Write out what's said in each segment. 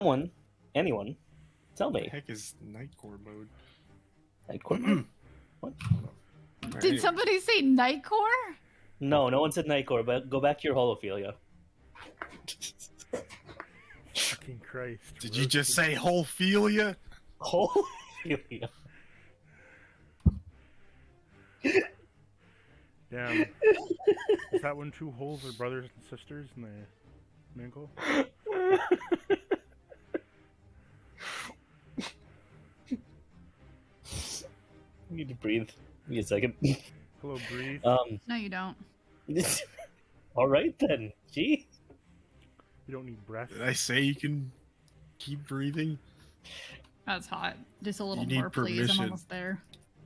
Someone, anyone, tell What the me. heck is Nightcore mode? Nightcore mode? What? Did somebody say Nightcore? No, no one said Nightcore, but go back to your holophilia. Fucking Christ. Did you just say Holophilia? Holophilia. Damn. Is that when two holes are brothers and sisters and they mingle? You need to breathe. Give me a second. Hello, breathe. No, you don't. All right then. Gee. You don't need breath. Did I say you can keep breathing? That's hot. Just a little You need more, please. I'm permission. almost there.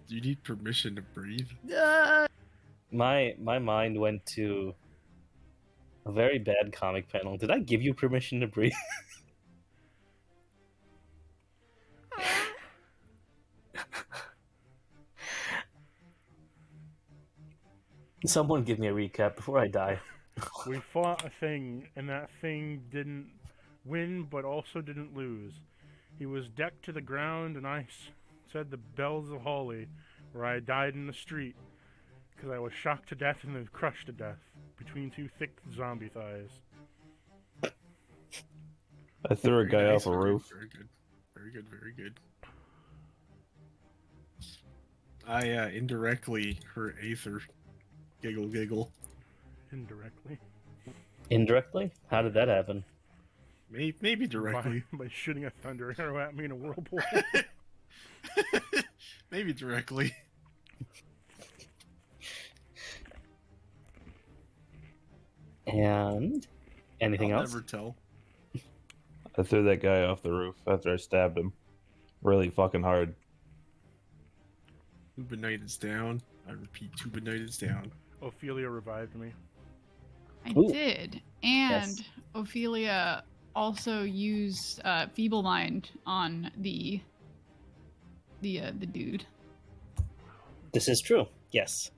Do you need permission to breathe? My mind went to a very bad comic panel. Did I give you permission to breathe? Someone give me a recap before I die. We fought a thing, and that thing didn't win, but also didn't lose. He was decked to the ground, and I said the bells of Holly, where I died in the street, because I was shocked to death and then crushed to death, between two thick zombie thighs. I threw a guy off a roof. Very good. Very good, very good. I indirectly hurt Aether. Giggle, giggle. Indirectly. Indirectly? How did that happen? Maybe directly. By shooting a thunder arrow at me in a whirlpool. Maybe directly. And anything I'll else? never tell. I threw that guy off the roof after I stabbed him. Really fucking hard. Tubanite is down. I repeat, Tubanite is down. Ophelia revived me. I Ooh. did. And Yes. Ophelia also used Feeble Mind on the dude. This is true. Yes.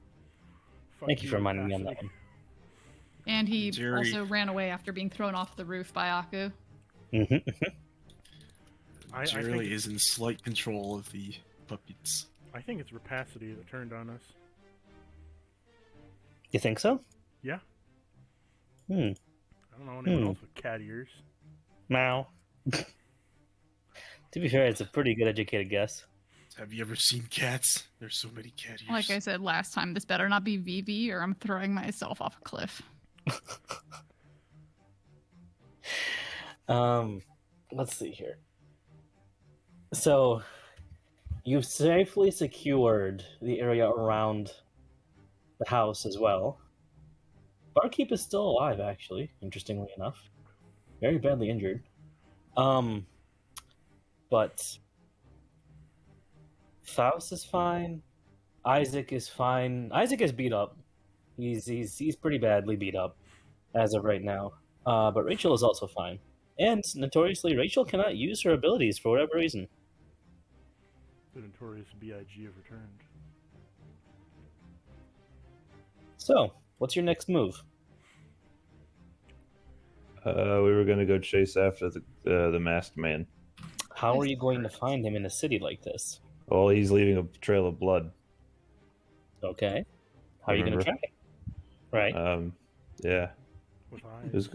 Fuck Thank you for reminding me on that Cassidy. one. And he Jerry. also ran away after being thrown off the roof by Aku. I Jerry think, is in slight control of the puppets. I think it's Rapacity that turned on us. You think so? Yeah. Hmm. I don't know anyone else with cat ears. Now. To be fair, it's a pretty good educated guess. Have you ever seen cats? There's so many cat ears. Like I said last time, this better not be Vivi or I'm throwing myself off a cliff. Let's see here. So, you've safely secured the area around the house as well. Barkeep is still alive, actually, interestingly enough. Very badly injured. But Faust is fine. Isaac is fine. Isaac is beat up. He's pretty badly beat up as of right now. But Rachel is also fine. And notoriously, Rachel cannot use her abilities for whatever reason. The notorious B.I.G. have returned. So, what's your next move? We were gonna go chase after the masked man. How are you going to find him in a city like this? Well, he's leaving a trail of blood. Okay. How are you going to Remember? track it? Right. Yeah. With It was,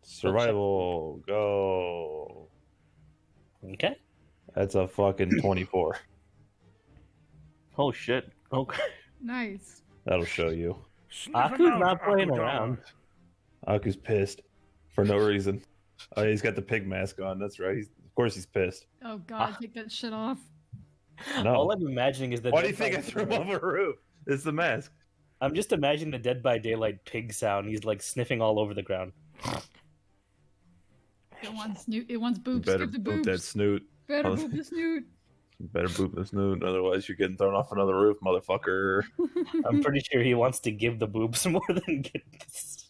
survival, go. Okay. That's a fucking 24. Oh, shit. Okay. Nice. That'll show you. Aku's not playing around. Aku's pissed for no reason. Oh, he's got the pig mask on. That's right. Of course he's pissed. Oh god, take that shit off. No. All I'm imagining is the. Why do you think I threw him off a roof? It's the mask. I'm just imagining the Dead by Daylight pig sound. He's like sniffing all over the ground. It wants boobs. You better Give the boot boobs. that snoot. Better boop the snoot. You better boot the snoot, otherwise you're getting thrown off another roof, motherfucker. I'm pretty sure he wants to give the boobs more than get this.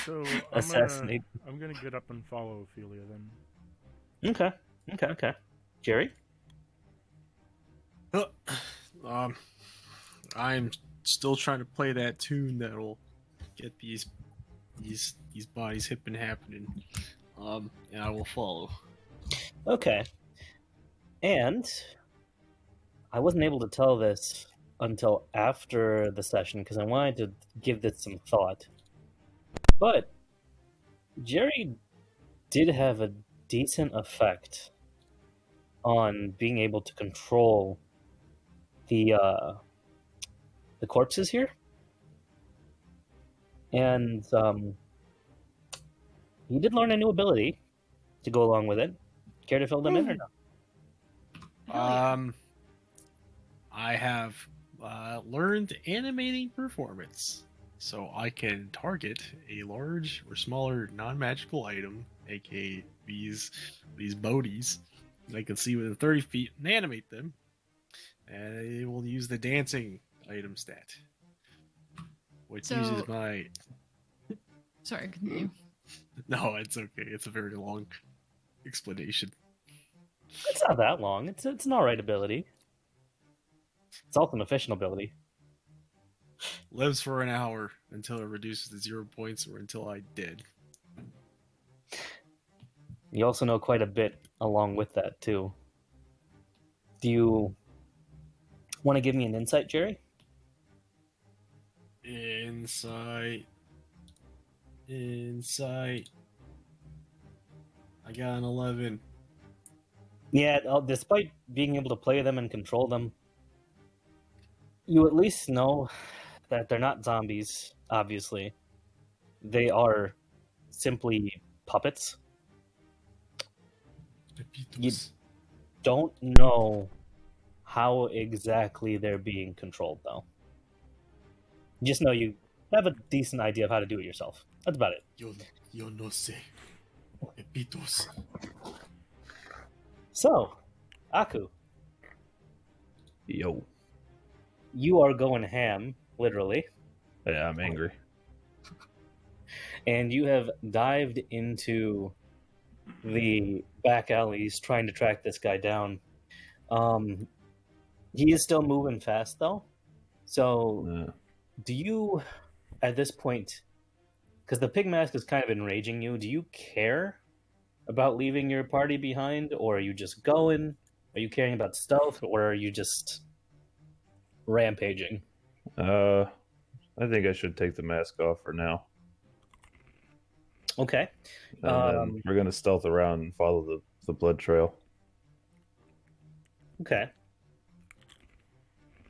So Assassinate. I'm gonna get up and follow Ophelia then. Okay. Jerry? I'm still trying to play that tune that'll get these these bodies have been happening. And I will follow. Okay. And I wasn't able to tell this until after the session because I wanted to give this some thought. But Jerry did have a decent effect on being able to control the corpses here. And he did learn a new ability to go along with it. Care to fill them in or not? Hell yeah. I have learned animating performance, so I can target a large or smaller non-magical item, aka these bodies. And I can see within 30 feet and animate them, and it will use the dancing item stat, which So- uses my. Sorry, continue. No, it's okay. It's a very long explanation. It's not that long. It's an alright ability. It's also an efficient ability. Lives for an hour until it reduces to 0 points or until I dead. You also know quite a bit along with that too. Do you want to give me an insight, Jerry? Insight. I got an 11. Yeah, despite being able to play them and control them, you at least know that they're not zombies, obviously. They are simply puppets. You don't know how exactly they're being controlled, though. You just know you have a decent idea of how to do it yourself. That's about it. Yo no sé. Pepitos. So, Aku, Yo. you are going ham, literally, Yeah, I'm angry. and you have dived into the back alleys trying to track this guy down. He is still moving fast, though. So, Yeah. do you, at this point, because the pig mask is kind of enraging you, do you care about leaving your party behind, or are you just going? Are you caring about stealth, or are you just rampaging? I think I should take the mask off for now. Okay. And then we're gonna stealth around and follow the blood trail. Okay.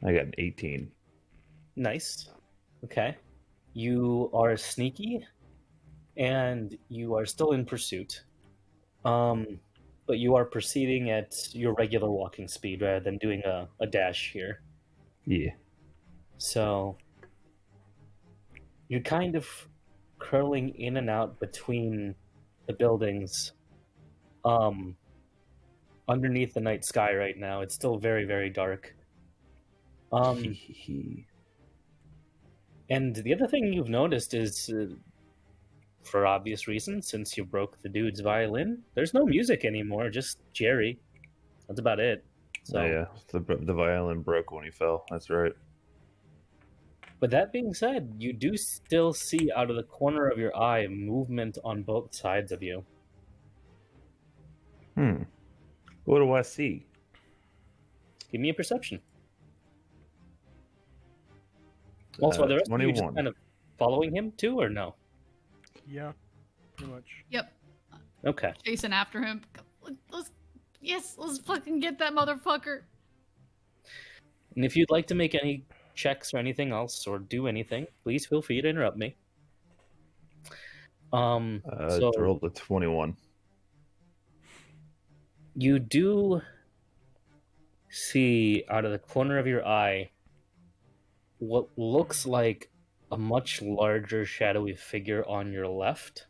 I got an 18. Nice. Okay. You are sneaky, and you are still in pursuit. But you are proceeding at your regular walking speed rather than doing a dash here. Yeah. So you're kind of curling in and out between the buildings. Underneath the night sky right now, it's still very, very dark. And the other thing you've noticed is, for obvious reasons, since you broke the dude's violin, there's no music anymore, just Jerry. That's about it. So, Oh, yeah, the violin broke when he fell. That's right. But that being said, you do still see out of the corner of your eye movement on both sides of you. What do I see? Give me a perception. Also, are the rest of you just 21. kind of following him too, or no? Yeah, pretty much. Yep. Okay. Chasing after him. Let's fucking get that motherfucker. And if you'd like to make any checks or anything else, or do anything, please feel free to interrupt me. So Rolled a 21. you do see out of the corner of your eye what looks like a much larger shadowy figure on your left.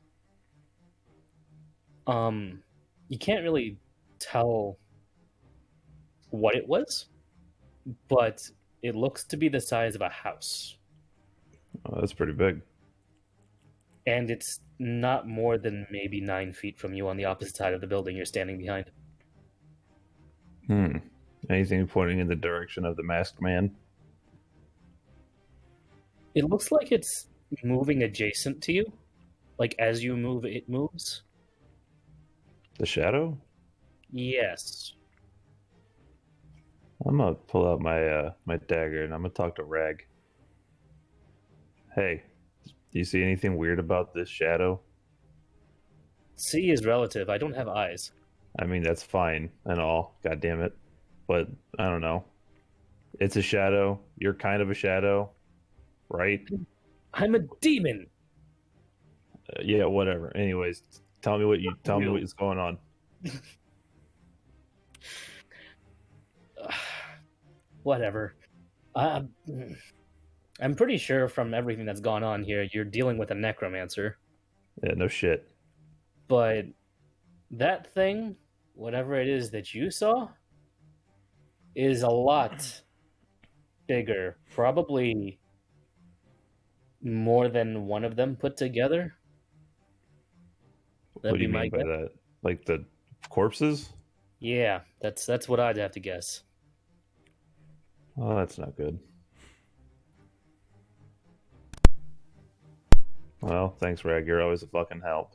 You can't really tell what it was, but it looks to be the size of a house. Oh, that's pretty big. And it's not more than maybe 9 feet from you on the opposite side of the building you're standing behind. Anything pointing in the direction of the masked man? It looks like it's moving adjacent to you, Like as you move, it moves. The shadow? Yes. I'm gonna pull out my my dagger and I'm gonna talk to Rag. Hey, do you see anything weird about this shadow? See is relative. I don't have eyes. I mean, that's fine and all, god damn it. But I don't know. It's a shadow. You're kind of a shadow, right? I'm a demon. Yeah, whatever. Anyways, tell me what's going on. Whatever. Uh, I'm pretty sure from everything that's gone on here, you're dealing with a necromancer. Yeah, no shit. But that thing, whatever it is that you saw, is a lot bigger. Probably more than one of them put together. What That'd do you be my mean by guess. that? Like the corpses? Yeah, that's what I'd have to guess. Oh, that's not good. Well, thanks, Rag. You're always a fucking help.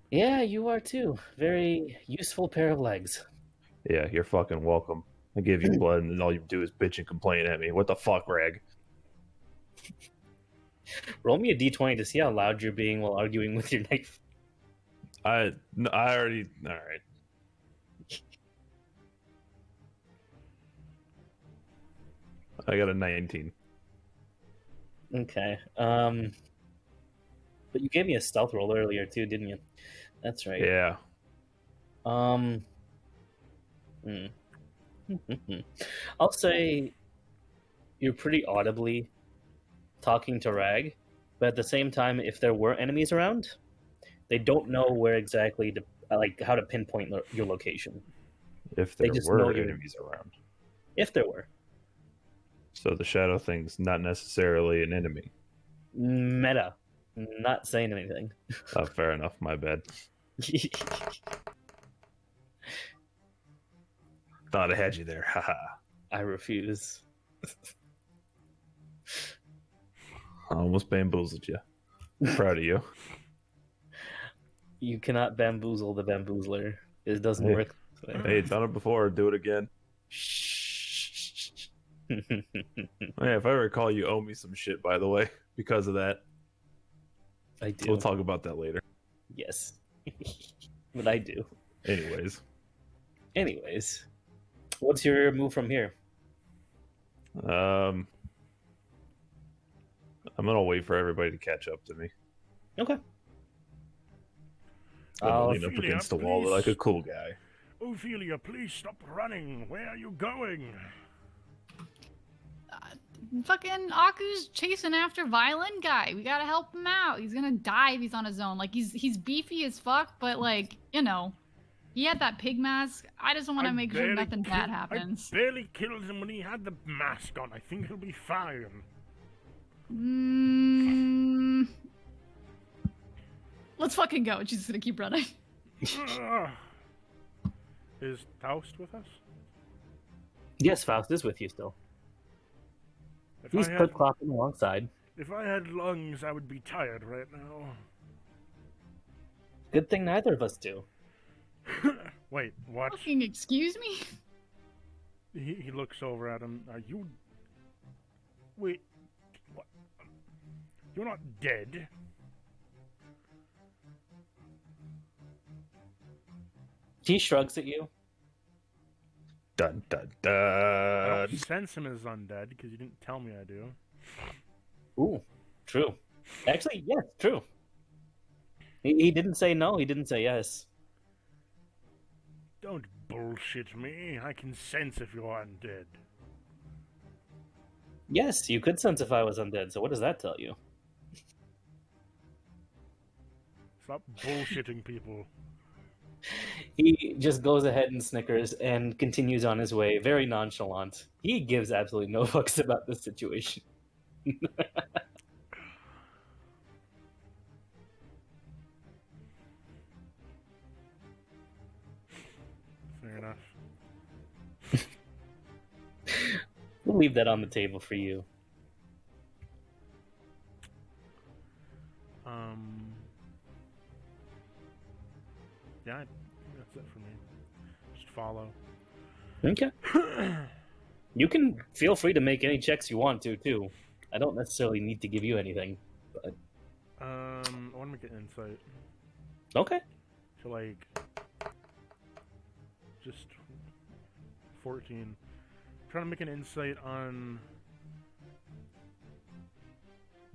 Yeah, you are too. Very useful pair of legs. Yeah, you're fucking welcome. I give you blood, and all you do is bitch and complain at me. What the fuck, Rag? Roll me a d20 to see how loud you're being while arguing with your knife. I already. All right. I got a 19. Okay. But you gave me a stealth roll earlier too, didn't you? That's right. Yeah. Um. I'll say you're pretty audibly talking to Rag, but at the same time, if there were enemies around, they don't know where exactly to like how to pinpoint your location. If They there just were know you're- enemies around. If there were. So the shadow thing's not necessarily an enemy. Meta. Not saying anything. Oh, fair enough. My bad. Thought I had you there. Haha. I refuse. I almost bamboozled you. Proud of you. You cannot bamboozle the bamboozler. It doesn't Hey. work. this way. Hey, done it before. Do it again. Shh. Hey, if I recall, you owe me some shit, by the way, because of that. I do. We'll talk about that later. Yes. But I do. Anyways, What's your move from here? I'm gonna wait for everybody to catch up to me. Okay. I'm gonna I'll lean up Ophelia, against the wall like a please. cool guy. Ophelia, please stop running. Where are you going? Fucking Aku's chasing after Violin guy. We gotta help him out. He's gonna die if he's on his own. Like he's beefy as fuck, but like, you know, he had that pig mask. I just want to make sure nothing bad happens. I barely killed him when he had the mask on. I think he'll be fine. Let's fucking go. She's just gonna keep running. Is Faust with us? Yes, Faust is with you still. If He's I had, clip-clopping alongside. if I had lungs, I would be tired right now. Good thing neither of us do. Wait, what? Fucking excuse me? He looks over at him. Are you... Wait, what? You're not dead? He shrugs at you. Dun dun I dun. don't sense him as undead, because you didn't tell me I do. Ooh, true. Actually, yes, true. He didn't say no, he didn't say yes. Don't bullshit me. I can sense if you're undead. Yes, you could sense if I was undead, so what does that tell you? Stop bullshitting people. He just goes ahead and snickers and continues on his way, very nonchalant. He gives absolutely no fucks about this situation. Fair enough. We'll leave that on the table for you. Yeah, I think that's it for me. Just follow. Okay. You can feel free to make any checks you want to, too. I don't necessarily need to give you anything. But... I want to make an insight. Okay. So, like, just 14. I'm trying to make an insight on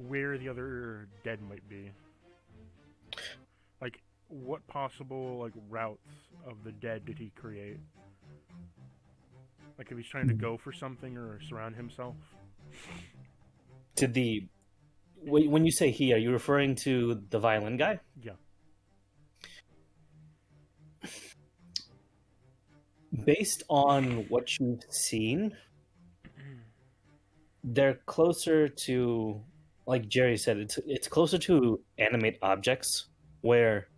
where the other dead might be. Like, what possible, like, routes of the dead did he create? Like, if he's trying to go for something or surround himself? To the... When you say he, are you referring to the violin guy? Yeah. Based on what you've seen, they're closer to, like Jerry said, it's closer to animate objects where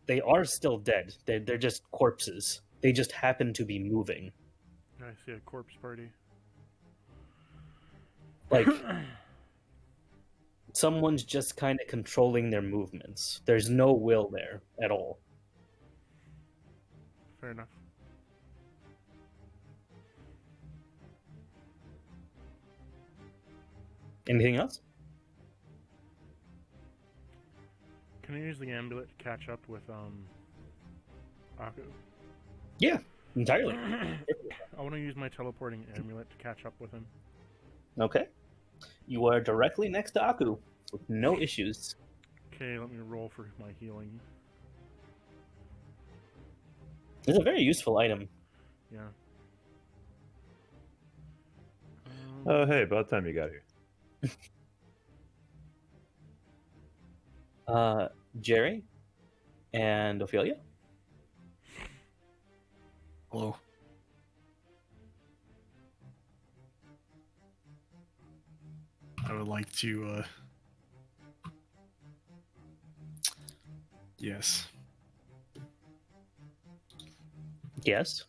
they are still dead. They're just corpses. They just happen to be moving. I see a corpse party. Like, someone's just kind of controlling their movements. There's no will there at all. Fair enough. Anything else? Can I use the amulet to catch up with Aku? Yeah, entirely. I want to use my teleporting amulet to catch up with him. Okay. You are directly next to Aku with no issues. Okay, let me roll for my healing. It's a very useful item. Yeah. Oh, hey, about time you got here. Jerry and Ophelia. Hello. I would like to, yes. Yes.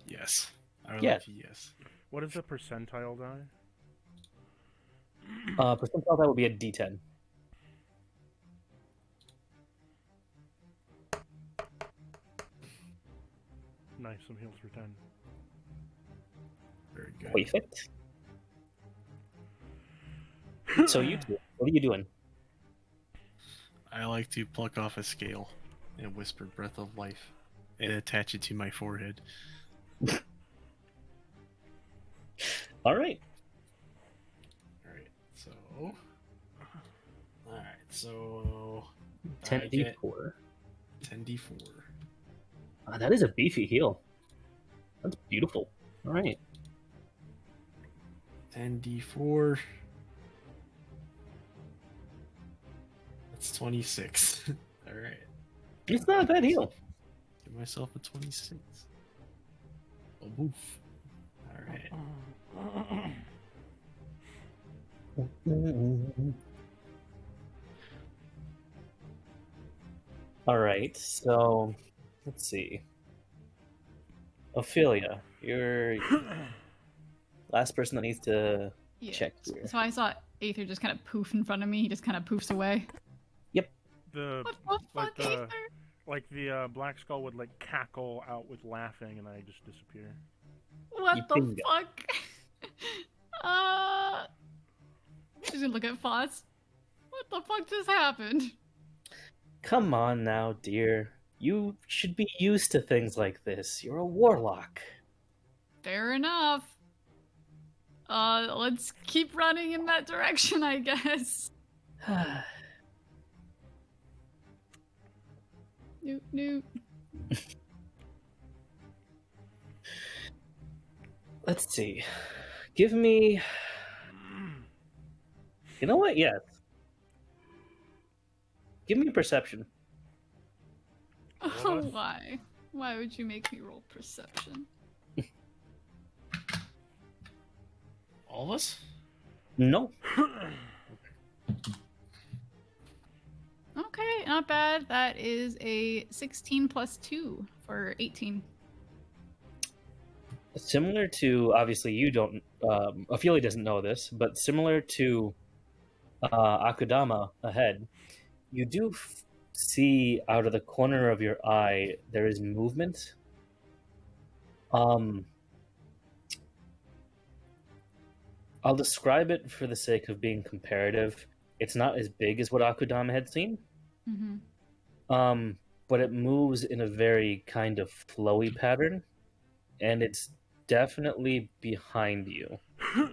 Yes. I would Yeah. like to, yes. What is the percentile die? Percentile that would be a D10. Nice, some heals for 10. Very good. Perfect. So you two, what are you doing? I like to pluck off a scale and whisper breath of life and attach it to my forehead. All right. Alright, so 10d4. 10d4. That is a beefy heal. That's beautiful. All right. 10d4. That's 26. Alright. It's not a bad heal. Give myself a 26. Oh, woof. Alright. All right. So let's see. Ophelia, you're last person that needs to Yeah. check here. So I saw Aether just kind of poof in front of me. He just kind of poofs away. The What the like fuck, the Aether? like the black skull would like cackle out with laughing, and I just disappear. What the Bingo. fuck? She's gonna look at Foss. What the fuck just happened? Come on now, dear. You should be used to things like this. You're a warlock. Fair enough. Let's keep running in that direction, I guess. Noot noot. Let's see. Give me. You know what? Yes. Give me a perception. Oh, why? Why would you make me roll perception? All of us? No. Okay, not bad. That is a 16 plus 2 for 18. Similar to, obviously, you don't. Ophelia doesn't know this, but similar to Akudama ahead, you do see out of the corner of your eye there is movement. I'll describe it for the sake of being comparative. It's not as big as what Akudama had seen. Mm-hmm. But it moves in a very kind of flowy pattern, and it's definitely behind you.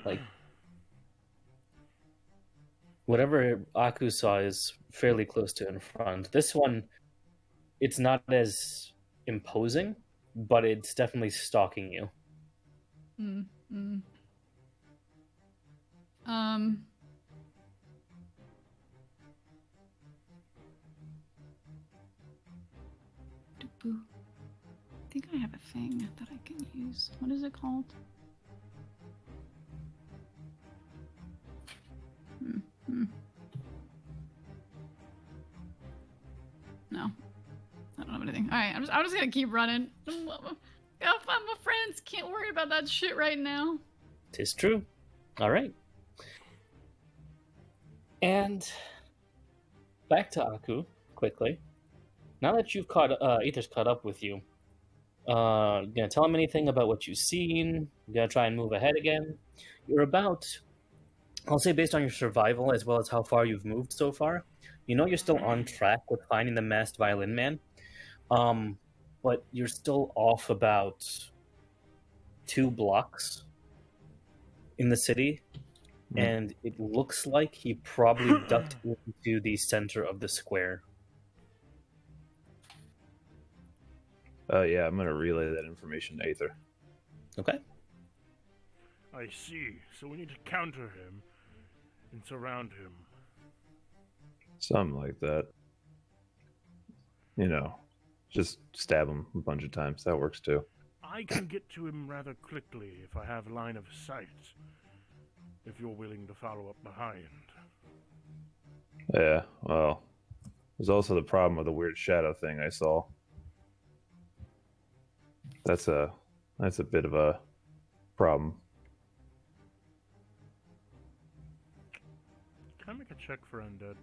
Like, whatever Aku saw is fairly close to in front. This one, it's not as imposing, but it's definitely stalking you. Mm-hmm. I think I have a thing that I can use. What is it called? No. I don't have anything. Alright, I'm just gonna keep running. I'll find my friends. Can't worry about that shit right now. 'Tis true. Alright. And back to Aku, quickly. Now that you've Aether's caught up with you, you gonna tell him anything about what you've seen? You gonna try and move ahead again? You're about, I'll say, based on your survival as well as how far you've moved so far, you know you're still on track with finding the masked violin man. But you're still off about 2 blocks in the city, and it looks like he probably ducked into the center of the square. Yeah, I'm gonna relay that information to Aether. Okay. I see. So we need to counter him and surround him. Something like that. You know, just stab him a bunch of times. That works too. I can get to him rather quickly if I have line of sight. If you're willing to follow up behind. Yeah, well, there's also the problem with the weird shadow thing I saw. That's a bit of a problem. Can I make a check for undead?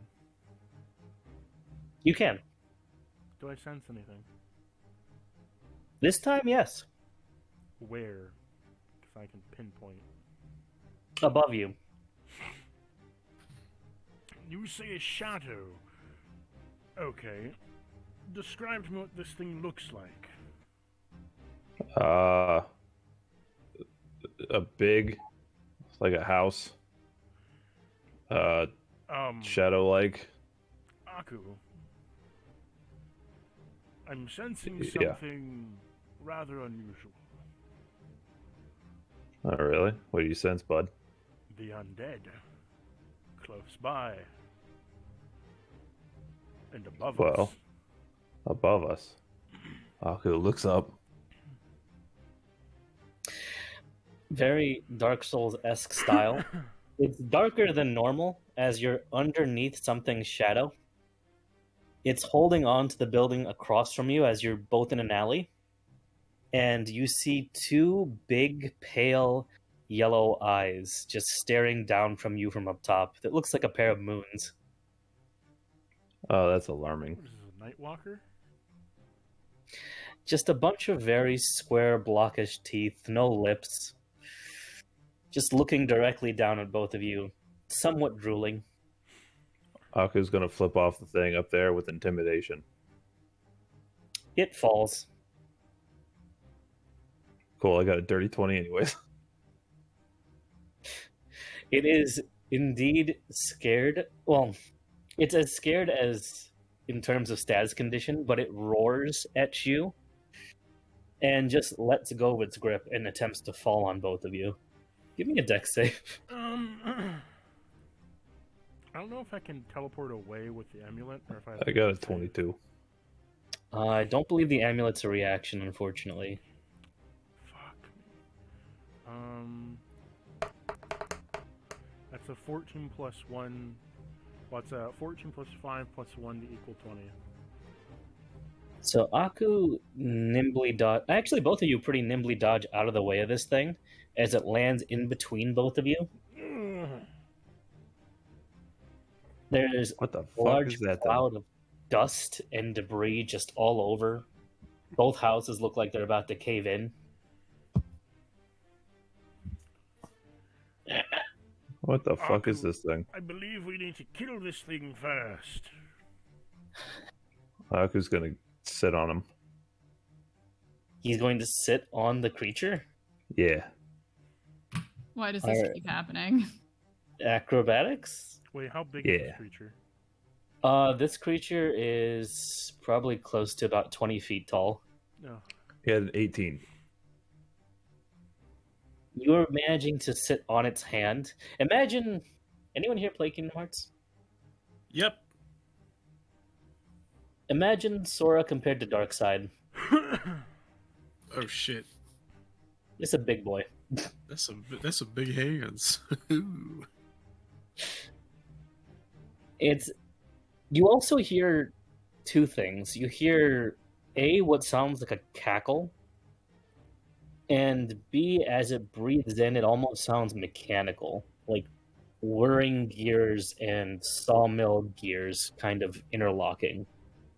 You can. Do I sense anything? This time, yes. Where? Because I can pinpoint. Above you. You say a shadow. Okay. Describe to me what this thing looks like. A big, like a house. Shadow-like. Aku. I'm sensing Yeah. something rather unusual. Oh, really? What do you sense, bud? The undead. Close by. And above Well. us. Above us. Aku looks up. Very Dark Souls-esque style. It's darker than normal, as you're underneath something's shadow. It's holding on to the building across from you as you're both in an alley. And you see 2 big, pale, yellow eyes just staring down from you from up top. That looks like a pair of moons. Oh, that's alarming. What is this, a Nightwalker? Just a bunch of very square, blockish teeth, no lips. Just looking directly down at both of you, somewhat drooling. Aku's gonna flip off the thing up there with intimidation. It falls. Cool, I got a dirty 20 anyways. It is indeed scared. Well, it's as scared as in terms of status condition, but it roars at you and just lets go of its grip and attempts to fall on both of you. Give me a dex save. I don't know if I can teleport away with the amulet, or if I have I to got a save. 22. I don't believe the amulet's a reaction, unfortunately. Fuck me. That's a 14 plus 1. What's a 14 plus 5 plus 1 to equal 20? So Aku nimbly dodge. Actually, both of you pretty nimbly dodge out of the way of this thing as it lands in between both of you. There's What the a fuck large is that thing? cloud of. dust and debris just all over. Both houses look like they're about to cave in. What the fuck is Aku, this thing? I believe we need to kill this thing first. Aku's gonna sit on him. He's going to sit on the creature. Yeah. Why does this Alright. keep happening? Acrobatics. Wait, how big is Yeah. this creature? This creature is probably close to about 20 feet tall. No. He had an 18. You're managing to sit on its hand. Imagine, anyone here play Kingdom Hearts? Yep. Imagine Sora compared to Darkseid. Oh shit. It's a big boy. That's some big hands. Ooh. It's. You also hear two things. You hear A, what sounds like a cackle, and B, as it breathes in, it almost sounds mechanical, like whirring gears and sawmill gears kind of interlocking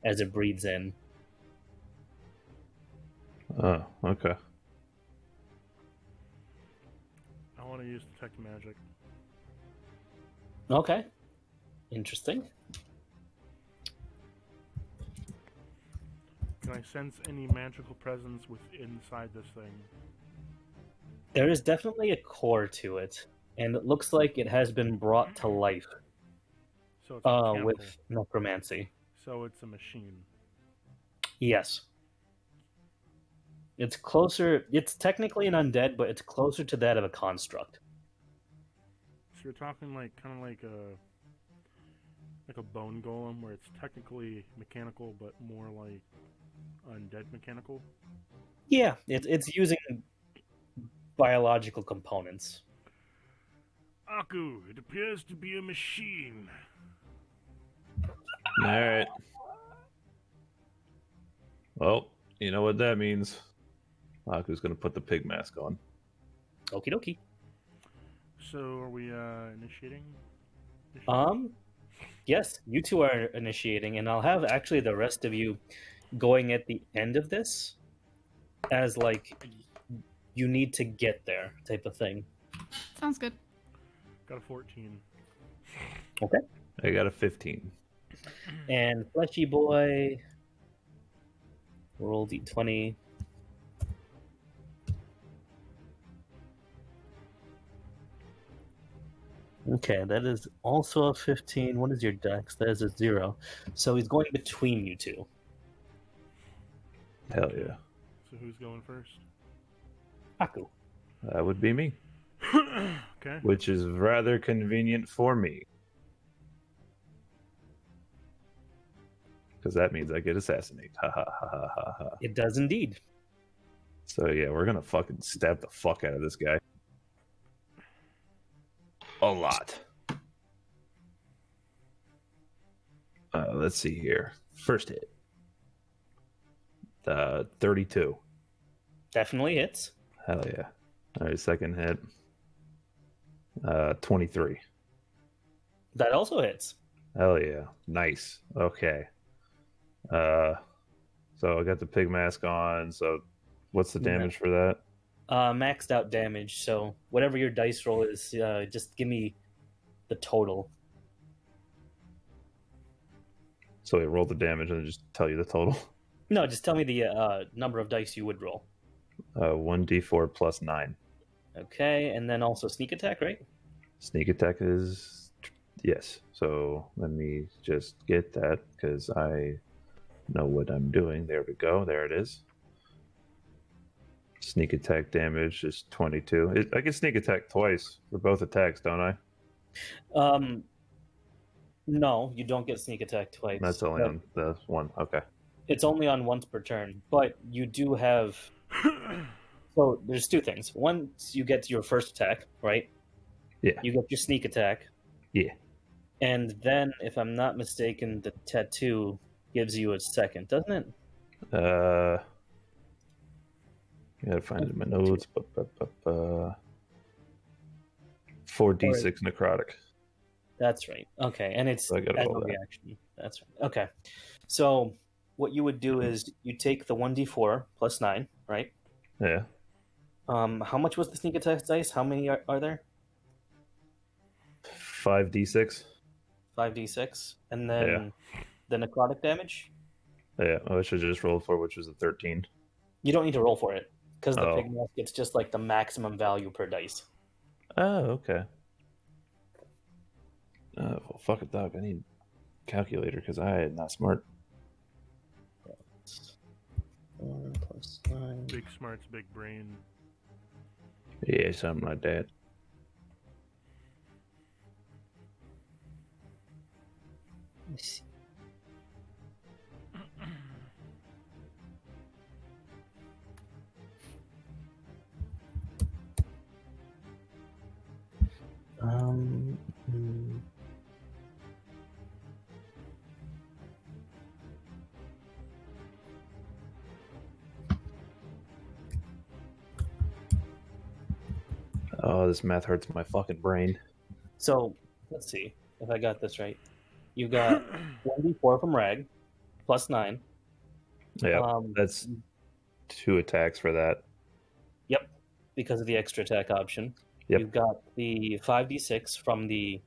as it breathes in. Oh, okay. I want to use detect magic. Okay. Interesting. Can I sense any magical presence inside this thing? There is definitely a core to it, and it looks like it has been brought to life So it's mechanical. with necromancy. So it's a machine. Yes. It's closer. It's technically an undead, but it's closer to that of a construct. So you're talking like kind of like a bone golem, where it's technically mechanical, but more like undead mechanical. Yeah, it's using biological components. Aku, it appears to be a machine. Alright. Well, you know what that means. Aku's gonna put the pig mask on. Okie dokie. So are we initiating? Yes, you two are initiating, and I'll have actually the rest of you going at the end of this as like you need to get there type of thing. Sounds good. Got a 14. I got a 15. And Fleshy Boy, roll d20. Okay, that is also a 15. What is your dex? That is a 0. So he's going between you two. Hell yeah. So who's going first? Aku. That would be me. Okay. Which is rather convenient for me. Because that means I get assassinate. Ha ha ha ha ha ha. It does indeed. So yeah, we're gonna fucking stab the fuck out of this guy. A lot. Let's see here. First hit. 32. Definitely hits. Hell yeah. Alright, second hit. 23. That also hits. Hell yeah. Nice. Okay. So I got the pig mask on, so what's the damage for that? Maxed out damage, so whatever your dice roll is, just give me the total. So I roll the damage and just tell you the total. No, just tell me the number of dice you would roll. 1d4 plus 9. Okay, and then also sneak attack, right? Sneak attack is yes. So let me just get that because I know what I'm doing. There we go. There it is. Sneak attack damage is 22. I can sneak attack twice for both attacks, don't I? No, you don't get sneak attack twice. That's only on the one. Okay. It's only on once per turn, but you do have. So there's two things. Once you get to your first attack, right? Yeah. You get your sneak attack. Yeah. And then, if I'm not mistaken, the tattoo gives you a second, doesn't it? I gotta find it in my notes. 4d6 necrotic. That's right. Okay, and it's So I gotta as a roll that. reaction. That's right. Okay. So what you would do is you take the 1d4 plus 9, right? Yeah. How much was the sneak attack dice? How many are there? 5d6. 5d6. And Yeah. then the necrotic damage? Yeah. I should have just rolled for, which was a 13. You don't need to roll for it, because the Oh. pig mask, it's just like the maximum value per dice. Oh, okay. Well, fuck it, dog. I need a calculator because I am not smart. 4 plus 9. Big smarts, big brain. Yeah, something like that. Let me see. Hmm. Oh, this math hurts my fucking brain. So let's see if I got this right. You got 1d4 from Rag, plus 9. Yeah, that's 2 attacks for that. Yep, because of the extra attack option. Yep. You've got the 5d6 from the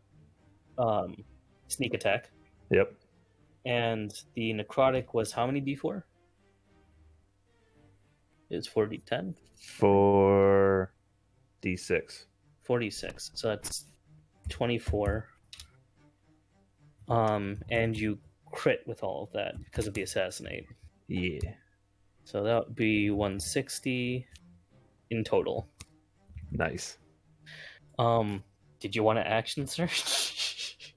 sneak attack, Yep. and the necrotic was how many d4? It's 4d10? 4d6. 46. So that's 24. And you crit with all of that because of the assassinate. Yeah. So that would be 160 in total. Nice. Did you want to action search?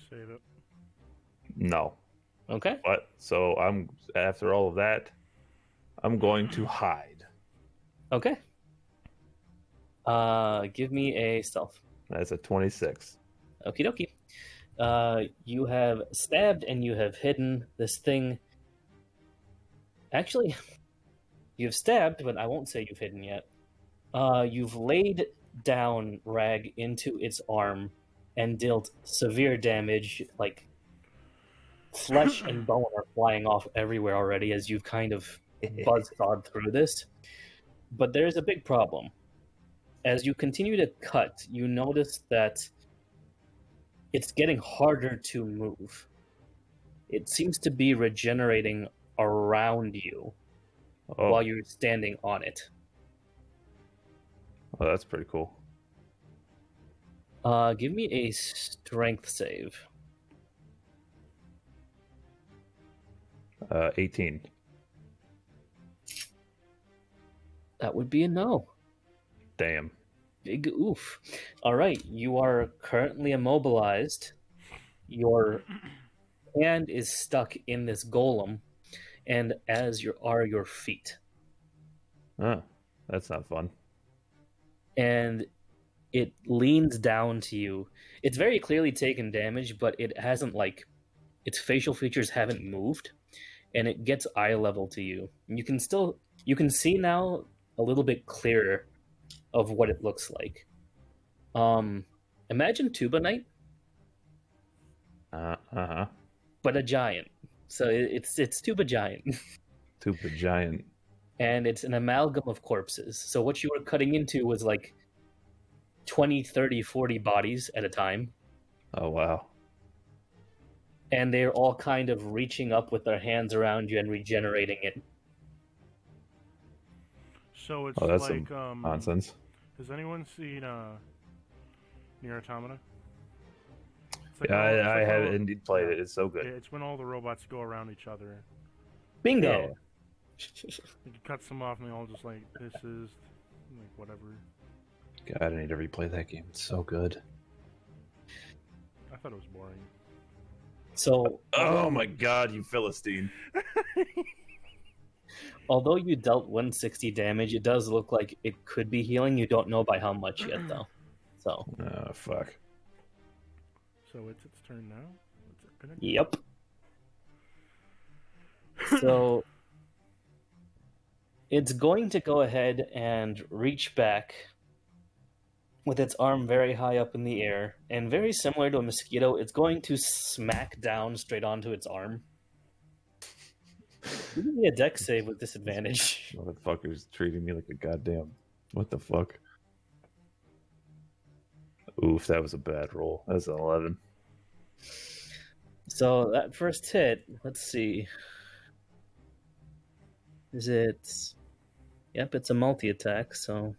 Save it. No. Okay. But so I'm after all of that, I'm going to hide. Okay. Give me a stealth. That's a 26. Okie dokie. You have stabbed and you have hidden this thing. Actually, you've stabbed, but I won't say you've hidden yet. You've laid down Rag into its arm and dealt severe damage, like flesh and bone are flying off everywhere already as you've kind of buzzsawed through this. But there's a big problem. As you continue to cut, you notice that it's getting harder to move. It seems to be regenerating around you while you're standing on it. Oh, that's pretty cool. Give me a strength save. 18. That would be a no. Damn. Big oof. All right, you are currently immobilized. Your hand is stuck in this golem, and as are your feet. Oh, that's not fun. And it leans down to you. It's very clearly taken damage, but it hasn't, like, its facial features haven't moved, and it gets eye level to you. And you can see now a little bit clearer of what it looks like. Imagine Tuba Knight, but a giant. So it's Tuba Giant. Tuba Giant. And it's an amalgam of corpses. So what you were cutting into was like 20, 30, 40 bodies at a time. Oh, wow. And they're all kind of reaching up with their hands around you and regenerating it. So it's That's like some nonsense. Has anyone seen Nier Automata? It's like Yeah, I have indeed played it. It's so good. It's when all the robots go around each other. Bingo! Yeah. You cut some off and they all just like, this is like whatever. God, I need to replay that game. It's so good. I thought it was boring. So, Oh my God, you Philistine. although you dealt 160 damage, it does look like it could be healing. You don't know by how much yet, though. So, Oh, fuck. So it's its turn now? What's it gonna do? yep. So, it's going to go ahead and reach back with its arm very high up in the air, and very similar to a mosquito, it's going to smack down straight onto its arm. Give me a dex save with disadvantage. Motherfucker's treating me like a goddamn. What the fuck? Oof, that was a bad roll. That's an 11. So that first hit, let's see. Is it? Yep, it's a multi-attack, so.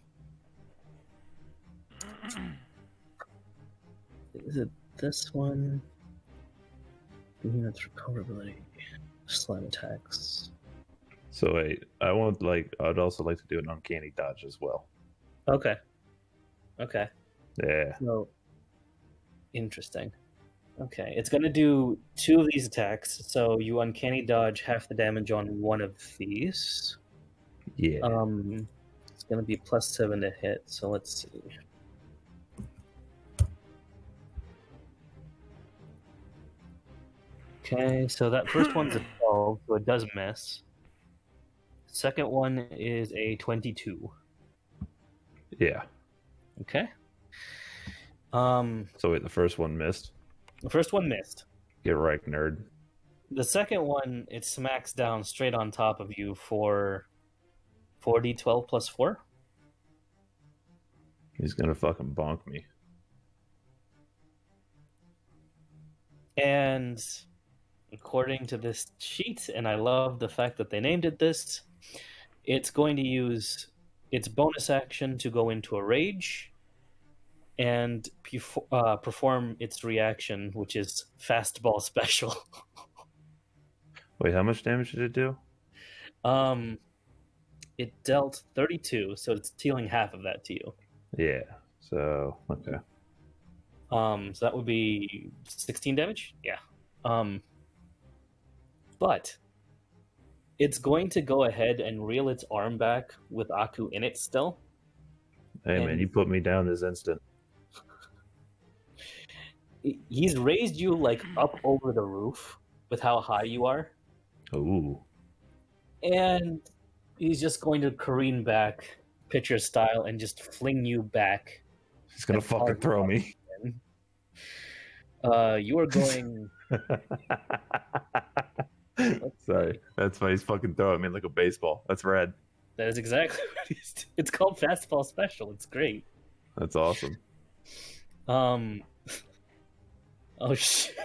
Is it this one? Units recoverability. Slam attacks. So wait, I'd also like to do an uncanny dodge as well. Okay. Okay. Yeah. So, interesting. Okay, it's going to do 2 of these attacks, so you uncanny dodge half the damage on one of these. Yeah. It's going to be +7 to hit, so let's see. Okay, so that first one's a 12, so it does miss. Second one is a 22. Yeah. Okay. So wait, the first one missed. The first one missed. Get right, nerd. The second one, it smacks down straight on top of you for 4d12 plus 4. He's gonna fucking bonk me. And according to this sheet, and I love the fact that they named it this, it's going to use its bonus action to go into a rage and perform its reaction, which is fastball special. Wait, how much damage did it do? It dealt 32, so it's dealing half of that to you. Yeah. So okay. So that would be 16 damage? Yeah. But it's going to go ahead and reel its arm back with Aku in it still. Hey man, you put me down this instant. He's raised you like up over the roof with how high you are. Ooh. And he's just going to careen back, pitcher style, and just fling you back. He's gonna fucking throw me. You are going. Sorry, that's why he's fucking throwing me like a baseball. That's rad. That is exactly what he's. It's called fastball special. It's great. That's awesome. Oh shit.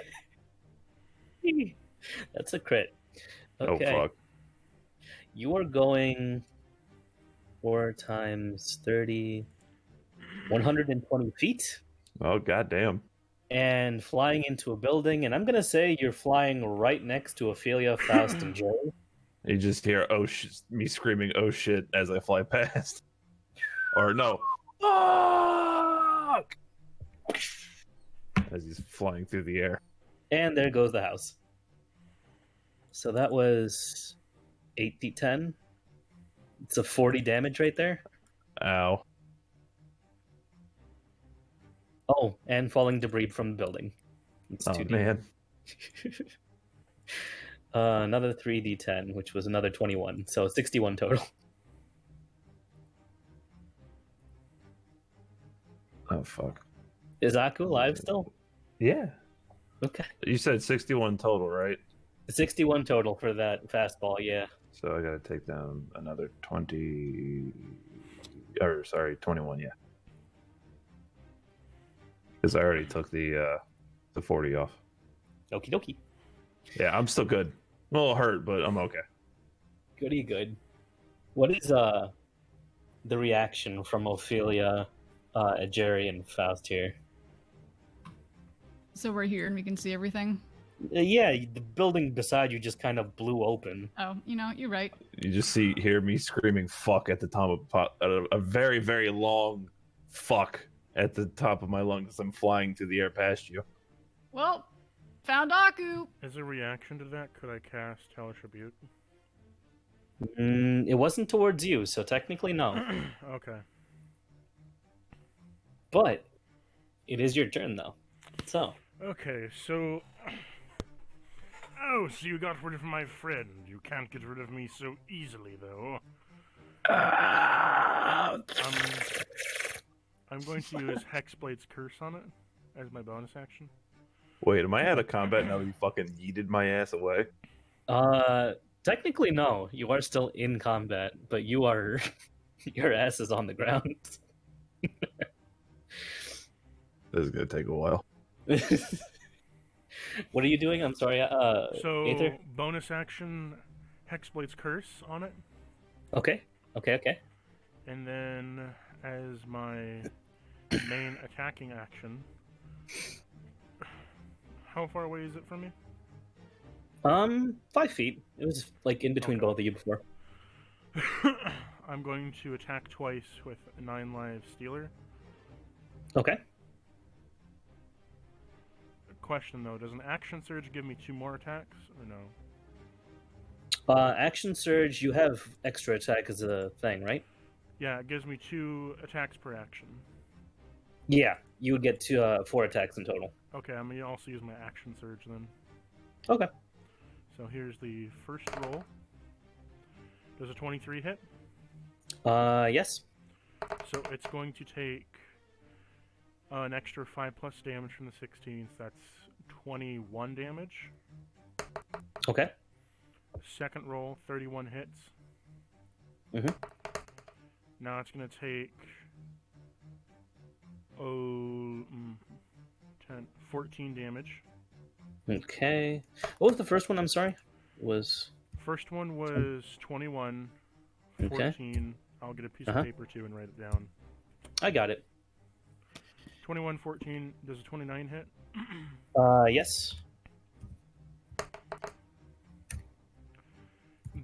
That's a crit. Okay. Oh fuck. You are going 4 times 30, 120 feet, Oh goddamn. and flying into a building. And I'm gonna say you're flying right next to Ophelia, Faust, and Joe. You just hear me screaming "oh shit" as I fly past. Or no. Fuck! As he's flying through the air. And there goes the house. So that was 8d10. It's a 40 damage right there. Ow. Oh, and falling debris from the building. It's Oh 2d. man. Another 3d10, which was another 21. So 61 total. Oh fuck. Is Aku alive still? Yeah. Okay. You said 61 total, right? 61 total for that fastball, yeah. So I gotta take down another 20. Or sorry, 21. Yeah. Because I already took the 40 off. Okie dokie. Yeah, I'm still good. I'm a little hurt, but I'm okay. Goody good. What is the reaction from Ophelia, Jerry, and Faust here? So we're here and we can see everything. Yeah, the building beside you just kind of blew open. Oh, you're right. You just hear me screaming "fuck" at the top of a very, very long "fuck" at the top of my lungs as I'm flying through the air past you. Well, found Aku. As a reaction to that, could I cast Hellish Rebuke? It wasn't towards you, so technically no. Okay. But it is your turn, though. So. Okay, so... Oh, so you got rid of my friend. You can't get rid of me so easily, though. I'm going to use Hexblade's Curse on it as my bonus action. Wait, am I out of combat now? You fucking yeeted my ass away. Technically no. You are still in combat, but you are your ass is on the ground. This is gonna take a while. What are you doing? I'm sorry. So Aether? bonus action, Hexblade's Curse on it, Okay. Okay. and then as my main attacking action. How far away is it from me? 5 feet. It was like in between Okay. both of you before. I'm going to attack twice with a 9 live Stealer. Okay. Question though, does an action surge give me 2 more attacks or no? Action surge. You have extra attack as a thing, right? Yeah, it gives me 2 attacks per action. Yeah. You would get 4 attacks in total. Okay, I'm gonna also use my action surge then. Okay. So here's the first roll. Does a 23 hit? Yes. So it's going to take an extra 5 plus damage from the 16th. That's 21 damage. Okay. Second roll, 31 hits. Mhm. Now it's going to take 14 damage. Okay. What was the first one? I'm sorry. Was First one was 21, okay. 14. I'll get a piece Uh-huh. of paper too and write it down. I got it. 21, 14. Does a 29 hit? Yes.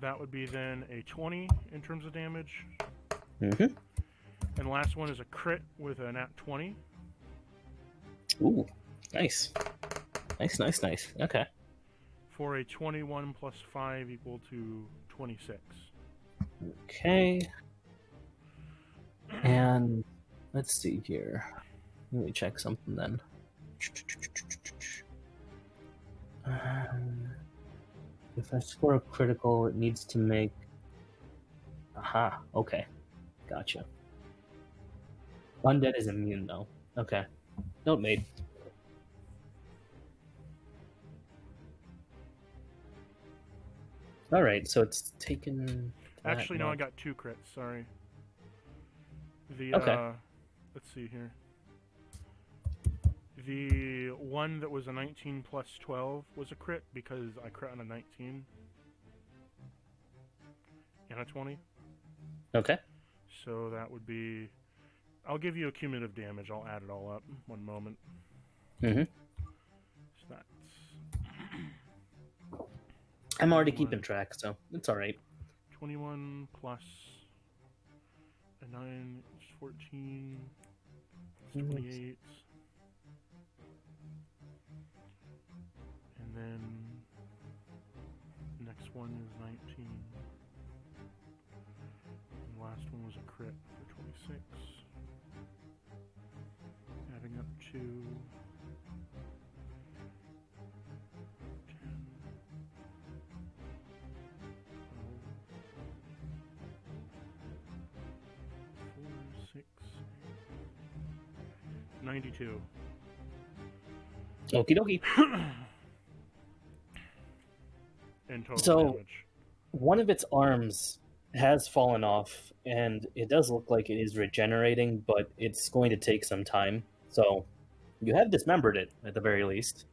That would be then a 20 in terms of damage. Mm-hmm. And the last one is a crit with a nat 20. Ooh. Nice. Nice. Okay. For a 21 plus 5 equal to 26. Okay. And let's see here. Let me check something then. If I score a critical, it needs to make. Aha. Okay. Gotcha. Undead is immune though. Okay. Note made. All right. So it's taken. Actually, no, I no. got 2 crits. Sorry. The Okay. let's see here. The one that was a 19 plus 12 was a crit because I crit on a 19 and a 20. Okay. So that would be. I'll give you a cumulative damage. I'll add it all up. One moment. Mm-hmm. So that's I'm already 21. keeping track, so it's all right. 21 plus a 9 is 14. That's 28. And then the next one is 19. And the last one was a crit for 26. Adding up to 10, 12, 4, 6, 92. Okie dokie. In total So- damage. One of its arms has fallen off, and it does look like it is regenerating, but it's going to take some time. So you have dismembered it, at the very least.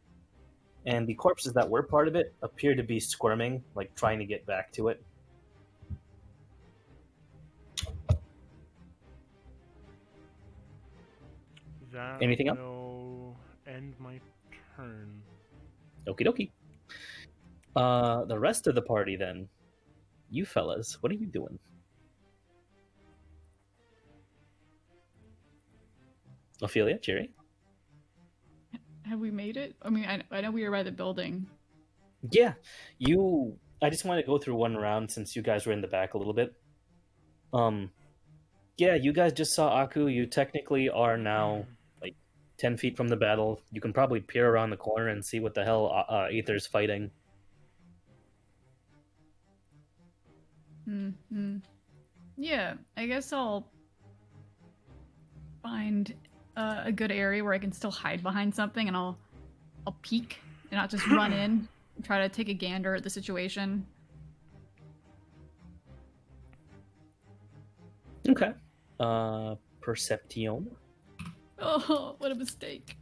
And the corpses that were part of it appear to be squirming, like trying to get back to it. That Anything else? will end my turn. Okie dokie. The rest of the party, then. You fellas, what are you doing? Ophelia, Jerry? Have we made it? I mean, I know we were by the building. Yeah, you. I just want to go through one round since you guys were in the back a little bit. Yeah, you guys just saw Aku. You technically are now like 10 feet from the battle. You can probably peer around the corner and see what the hell Aether's fighting. Hmm. Yeah, I guess I'll find a good area where I can still hide behind something, and I'll peek and not just run in and try to take a gander at the situation. Okay. Perception. Oh, what a mistake.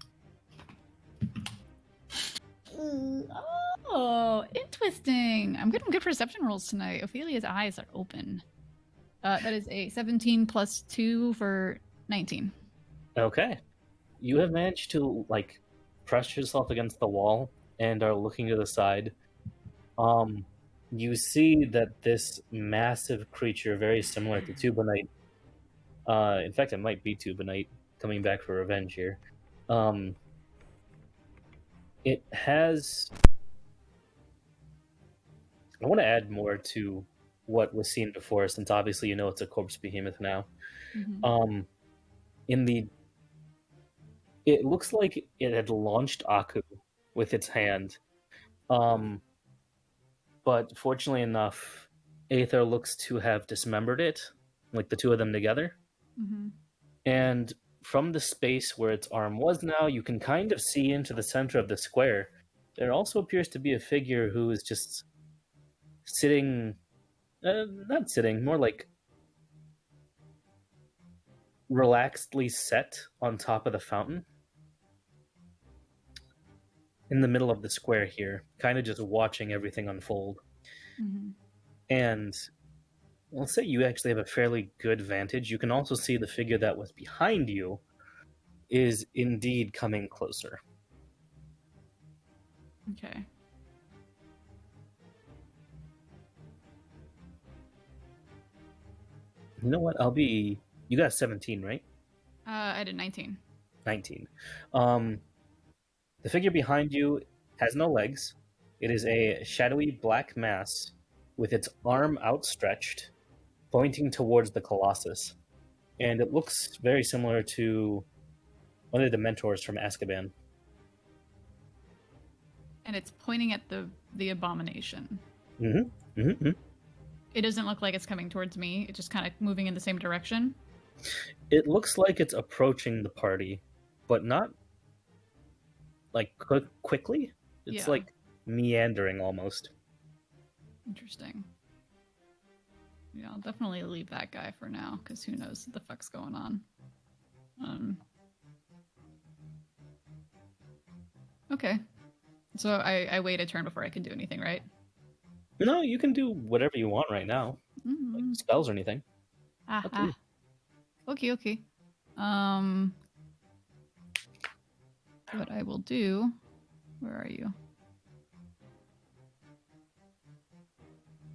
Oh, interesting. I'm getting good perception rolls tonight. Ophelia's eyes are open. That is a 17 plus 2 for 19. Okay. You have managed to, like, press yourself against the wall and are looking to the side. You see that this massive creature, very similar to Tubanite, in fact, it might be Tubanite coming back for revenge here. It has... I want to add more to what was seen before, since obviously you know it's a corpse behemoth now. Mm-hmm. It looks like it had launched Aku with its hand. But fortunately enough, Aether looks to have dismembered it, like the two of them together. Mm-hmm. And from the space where its arm was now, you can kind of see into the center of the square. There also appears to be a figure who is just sitting... not sitting, more like relaxedly set on top of the fountain. In the middle of the square here, kind of just watching everything unfold. Mm-hmm. And let's say you actually have a fairly good vantage. You can also see the figure that was behind you is indeed coming closer. Okay. You know what? You got 17, right? I did 19. 19. The figure behind you has no legs. It is a shadowy black mass with its arm outstretched, pointing towards the Colossus. And it looks very similar to one of the Dementors from Azkaban. And it's pointing at the abomination. Mm-hmm. Mm-hmm. It doesn't look like it's coming towards me. It's just kind of moving in the same direction. It looks like it's approaching the party, but not like quickly. It's Yeah. like meandering almost. Interesting. Yeah, I'll definitely leave that guy for now, because who knows what the fuck's going on. Okay. So I wait a turn before I can do anything, right? No, you can do whatever you want right now. Mm-hmm. Like spells or anything. Up to you. Okay. What I will do... Where are you?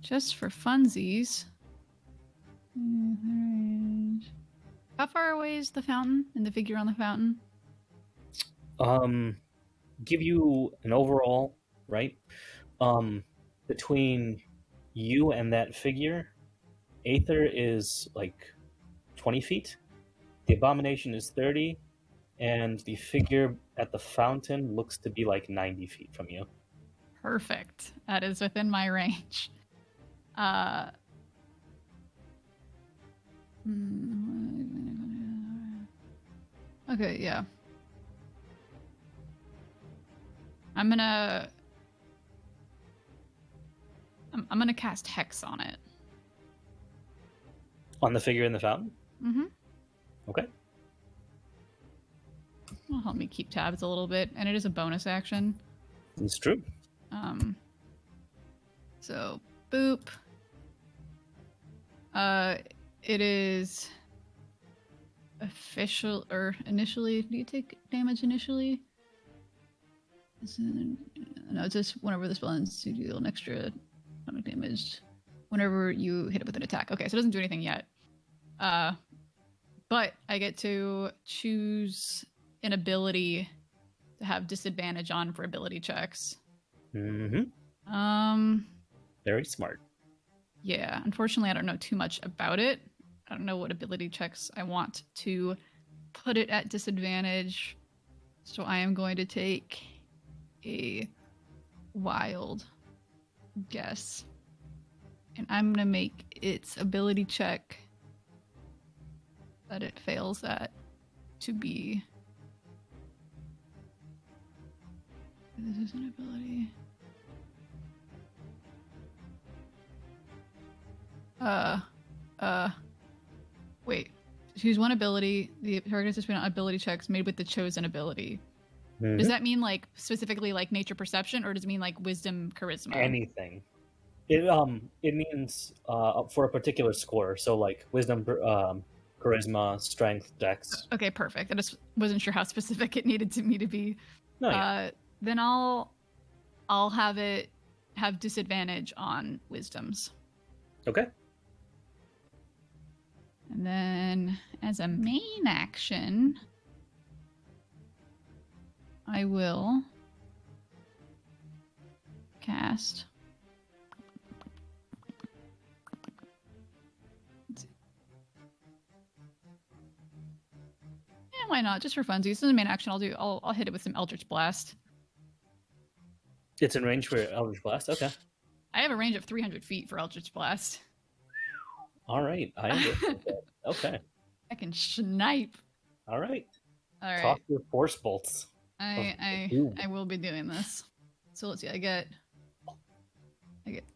Just for funsies. How far away is the fountain and the figure on the fountain? Give you an overall, right? Between you and that figure, Aether is like 20 feet. The abomination is 30, and the figure at the fountain looks to be like 90 feet from you. Perfect. That is within my range. Okay, yeah. I'm gonna cast Hex on it. On the figure in the fountain? Mm-hmm. Okay. Will help me keep tabs a little bit, and it is a bonus action. It's true. So boop. It is official or initially. Do you take damage initially? No, it's just whenever the spell ends, you deal an extra atomic damage whenever you hit it with an attack. Okay, so it doesn't do anything yet. But I get to choose an ability to have disadvantage on for ability checks. Mm-hmm. Very smart. Yeah, unfortunately, I don't know too much about it. I don't know what ability checks I want to put it at disadvantage. So I am going to take a wild guess. And I'm going to make its ability check that it fails at to be. This is an ability. Wait. Choose one ability. The target is on ability checks made with the chosen ability. Mhm. Does that mean like specifically like nature perception, or does it mean like wisdom charisma? Anything. It means for a particular score. So like wisdom, charisma, strength, dex. Okay, perfect. I just wasn't sure how specific it needed to me to be. No, yeah. Then I'll have it have disadvantage on wisdoms. Okay. And then as a main action, I will cast. Yeah, why not? Just for funsies. This is a main action. I'll hit it with some Eldritch Blast. It's in range for Eldritch Blast. Okay. I have a range of 300 feet for Eldritch Blast. All right. I understand that. Okay. I can snipe. All right. All right. Talk your force bolts. I Ooh. will be doing this. So let's see. I get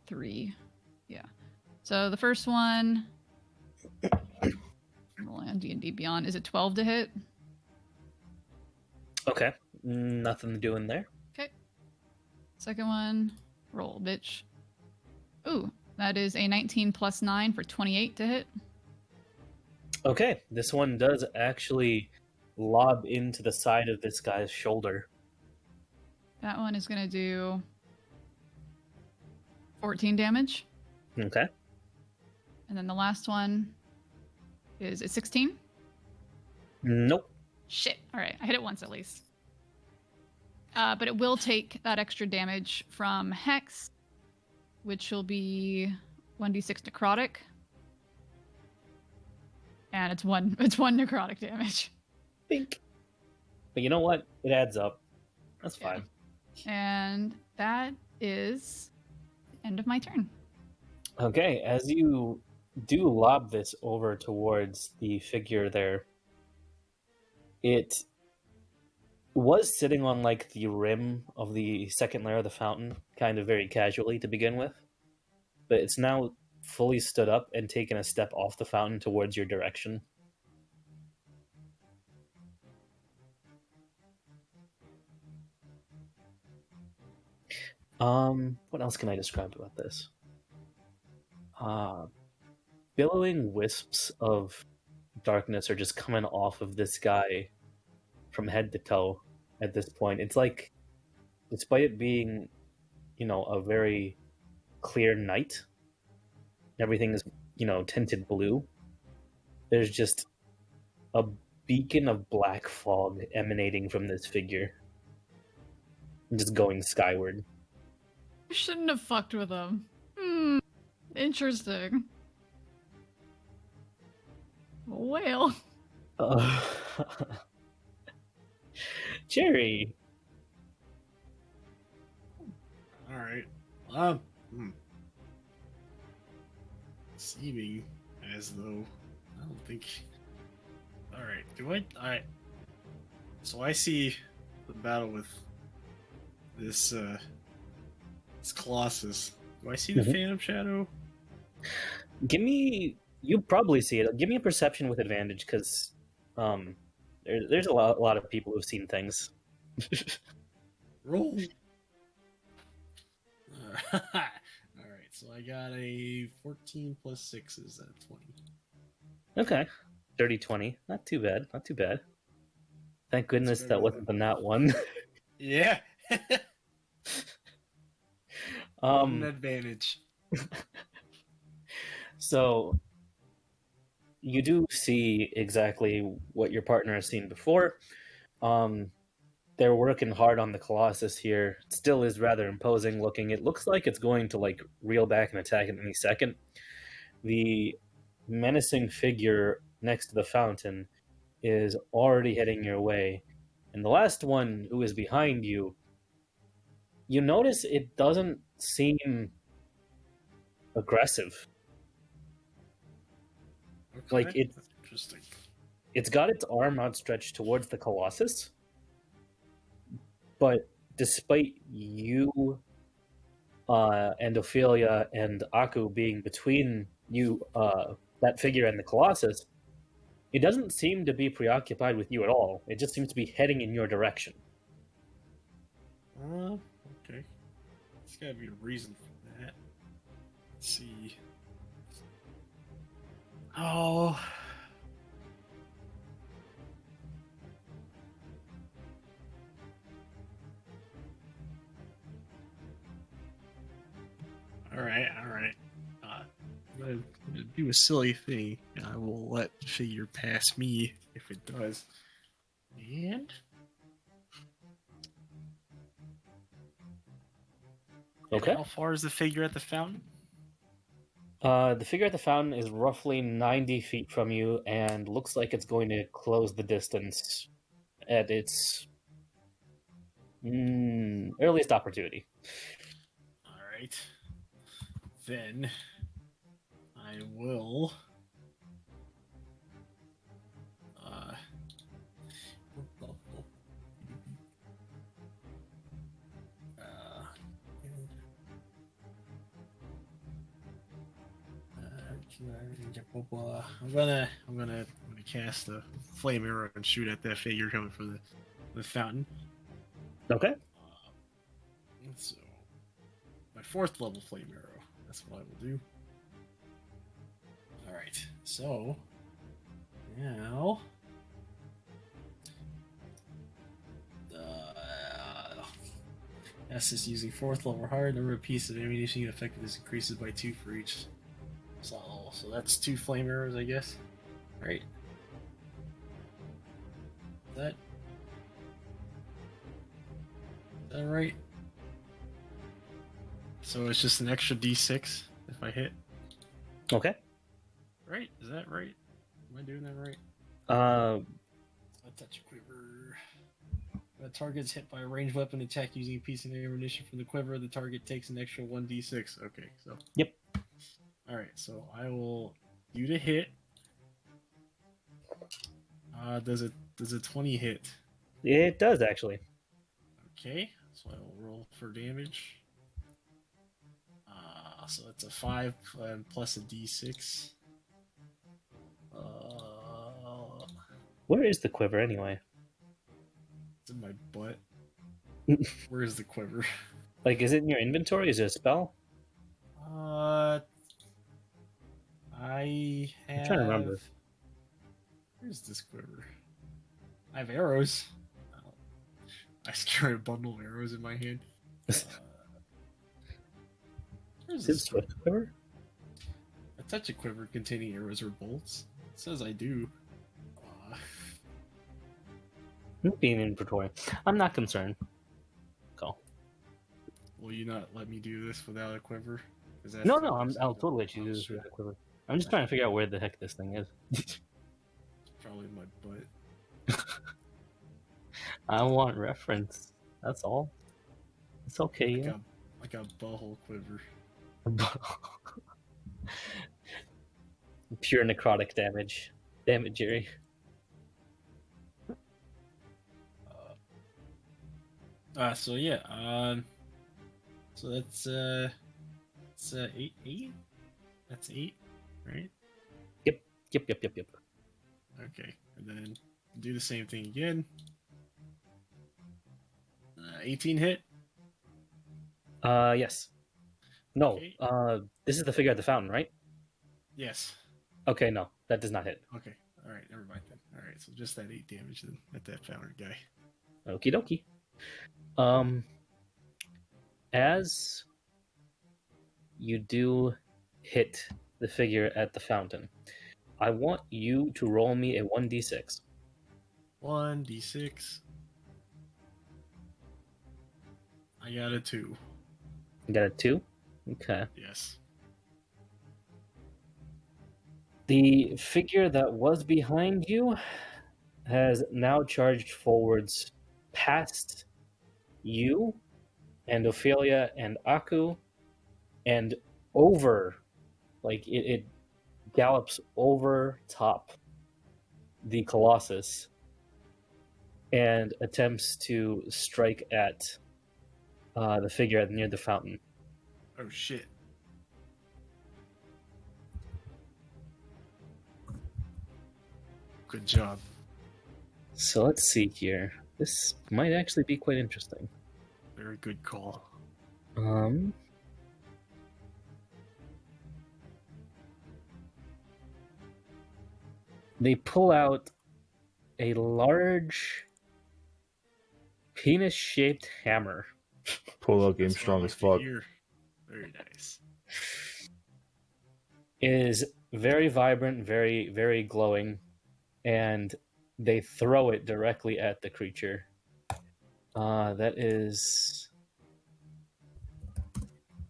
3. Yeah. So the first one, rolling on D&D Beyond, is it 12 to hit? Okay. Nothing doing there. Okay. Second one, roll, bitch. Ooh, that is a 19 plus 9 for 28 to hit. Okay. This one does actually lob into the side of this guy's shoulder. That one is going to do 14 damage. Okay. And then the last one is a 16. Nope. Shit. All right. I hit it once at least. But it will take that extra damage from Hex, which will be 1d6 necrotic. And it's one necrotic damage. Think. But you know what? It adds up. That's Yeah. fine. And that is the end of my turn. Okay, as you do lob this over towards the figure there, it was sitting on like the rim of the second layer of the fountain, kind of very casually to begin with, but it's now fully stood up and taken a step off the fountain towards your direction. What else can I describe about this? Billowing wisps of darkness are just coming off of this guy from head to toe at this point. It's like, despite it being, a very clear night, everything is, tinted blue, there's just a beacon of black fog emanating from this figure. Just going skyward. I shouldn't have fucked with him. Interesting. A whale. Jerry. All right. Seeming as though I don't think. All right. All right. So I see the battle with this Colossus. Do I see the Phantom Shadow? You probably see it. Give me a perception with advantage, because there's a lot of people who've seen things. Roll. All right, so I got a 14 plus 6 is that 20. Okay. 30-20. Not too bad. Not too bad. Thank goodness that wasn't the nat one. Yeah. An advantage. So you do see exactly what your partner has seen before. They're working hard on the Colossus here. It still is rather imposing looking. It looks like it's going to reel back and attack at any second. The menacing figure next to the fountain is already heading your way. And the last one, who is behind you, you notice it doesn't seem aggressive. Okay. It's That's interesting. It's got its arm outstretched towards the Colossus, but despite you and Ophelia and Aku being between you, that figure and the Colossus, it doesn't seem to be preoccupied with you at all. It just seems to be heading in your direction. Okay. There's gotta be a reason for that. Let's see. Oh. All right. I'm gonna do a silly thing. I will let the figure pass me if it does. And Okay. how far is the figure at the fountain? The figure at the fountain is roughly 90 feet from you and looks like it's going to close the distance at its earliest opportunity. All right. Then I will. I'm gonna cast a flame arrow and shoot at that figure coming from the fountain. Okay. So my 4th level flame arrow. That's what I will do. All right. So now. S is using 4th level hard. Number of pieces of ammunition you effectiveness increases by 2 for each. So that's 2 flame arrows, I guess. Right. Is that right? So it's just an extra D6 if I hit. Okay. Right? Is that right? Am I doing that right? Uh, I touch a quiver. The target's hit by a ranged weapon attack using a piece of ammunition from the quiver. The target takes an extra 1d6. Okay, so. Yep. All right, so I will do the hit. Does a 20 hit? It does actually. Okay, so I will roll for damage. So that's a 5 plus a d6. Where is the quiver anyway? It's in my butt. Where is the quiver? Like, is it in your inventory? Is it a spell? I have. I'm trying to remember. Where's this quiver? I have arrows. I carry a bundle of arrows in my hand. Where's Is it this Swift quiver? I touch a quiver containing arrows or bolts. It says I do. Being inventory. I'm not concerned. Go. Will you not let me do this without a quiver? No, I'll totally let you do this with a quiver. I'm just trying to figure out where the heck this thing is. It's probably in my butt. I want reference. That's all. It's okay. Like a butthole quiver. Pure necrotic damage. Damn it, Jerry. So yeah, so that's 8. That's 8, right? Yep. Okay, and then do the same thing again. 18 hit. Yes. No. Okay. This is the figure at the fountain, right? Yes. Okay, no, that does not hit. Okay. All right. Never mind then. All right. So just that 8 damage then at that fountain guy. Okie dokie. As you do hit the figure at the fountain, I want you to roll me a 1d6. 1d6. I got a 2. You got a 2? Okay. Yes. The figure that was behind you has now charged forwards past you and Ophelia and Aku and over, like it gallops over top the Colossus and attempts to strike at the figure near the fountain. Oh shit. Good job. So let's see here. This might actually be quite interesting. Very good call. They pull out a large penis-shaped hammer. Pull out game That's what I strong like as to fuck. hear. Very nice. It is very vibrant, very, very glowing, and they throw it directly at the creature. That is...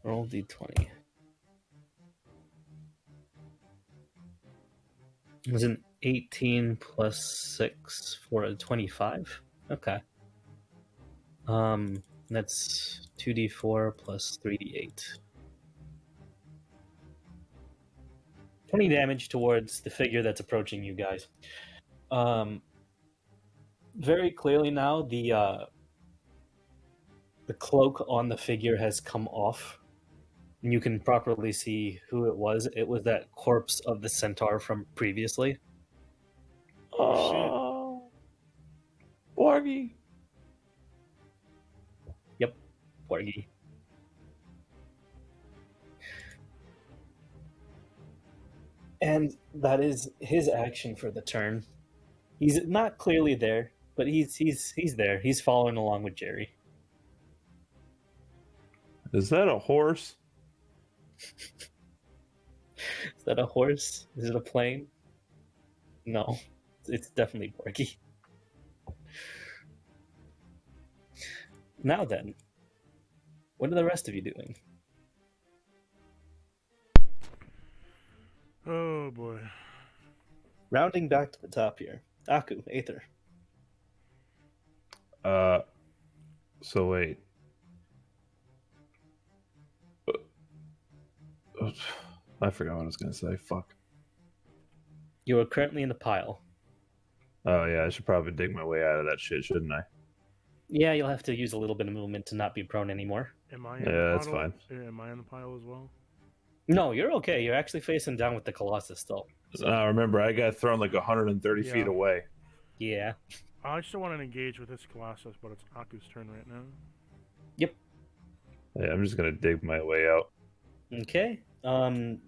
Roll d20. It was an 18 plus 6 for a 25. Okay. That's 2d4 plus 3d8. 20 damage towards the figure that's approaching you guys. Very clearly now, the cloak on the figure has come off. And you can properly see who it was. It was that corpse of the centaur from previously. Oh, Borgie. Porgy. And that is his action for the turn. He's not clearly there, but he's there. He's following along with Jerry. Is that a horse? Is that a horse? Is it a plane? No, it's definitely Porky. Now then, what are the rest of you doing? Oh boy. Rounding back to the top here. Aku, Aether. So wait. I forgot what I was gonna say. Fuck. You are currently in the pile. Oh yeah, I should probably dig my way out of that shit, shouldn't I? Yeah, you'll have to use a little bit of movement to not be prone anymore. Am I in Yeah, the that's puddle? fine. Am I in the pile as well? No, you're okay. You're actually facing down with the Colossus still. Remember, I got thrown like 130 Yeah. feet away. Yeah. I still want to engage with this Colossus, but it's Aku's turn right now. Yeah, I'm just gonna dig my way out. Okay.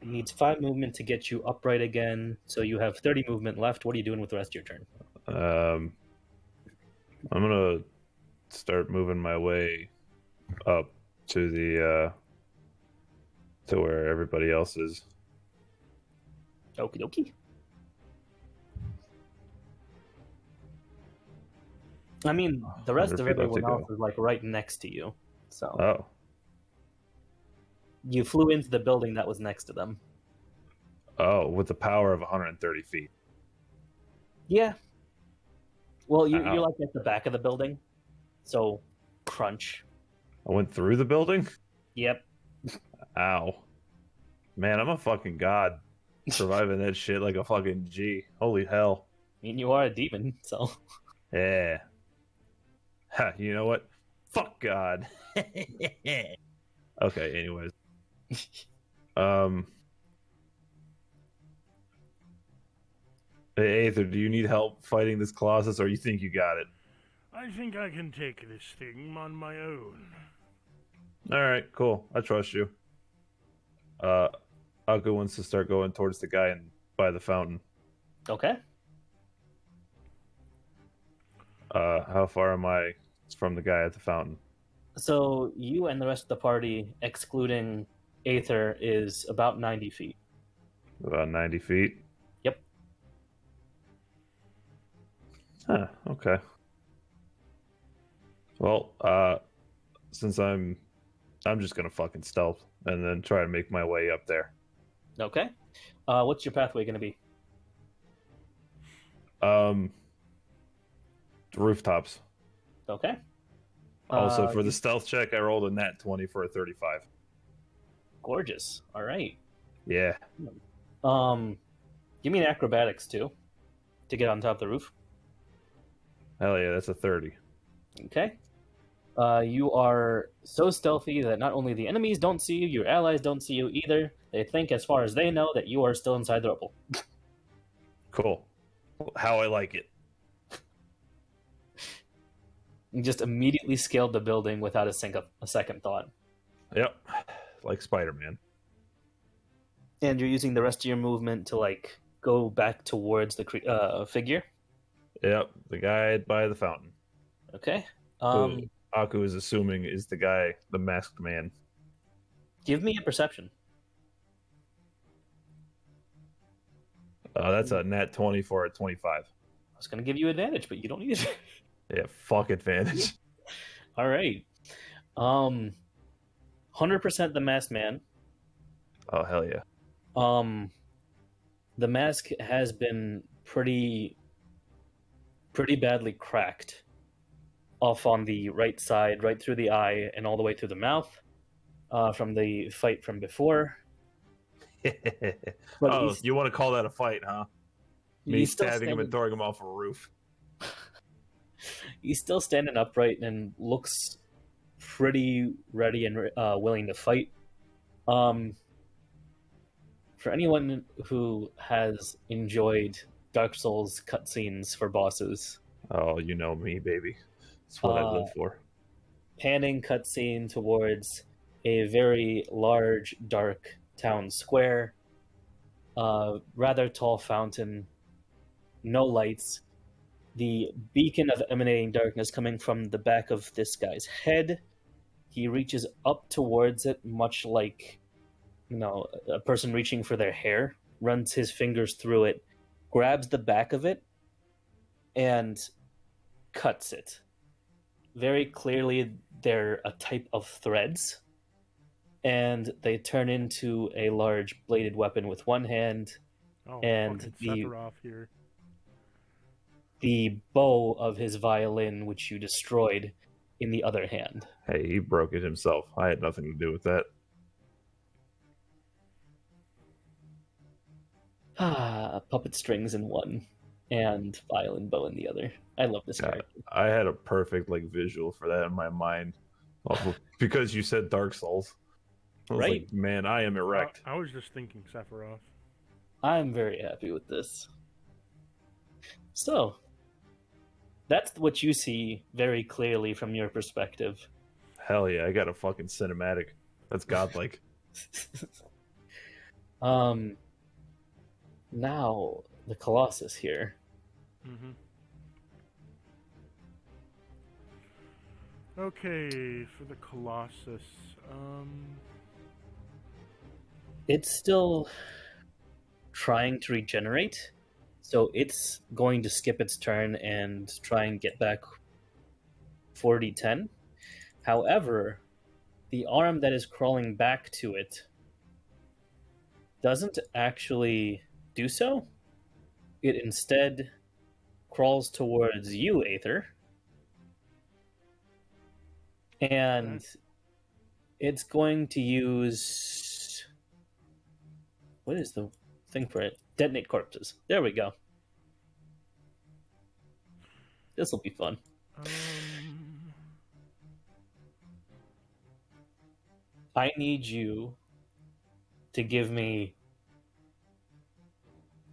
Needs 5 movement to get you upright again. So you have 30 movement left. What are you doing with the rest of your turn? I'm gonna start moving my way up to the to where everybody else is. Okie dokie. I mean, the rest of 100 feet left to everyone go. else is like right next to you. So Oh, you flew into the building that was next to them. with the power of 130 feet. Yeah. Well, you're Ow. like at the back of the building. So crunch. I went through the building. Yep. Ow, man, I'm a fucking god, surviving that shit like a fucking G. Holy hell. I mean, you are a demon, so Yeah. Ha, you know what? Fuck God. Okay, anyways. Hey, Aether, do you need help fighting this Colossus, or you think you got it? I think I can take this thing on my own. Alright, cool. I trust you. Aku wants to start going towards the guy by the fountain. okay. How far am I from the guy at the fountain? So you and the rest of the party, excluding Aether, is about 90 feet. About 90 feet? Yep. Huh, okay. Well, since I'm just gonna fucking stealth and then try to make my way up there. Okay. What's your pathway going to be? Rooftops. Okay. Also, for the stealth check, I rolled a nat 20 for a 35. Gorgeous. All right. Yeah. Give me an acrobatics too. to get on top of the roof. Hell yeah, that's a 30. Okay. You are so stealthy that not only the enemies don't see you, your allies don't see you either. They think, as far as they know, that you are still inside the rubble. Cool. How I like it. You just immediately scaled the building without a second thought. Yep. Like Spider-Man. And you're using the rest of your movement to, like, go back towards the figure. Yep. The guy by the fountain. Okay. Who Aku is assuming is the guy, the masked man. Give me a perception. That's a nat 20 for a 25. I was going to give you advantage, but you don't need it. Yeah, fuck advantage. All right. 100% the masked man. Oh, hell yeah. The mask has been pretty badly cracked off on the right side, right through the eye, and all the way through the mouth from the fight from before. But oh, you want to call that a fight, huh? Me he's still stabbing him and standing- throwing him off a roof. He's still standing upright and looks pretty ready and willing to fight. For anyone who has enjoyed Dark Souls cutscenes for bosses, Oh, you know me, baby. That's what I live for. panning cutscene towards a very large, dark town square, rather tall fountain, no lights, the beacon of emanating darkness coming from the back of this guy's head. He reaches up towards it, much like, a person reaching for their hair, runs his fingers through it, grabs the back of it, and cuts it. Very clearly, they're a type of threads, and they turn into a large bladed weapon with one hand, Oh, and fucking the Sephiroth here. bow of his violin, which you destroyed, in the other hand. Hey, he broke it himself. I had nothing to do with that. Puppet strings in one, and violin bow in the other. I love this Yeah. character. I had a perfect visual for that in my mind. Because you said Dark Souls. I was Right. like, man, I am erect. I was just thinking Sephiroth. I'm very happy with this. So, that's what you see very clearly from your perspective. Hell yeah, I got a fucking cinematic. That's godlike. Now the Colossus here. Mm-hmm. Okay, for the Colossus. It's still trying to regenerate, so it's going to skip its turn and try and get back 40-10. However, the arm that is crawling back to it doesn't actually do so. It instead crawls towards you, Aether. And it's going to use... What is the thing for it? Detonate corpses. There we go. This will be fun. I need you to give me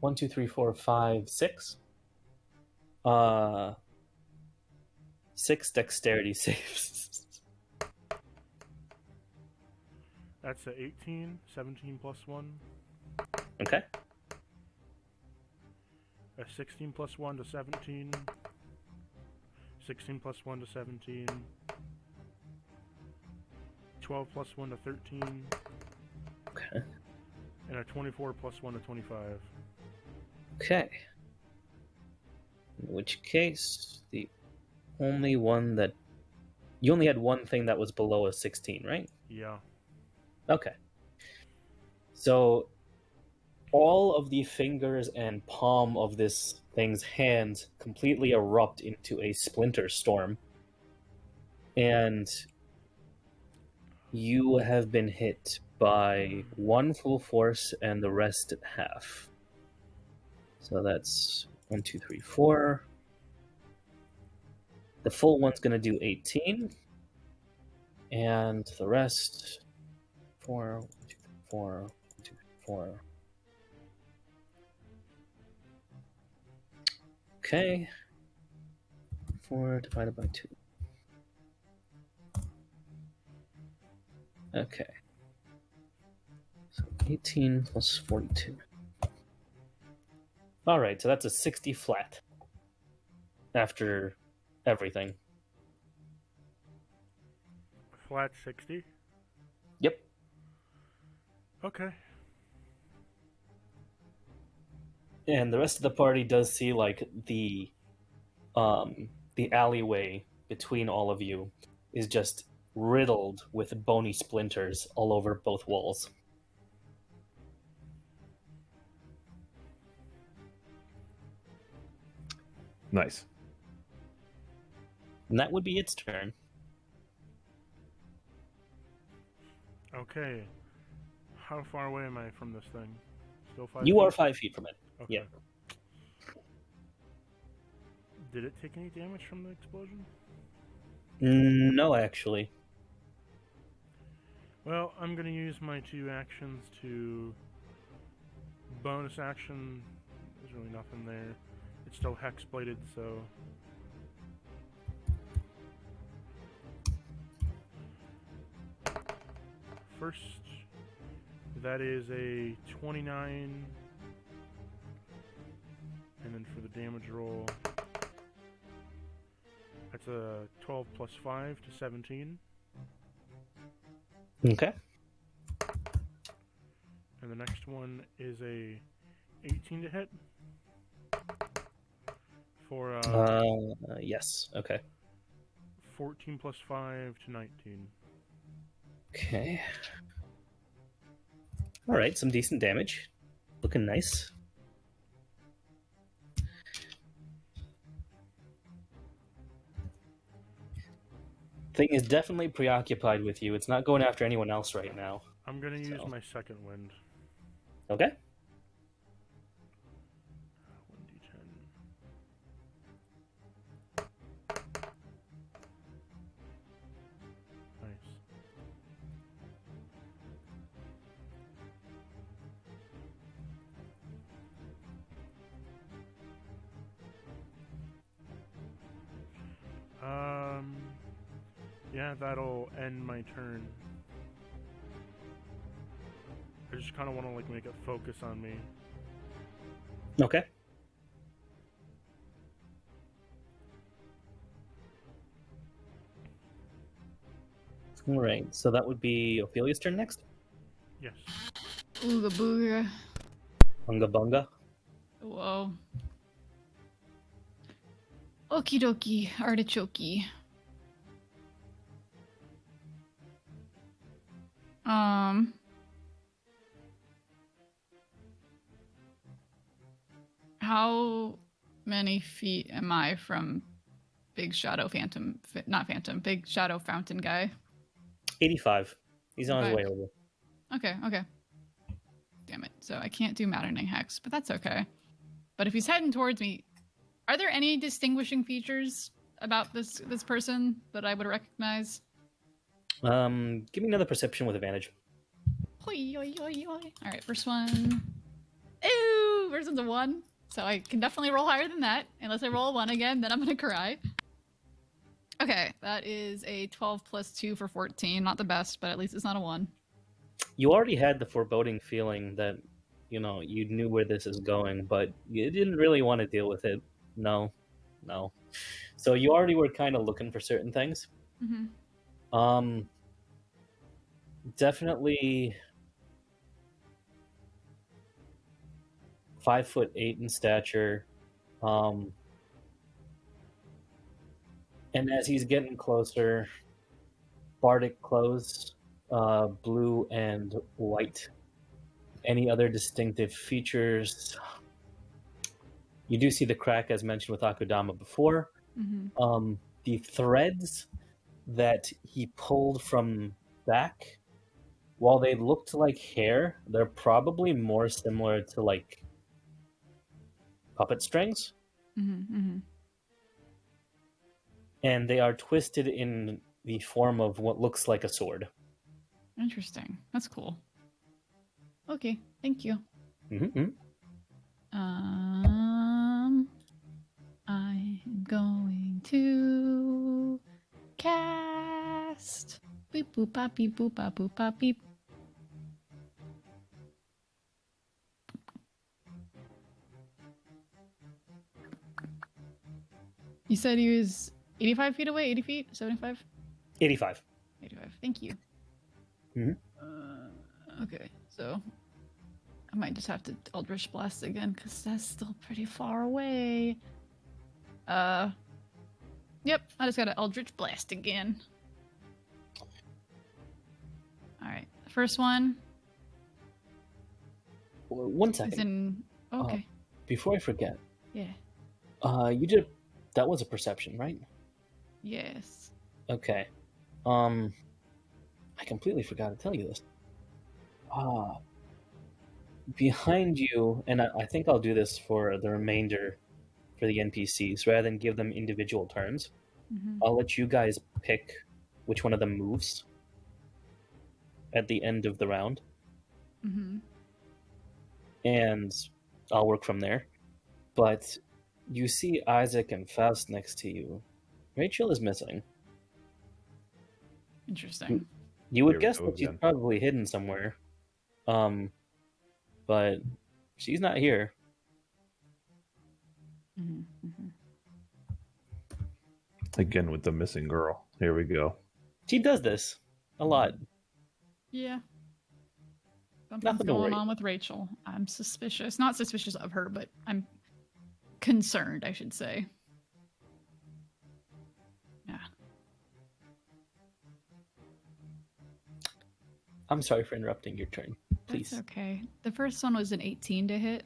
1, 2, 3, 4, 5, 6. 6 dexterity saves. That's a 18, 17 plus 1. Okay. A 16 plus 1 to 17. 16 plus 1 to 17. 12 plus 1 to 13. Okay. And a 24 plus 1 to 25. Okay. In which case, the only one that... You only had one thing that was below a 16, right? Yeah. Okay. So, all of the fingers and palm of this thing's hands completely erupt into a splinter storm. And you have been hit by one full force and the rest at half. So that's 1, 2, 3, 4. The full one's going to do 18. And the rest, 4, 1, 2, 3, 4, 1, 2, 3, 4. Okay. 4 divided by 2. Okay. So 18 plus 42. All right, so that's a 60 flat after everything. Flat 60? Yep. Okay. And the rest of the party does see like the alleyway between all of you is just riddled with bony splinters all over both walls. Nice. And that would be its turn. Okay. How far away am I from this thing? Still 5 You feet? are 5 feet from it. Okay. yeah. Did it take any damage from the explosion? No, actually. Well, I'm going to use my 2 actions to... Bonus action. There's really nothing there. It's still hex-bladed, so... First, that is a 29. And then for the damage roll, that's a 12 plus 5 to 17. Okay. And the next one is a 18 to hit. For yes. Okay. 14 plus 5 to 19. Okay. All right, some decent damage. Looking nice. Thing is definitely preoccupied with you. It's not going after anyone else right now. I'm going to use So. my second wind. Okay. 1d10. Nice. Yeah, that'll end my turn. I just kind of want to like make it focus on me. Okay. All right, so that would be Ophelia's turn next. Yes. Ooga booga. Bunga bunga. Whoa. Okie dokie, artichoke. How many feet am I from Big Shadow Phantom? Not Phantom, Big Shadow Fountain guy. 85. He's on his 85. way over. Okay. Damn it. So I can't do Maddening Hex, but that's okay. But if he's heading towards me, are there any distinguishing features about this person that I would recognize? Give me another perception with advantage. Hoi, oi, oi, oi. All right, first one. Ooh, first one's a 1. So I can definitely roll higher than that. Unless I roll a 1 again, then I'm going to cry. Okay, that is a 12 plus 2 for 14. Not the best, but at least it's not a 1. You already had the foreboding feeling that, you knew where this is going, but you didn't really want to deal with it. No. So you already were kind of looking for certain things. Mm-hmm. Definitely 5'8" in stature. And as he's getting closer, Bardic clothes, blue and white. Any other distinctive features? You do see the crack, as mentioned with Akudama before. Mm-hmm. The threads that he pulled from back, while they looked like hair, they're probably more similar to like puppet strings. Mm-hmm. and they are twisted in the form of what looks like a sword. Interesting. That's cool. Okay, thank you. Mm-hmm. I'm going to cast. Beep boop bop beep boop bop boop bop beep. You said he was 85 feet away, 80 feet, 75? 85. 85. Thank you. Mhm. Okay, so I might just have to Eldritch Blast again because that's still pretty far away. Yep, I just got to Eldritch Blast again. All right, the first one One is second. in. Okay, Before I forget, yeah, you did. That was a perception, right? yes. Okay. I completely forgot to tell you this. Behind you, and I think I'll do this for the remainder for the NPCs, rather than give them individual turns. Mm-hmm. I'll let you guys pick which one of them moves at the end of the round, Mm-hmm. and I'll work from there. But you see Isaac and Faust next to you. Rachel is missing. Interesting. You would Here we guess go that she's again. probably hidden somewhere. But she's not here. Mm-hmm. Mm-hmm. Again with the missing girl. Here we go. She does this a lot. Yeah. Something's Nothing to going worry on with Rachel. I'm suspicious. Not suspicious of her, but I'm concerned, I should say. Yeah. I'm sorry for interrupting your turn. Please. That's okay. The first one was an 18 to hit.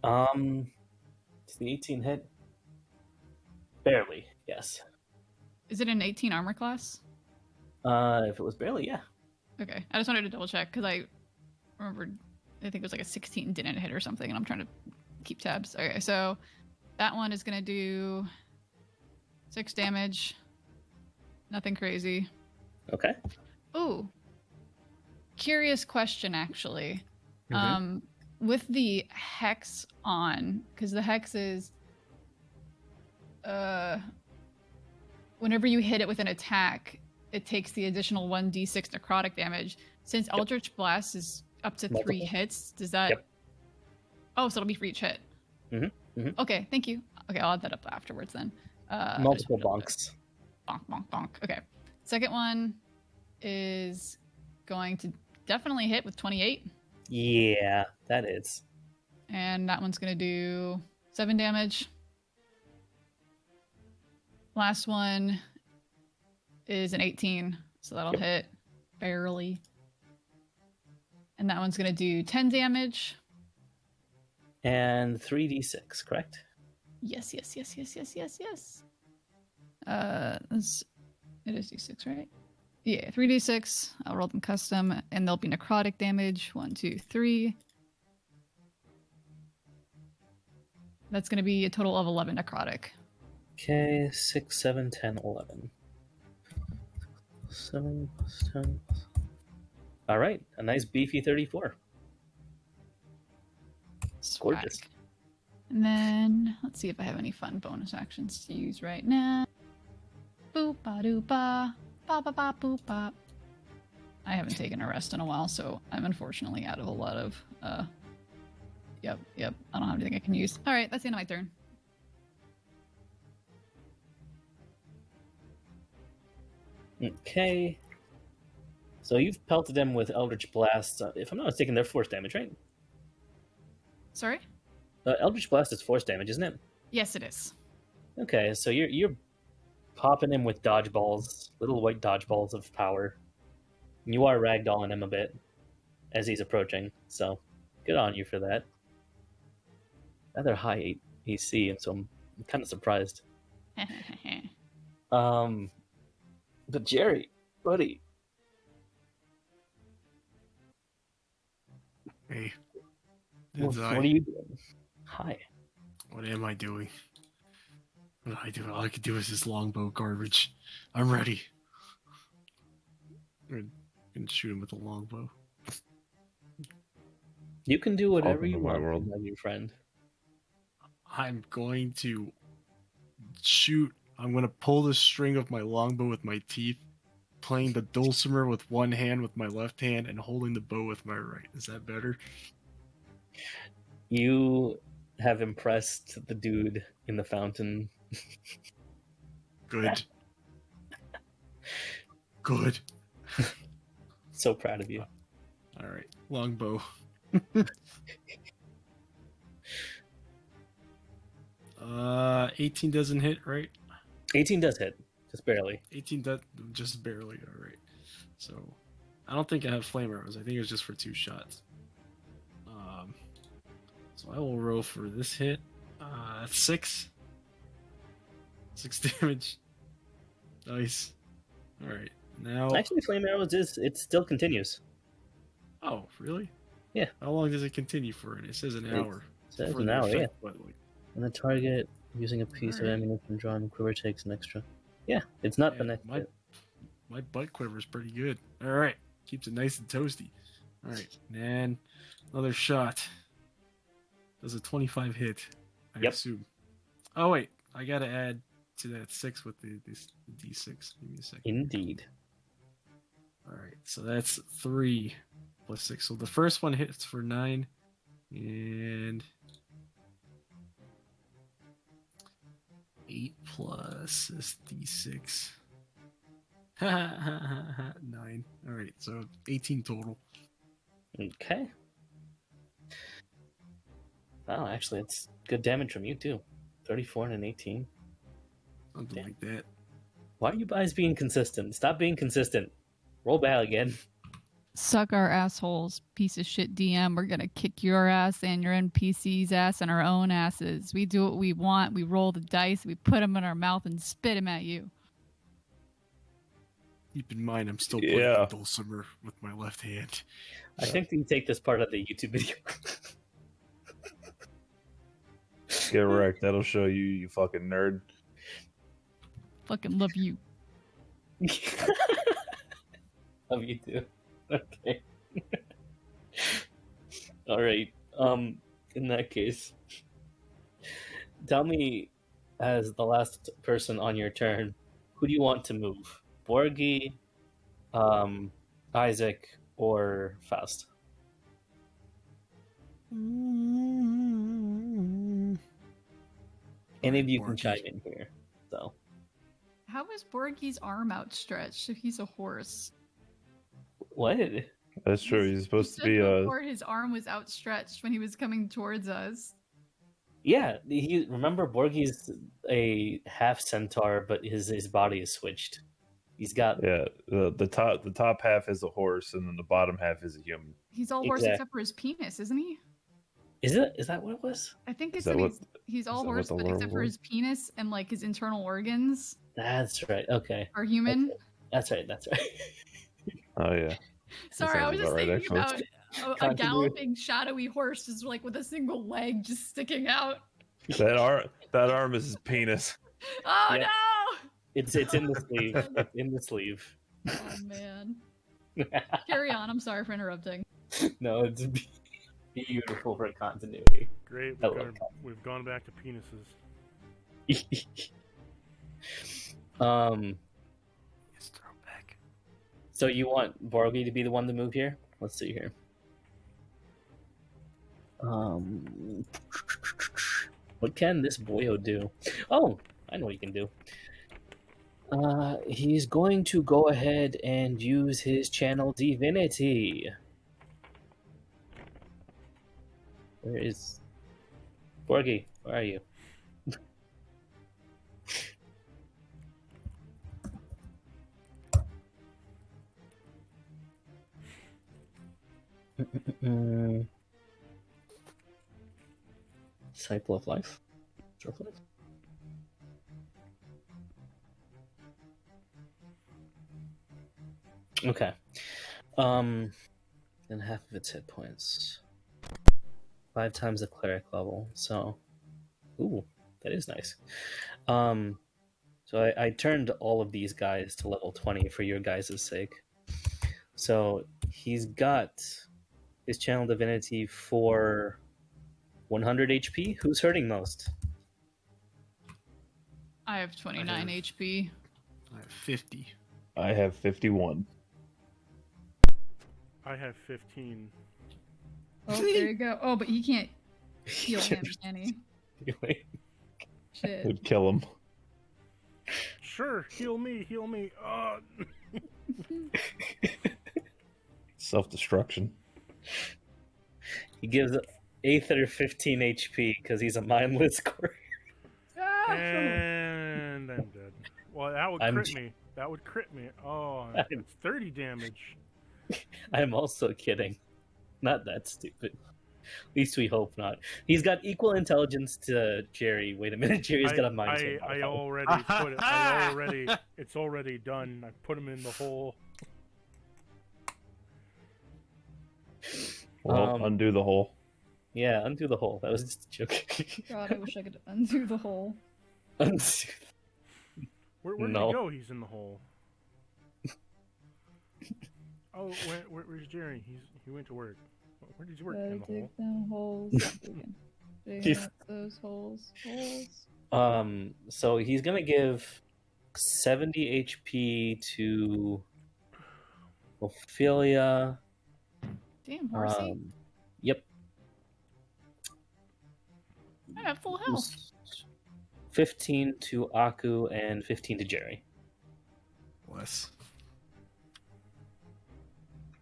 Is the 18 hit? Barely, yes. Is it an 18 armor class? If it was barely, yeah. Okay. I just wanted to double check because I remembered, I think it was like a 16 didn't hit or something, and I'm trying to keep tabs. Okay, so that one is going to do 6 damage. Nothing crazy. Okay. Ooh. Curious question, actually. Mhm. With the hex on, because the hex is whenever you hit it with an attack, it takes the additional 1d6 necrotic damage. Since Eldritch Blast is up to 3 Multiple. hits, does that... Yep. Oh, so it'll be for each hit. Mhm, mhm. Okay, thank you. Okay, I'll add that up afterwards then. Multiple I just wanted bonks. to- Bonk, bonk, bonk. Okay. Second one is going to definitely hit with 28. Yeah, that is. And that one's going to do 7 damage. Last one is an 18, so that'll Yep. hit barely. And that one's going to do 10 damage. And 3d6, correct? Yes. It is d6, right? Yeah, 3d6. I'll roll them custom, and they'll be necrotic damage. 1, 2, 3. That's going to be a total of 11 necrotic. Okay, 6, 7, 10, 11. 7 plus 10 plus... All right, a nice beefy 34. Swag. Gorgeous. And then let's see if I have any fun bonus actions to use right now. Boop ba doo ba ba ba ba boop ba. I haven't taken a rest in a while, so I'm unfortunately out of a lot of Yep. I don't have anything I can use. Alright, that's the end of my turn. Okay. So you've pelted them with Eldritch Blast. If I'm not mistaken, they're force damage, right? Sorry? Eldritch Blast is force damage, isn't it? Yes, it is. Okay, so you're popping him with dodgeballs, little white dodgeballs of power. And you are ragdolling him a bit as he's approaching, so good on you for that. Rather high AC, and so I'm kind of surprised. But Jerry, buddy, Hey, what it's are you doing? Hi. What am I doing? All I can do is this longbow garbage. I'm ready. I'm gonna shoot him with a longbow. You can do whatever Welcome you to my want, world. my new friend. I'm going to shoot. I'm going to pull the string of my longbow with my teeth, playing the dulcimer with one hand with my left hand and holding the bow with my right. Is that better? You have impressed the dude in the fountain. Good. Good. So proud of you. All right, longbow. 18 doesn't hit, right? 18 does hit, just barely. 18 does just barely. All right. So I don't think I have flame arrows. I think it was just for 2 shots. So I will roll for this hit. That's 6. 6 damage. Nice. All right. Now. Actually, flame arrows it still continues. Oh, really? Yeah. How long does it continue for? It says an hour. Says For an the hour, yeah. effect, but, like, And the target using a piece of Alright. ammunition drawn from quiver takes an extra. Yeah, it's not the man, next my hit. my butt quiver is pretty good. All right, keeps it nice and toasty. All right, and another shot. Does a 25 hit? I Yep. assume. Oh wait, I gotta add to that 6 with the d6. Give me a second. Indeed. All right, so that's 3 plus 6. So the first one hits for 9, and 8 plus this d6. 9. All right, so 18 total. Okay. Wow, actually, it's good damage from you, too. 34 and an 18. Something Yeah. like that. Why are you guys being consistent? Stop being consistent. Roll back again. Suck our assholes, piece of shit DM. We're gonna kick your ass and your NPC's ass and our own asses. We do what we want. We roll the dice. We put them in our mouth and spit them at you. Keep in mind, I'm still playing Yeah. the dulcimer with my left hand. I think you take this part of the YouTube video. Get wrecked. That'll show you, you fucking nerd. Fucking love you. Love you too. Okay. All right. In that case, tell me, as the last person on your turn, who do you want to move? Borgi, Isaac, or Faust? Any of you can Borgi. chime in here. So How is Borgi's arm outstretched if he's a horse? what? That's true. He's supposed to He be said before his arm was outstretched when he was coming towards us. Yeah, he remember Borgi's a half centaur, but his body is switched. He's got yeah. The top half is a horse, and then the bottom half is a human. He's all horse Exact- except for his penis, isn't he? Is that what it was? I think it's that that what- he's all is that what horse, the but lore except for was? his penis and like his internal organs That's right. Okay. are human. That's right. Oh yeah. Sorry, I sounds was just about right, thinking about actually. a Continuity. galloping, shadowy horse just like with a single leg just sticking out. That arm is his penis. Oh Yeah. no! It's in the sleeve. It's in the sleeve. Oh man. Carry on. I'm sorry for interrupting. No, it's beautiful for continuity. Great. I love We've gone back to penises. Yes, throw back. So you want Borgi to be the one to move here? Let's see here. What can this boyo do? Oh, I know what he can do. He's going to go ahead and use his channel divinity. Where is Borgi? Where are you? Disciple of Life? Disciple of Life? Okay. Then half of its hit points. 5 times the cleric level, so... Ooh, that is nice. So I turned all of these guys to level 20 for your guys' sake. So he's got his channel divinity for 100 HP. Who's hurting most? I have 29 HP. I have 50. I have 51. I have 15. Oh, there you go. Oh, but he can't heal him, can he? Shit. Would kill him. Sure, heal me, heal me. Self-destruction. He gives Aether 15 HP because he's a mindless warrior. And I'm dead. Well, that would I'm crit j- me. That would crit me. Oh, that's 30 damage. I'm also kidding. Not that stupid. At least we hope not. He's got equal intelligence to Jerry. Wait a minute, Jerry's got a mind. I already put it. It's already done. I put him in the hole. Well, undo the hole. Yeah, undo the hole. That was just a joke. God, I wish I could undo the hole. Undo. Where did No. he go? He's in the hole. Oh, where's Jerry? He went to work. Where did he work? In the hole. Dig them holes. Dig up those holes. So he's gonna give 70 HP to Ophelia. Damn, horsey. Yep. I have full health. 15 to Aku and 15 to Jerry. Bless.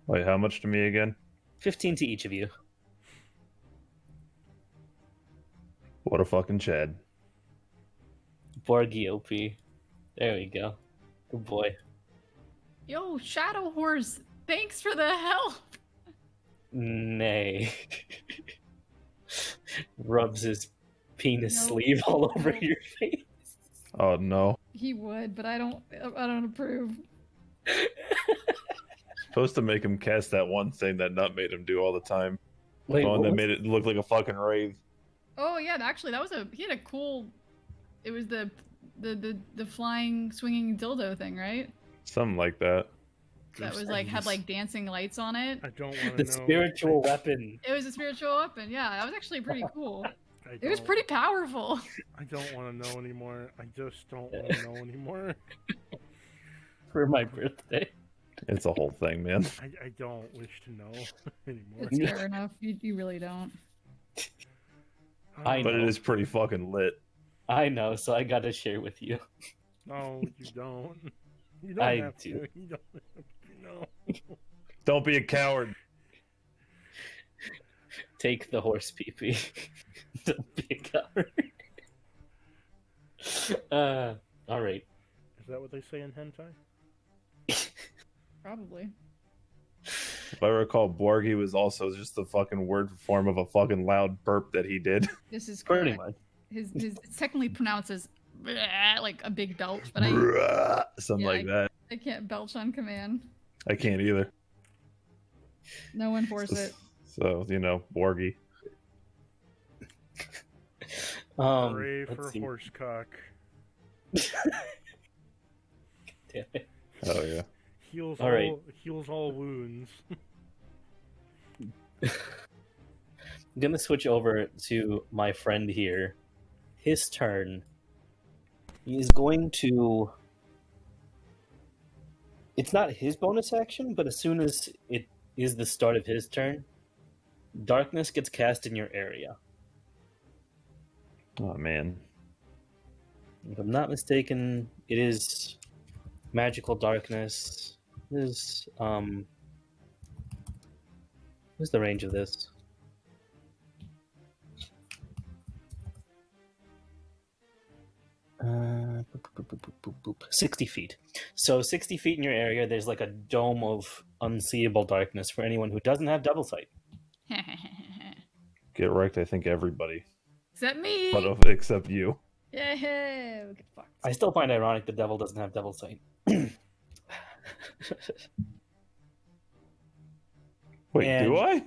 Wait, how much to me again? 15 to each of you. What a fucking Chad. Borgi OP. There we go. Good boy. Yo, Shadow Horse, thanks for the help. Nay. Rubs his penis No. sleeve all over No. your face. Oh no. He would, but I don't approve. Supposed to make him cast that one thing that Nut made him do all the time. Wait, The one what that was- made it look like a fucking rave. Oh yeah, actually, that was he had a cool. It was the flying swinging dildo thing, right? Something like that. That was like had like dancing lights on it. I don't want the to know. spiritual weapon. It was a spiritual weapon. Yeah, that was actually pretty cool. I It was don't- pretty powerful. I don't want to know anymore. I just don't want to know anymore. For my birthday. It's a whole thing, man. I don't wish to know anymore. It's fair enough. You really don't. I But know. it is pretty fucking lit. I know, so I gotta share with you. No, you don't. You don't I have do. to. You don't have to. No. Don't be a coward. Take the horse pee-pee. Don't be a coward. Alright. Is that what they say in hentai? Probably. If I recall, Borgi was also just the fucking word form of a fucking loud burp that he did. This is Pretty correct. much. His it's technically pronounced as bleh, like a big belch, but I Something Yeah, like that. can't belch on command. I can't either. No one force it. So, Borgi. Hooray let's for see. horsecock. Damn it. Oh, yeah. Heals All right. heals all wounds. I'm gonna switch over to my friend here. His turn. He's going to. It's not his bonus action, but as soon as it is the start of his turn, darkness gets cast in your area. Oh, man. If I'm not mistaken, it is magical darkness. It is what's the range of this? Boop, boop, boop. 60 feet. So 60 feet in your area, there's like a dome of unseeable darkness for anyone who doesn't have double sight. Get wrecked, I think everybody. Except me. But except you. Yeah, we get fucked. I still find ironic the devil doesn't have double sight. Wait, And- do I?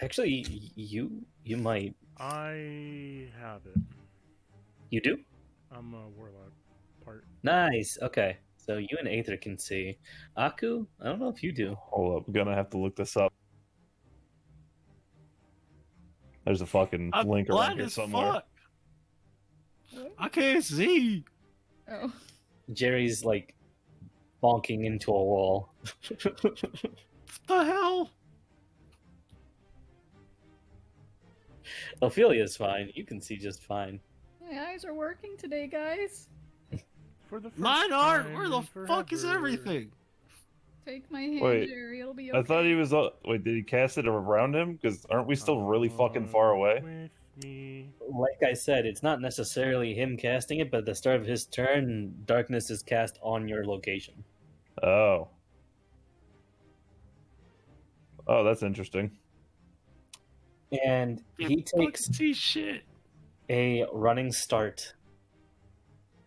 Actually, you might. I have it. You do? I'm a warlock part. Nice. Okay. So you and Aether can see. Aku, I don't know if you do. Hold up, I'm gonna have to look this up. There's a fucking I'm link around blind here as somewhere. fuck. I can't see. Oh. Jerry's like bonking into a wall. What the hell? Ophelia's fine. You can see just fine. My eyes are working today, guys. For the first Mine aren't. time Where the in fuck is forever. everything? Take my hand, Wait, Jerry. It'll be okay. I thought he was. Wait, did he cast it around him? Because aren't we still really fucking far away? With me. Like I said, it's not necessarily him casting it, but at the start of his turn, darkness is cast on your location. Oh. Oh, that's interesting. And he Can't fucking takes see shit. a running start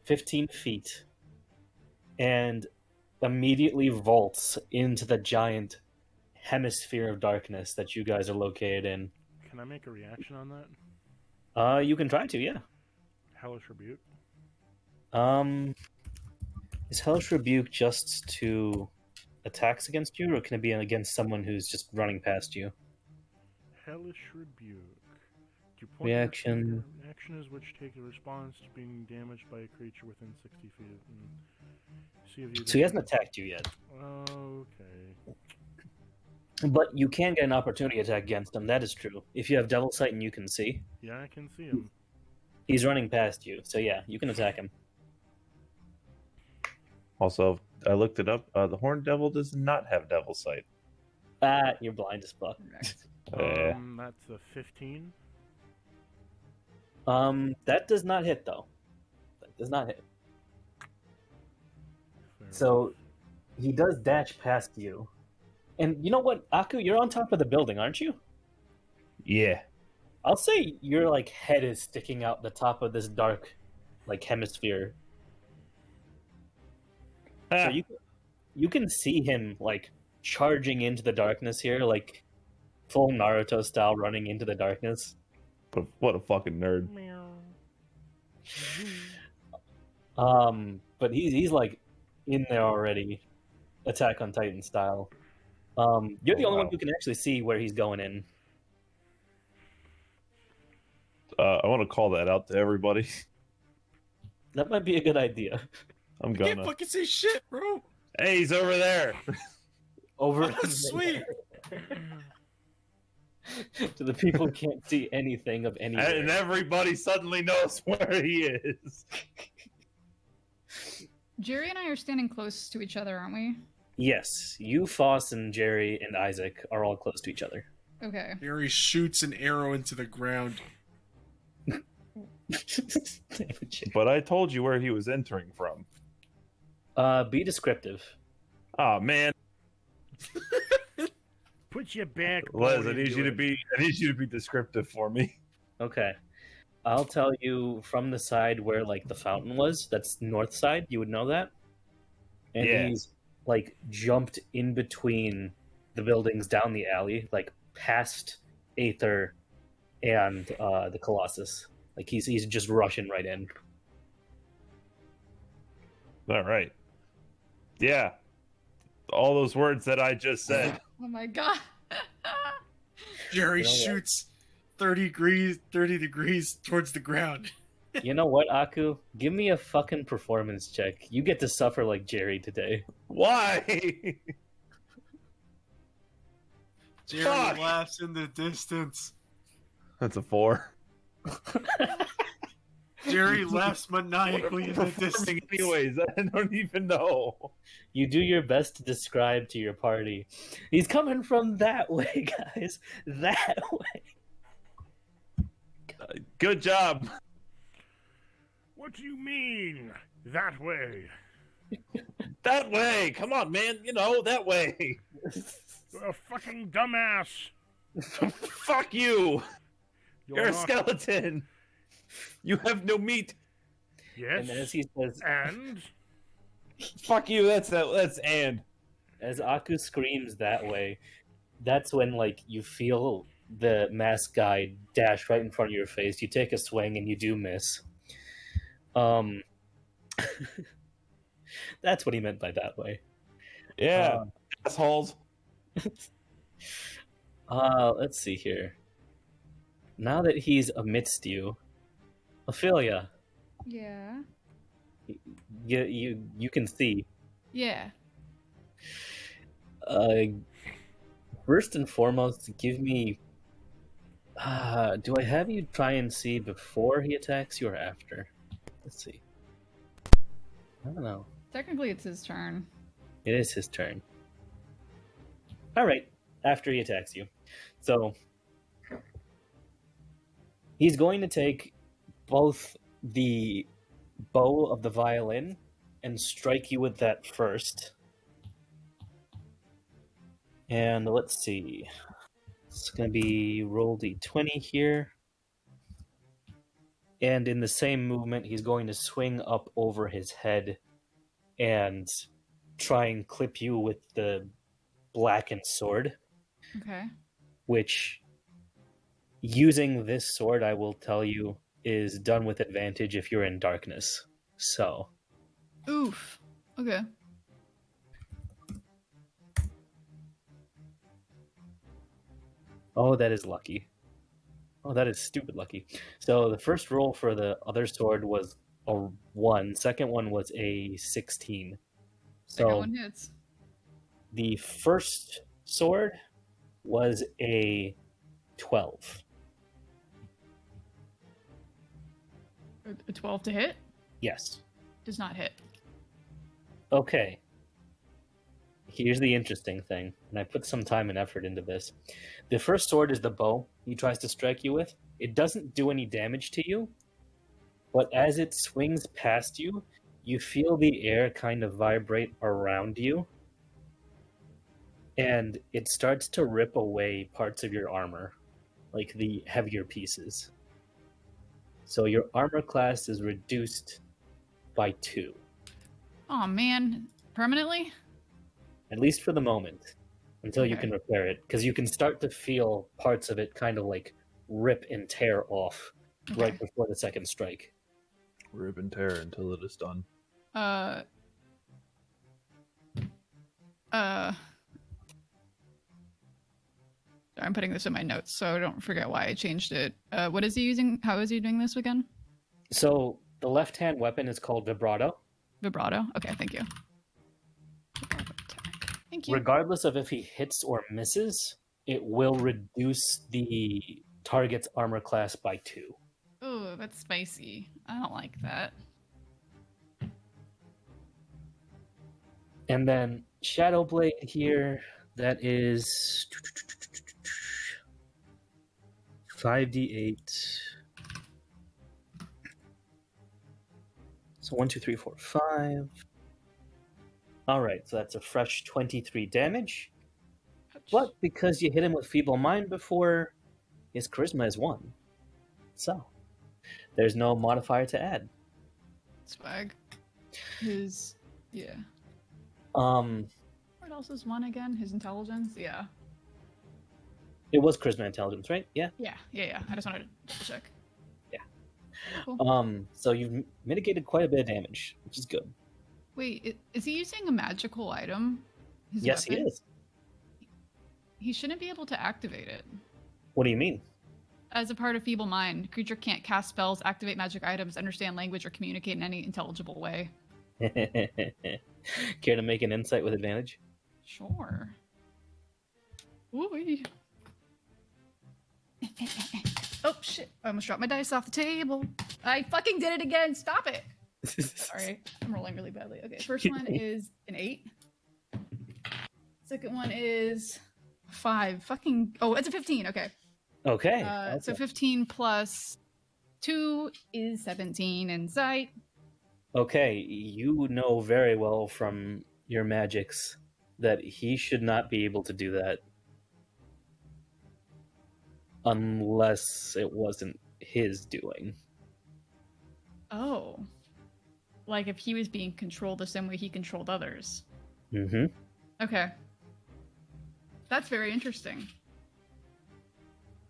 15 feet and immediately vaults into the giant hemisphere of darkness that you guys are located in. Can I make a reaction on that? You can try to, yeah. Hellish Rebuke. Is Hellish Rebuke just to attacks against you, or can it be against someone who's just running past you? Hellish Rebuke. You Reaction. Action is which take a response to being damaged by a creature within 60 feet. See if you So he hasn't attacked you yet. Okay. But you can get an opportunity attack against him, that is true. If you have Devil Sight and you can see. Yeah, I can see him. He's running past you, so yeah, you can attack him. Also, I looked it up. The Horned Devil does not have Devil Sight. Ah, you're blind as fuck. That's a 15. That does not hit, though. That does not hit. Fair So, he does dash past you. And you know what, Aku, you're on top of the building, aren't you? Yeah. I'll say your, like, head is sticking out the top of this dark, like, hemisphere. So you can see him, like, charging into the darkness here, like, full Naruto style running into the darkness. What a fucking nerd. Meow. But he's like in there already, Attack on Titan style. You're the Oh, only one wow. who can actually see where he's going in. I want to call that out to everybody. That might be a good idea. I'm I can't gonna. fucking see shit, bro. Hey, he's over there. Over Sweet. to the people who can't see anything of And anywhere. everybody suddenly knows where he is. Jerry and I are standing close to each other, aren't we? Yes, you, Foss, and Jerry and Isaac are all close to each other. Okay. Harry shoots an arrow into the ground. But I told you where he was entering from. Be descriptive. Oh man, Put your back. Les, I need you to be descriptive for me. Okay. I'll tell you from the side where like the fountain was, that's north side, you would know that. And Yeah. he's like jumped in between the buildings down the alley, like past Aether and the Colossus. Like he's just rushing right in. All right. Yeah. All those words that I just said. Oh my god. Jerry You know what? shoots 30 degrees towards the ground. You know what, Aku? Give me a fucking performance check. You get to suffer like Jerry today. Why? Jerry Fuck. laughs in the distance. That's a 4. Jerry laughs maniacally in the distance. Anyways, I don't even know. You do your best to describe to your party. He's coming from that way, guys. That way. Good job. What do you mean? That way? That way. Come on, man. You know, that way. You're a fucking dumbass. Fuck you. You're a not- skeleton. You have no meat. Yes. And as he says, And Fuck you. That's and. as Aku screams that way, that's when like you feel the masked guy dash right in front of your face. You take a swing and you do miss. Um, that's what he meant by that way. Yeah, assholes. Let's see here. Now that he's amidst you, Ophelia, Yeah. you can see. Yeah. First and foremost, give me. Do I have you try and see before he attacks you or after? Let's see. I don't know. Technically, it's his turn. It is his turn. All right, after he attacks you. So he's going to take both the bow of the violin and strike you with that first. And let's see. It's going to be roll d20 here. And in the same movement, he's going to swing up over his head and try and clip you with the blackened sword, Okay. which, using this sword, I will tell you, is done with advantage if you're in darkness. So, Oof. Okay. oh, that is lucky. Oh, that is stupid lucky. So the first roll for the other sword was a 1. Second one was a 16. Second So one hits. the first sword was a 12. A 12 to hit? Yes. Does not hit. Okay. Here's the interesting thing, and I put some time and effort into this. The first sword is the bow he tries to strike you with. It doesn't do any damage to you, but as it swings past you, you feel the air kind of vibrate around you, and it starts to rip away parts of your armor, like the heavier pieces. So your armor class is reduced by 2, Oh man. Permanently? at least for the moment, until you Okay. can repair it, because you can start to feel parts of it kind of like rip and tear off Okay. right before the second strike. Rip and tear until it is done. Sorry, I'm putting this in my notes so I don't forget why I changed it. What is he using? How is he doing this again? So the left-hand weapon is called vibrato. Vibrato? Okay, thank you. Thank you. Regardless of if he hits or misses, it will reduce the target's armor class by 2. Oh, that's spicy. I don't like that. And then Shadow Blade here, that is 5d8. So 1, 2, 3, 4, 5. All right, so that's a fresh 23 damage. But because you hit him with Feeble Mind before, his charisma is 1. So there's no modifier to add. Swag. His yeah. What else is 1 again? His intelligence? Yeah. It was charisma intelligence, right? Yeah. Yeah. I just wanted to double check. Yeah. Cool. So you've mitigated quite a bit of damage, which is good. Wait, is he using a magical item? His Yes, weapon? he is. He shouldn't be able to activate it. What do you mean? As a part of Feeble Mind, creature can't cast spells, activate magic items, understand language, or communicate in any intelligible way. Care to make an insight with advantage? Sure. Ooh. Oh shit! I almost dropped my dice off the table. I fucking did it again. Stop it. Sorry, I'm rolling really badly. Okay, first one is an 8. Second one is 5. Fucking. Oh, it's a 15. Okay. Okay. So 15 plus 2 is 17 insight. Okay, you know very well from your magics that he should not be able to do that unless it wasn't his doing. Oh. Like if he was being controlled the same way he controlled others. Mm-hmm. Okay. That's very interesting.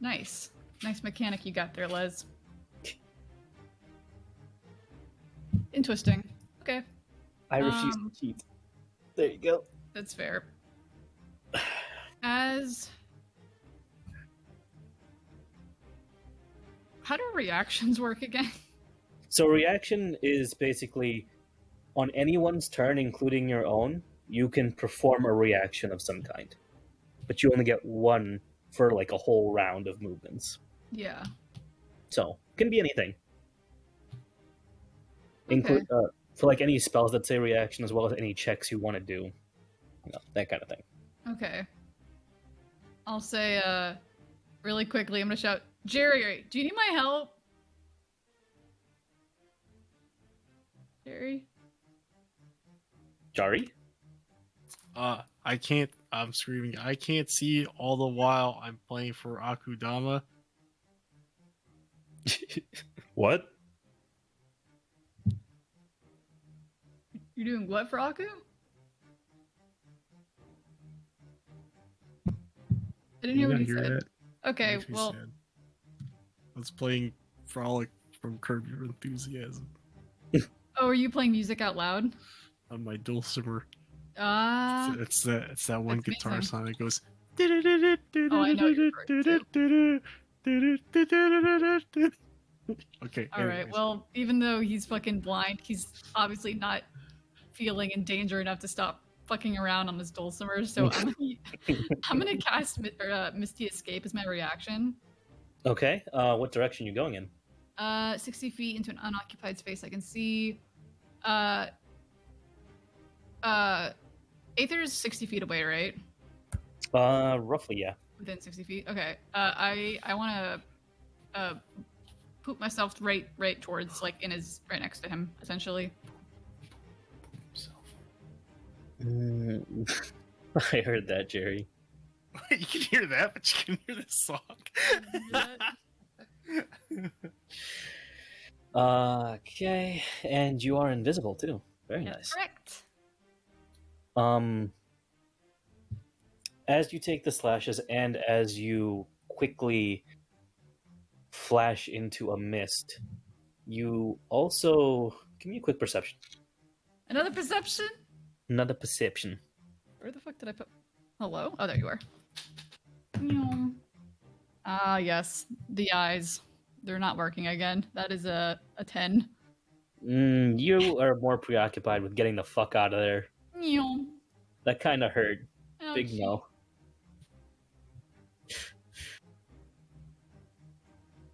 Nice. Nice mechanic you got there, Les. Interesting. Okay, I refuse Um, to cheat. There you go. that's fair. As how do reactions work again? So reaction is basically on anyone's turn, including your own, you can perform a reaction of some kind, but you only get one for like a whole round of movements. Yeah. So it can be anything. Okay. For like any spells that say reaction, as well as any checks you want to do, that kind of thing. Okay. I'll say really quickly, I'm gonna shout, Jerry, do you need my help? Jerry? Jari? I can't. I'm screaming. I can't see all the while I'm playing for Akudama. What? You're doing what for Aku? I didn't hear what he said. Okay, Makes me well, sad. I was playing Frolic from Curb Your Enthusiasm oh, are you playing music out loud? on my dulcimer. Ah, It's that one That's guitar amazing. song that goes. Oh, I know you're Okay. all right. anyways. Well, even though he's fucking blind, he's obviously not feeling in danger enough to stop fucking around on this dulcimer. So I'm gonna cast Misty Escape as my reaction. Okay. What direction are you going in? 60 feet into an unoccupied space I can see. Aether's 60 feet away, right? Roughly, yeah. Within 60 feet. Okay. I want to poop myself right towards right next to him, essentially. I heard that, Jerry. You can hear that, but you can hear this song. Okay, and you are invisible too. Very nice. Correct. As you take the slashes and as you quickly flash into a mist, you also give me a quick perception. Another perception? Another perception. Where the fuck did I put? Hello? Oh, there you are. Ah, yes. The eyes. They're not working again. That is a 10. You are more preoccupied with getting the fuck out of there. Meow. That kind of hurt. Oh, Big gee. no.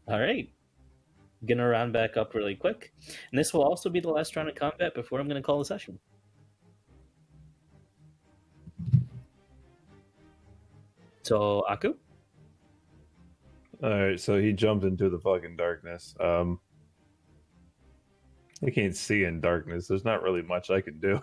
All right. Gonna round back up really quick. And this will also be the last round of combat before I'm gonna call the session. So, Aku? Alright, so he jumped into the fucking darkness. I can't see in darkness. There's not really much I can do.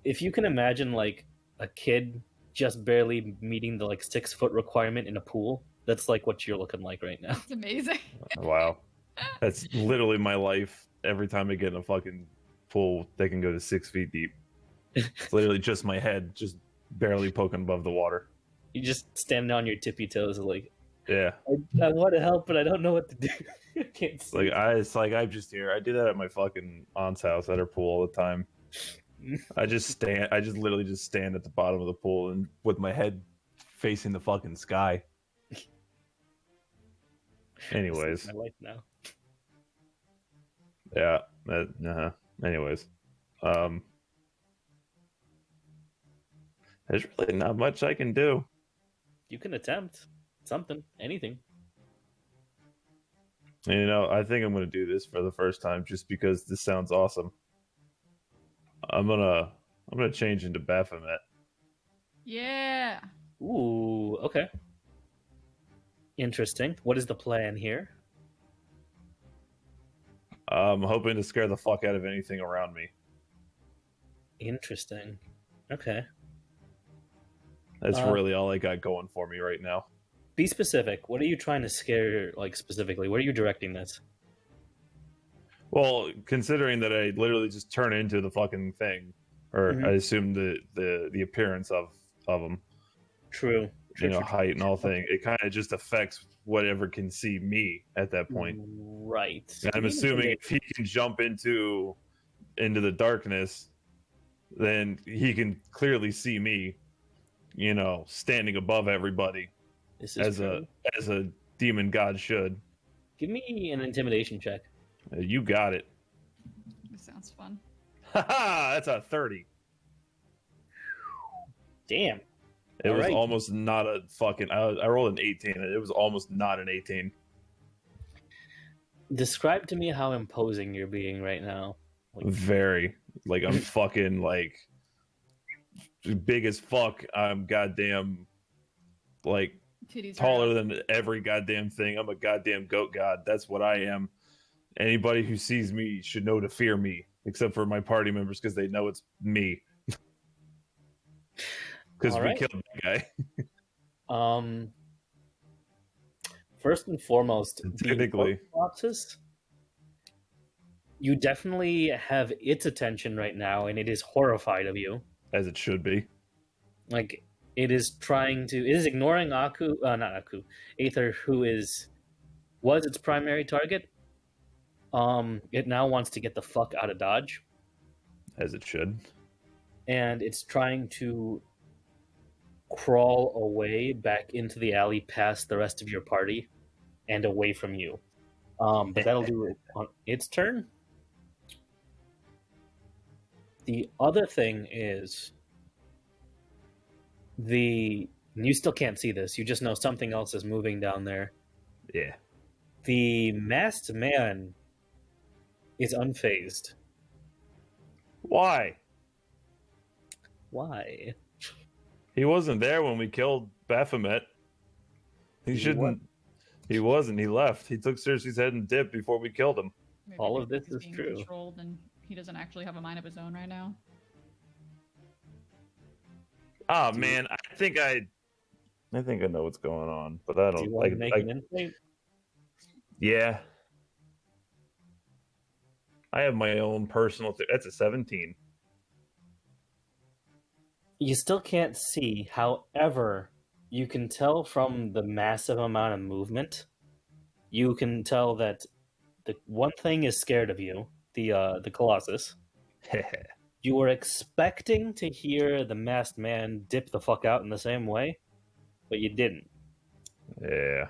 If you can imagine like a kid just barely meeting the like 6 foot requirement in a pool, that's like what you're looking like right now. It's amazing. Wow. That's literally my life. Every time I get in a fucking pool, they can go to 6 feet deep. It's literally just my head, just barely poking above the water. You just stand on your tippy toes, like, Yeah. I want to help, but I don't know what to do. I can't see. It's like I'm just here. I do that at my fucking aunt's house at her pool all the time. I literally just stand at the bottom of the pool and with my head facing the fucking sky. Anyways, my life now. yeah. Anyways, there's really not much I can do. You can attempt something, anything. And, I think I'm gonna do this for the first time just because this sounds awesome. I'm gonna change into Baphomet. Yeah. Ooh, okay. Interesting. What is the plan here? I'm hoping to scare the fuck out of anything around me. Interesting. Okay. That's really all I got going for me right now. Be specific. What are you trying to scare, like, specifically? Where are you directing this? Well, considering that I literally just turn into the fucking thing, or Mhm. I assume the appearance of them. True. True. height and all thing. It kind of just affects whatever can see me at that point. Right. And I'm assuming if he can jump into the darkness, then he can clearly see me, standing above everybody This is true. as a demon god should. Give me an intimidation check. You got it. This sounds fun. Haha, that's a 30. Damn. It was Alright. almost not a fucking. I rolled an 18, and it was almost not an 18. Describe to me how imposing you're being right now. Very. Like, I'm fucking, like, big as fuck. I'm goddamn, like, Titties taller are than every goddamn thing. I'm a goddamn goat god. That's what I am. Anybody who sees me should know to fear me, except for my party members, because they know it's me. Because we Alright. killed that guy. First and foremost, Technically. the Colossus, you definitely have its attention right now, and it is horrified of you. As it should be. Like, it is ignoring Aku, not Aku, Aether, who was its primary target. It now wants to get the fuck out of Dodge, As it should. and it's trying to crawl away back into the alley past the rest of your party and away from you. But that'll do it on its turn. The other thing is you still can't see this, you just know something else is moving down there. Yeah. The masked man is unfazed. Why? Why? He wasn't there when we killed Baphomet. He shouldn't. He wasn't. He left. He took Cersei's head and dipped before we killed him. Maybe All of because this is he's being true. Controlled and he doesn't actually have a mind of his own right now. Oh man, I think I know what's going on, but I Do don't you want to make an insight? Yeah. I have my own personal. That's a 17. You still can't see, however, you can tell from the massive amount of movement. You can tell that the one thing is scared of you, the Colossus. You were expecting to hear the masked man dip the fuck out in the same way, but you didn't. Yeah.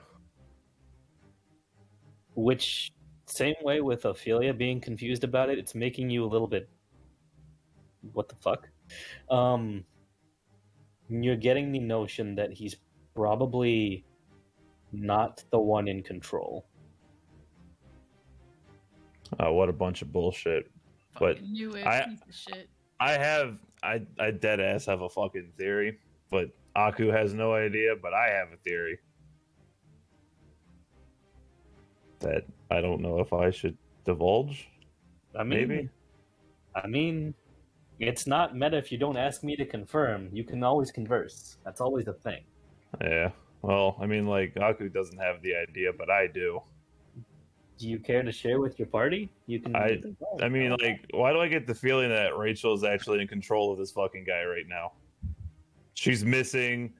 Which, same way with Ophelia being confused about it, it's making you a little bit. What the fuck? You're getting the notion that he's probably not the one in control. Oh, what a bunch of bullshit. But Fucking knew it, I- piece of shit. I dead ass have a fucking theory, but Aku has no idea, but I have a theory. That I don't know if I should divulge. I mean, Maybe. It's not meta if you don't ask me to confirm. You can always converse. That's always a thing. Yeah. Well, I mean, like, Aku doesn't have the idea, but I do. Do you care to share with your party? You can. I mean, like, why do I get the feeling that Rachel is actually in control of this fucking guy right now? She's missing,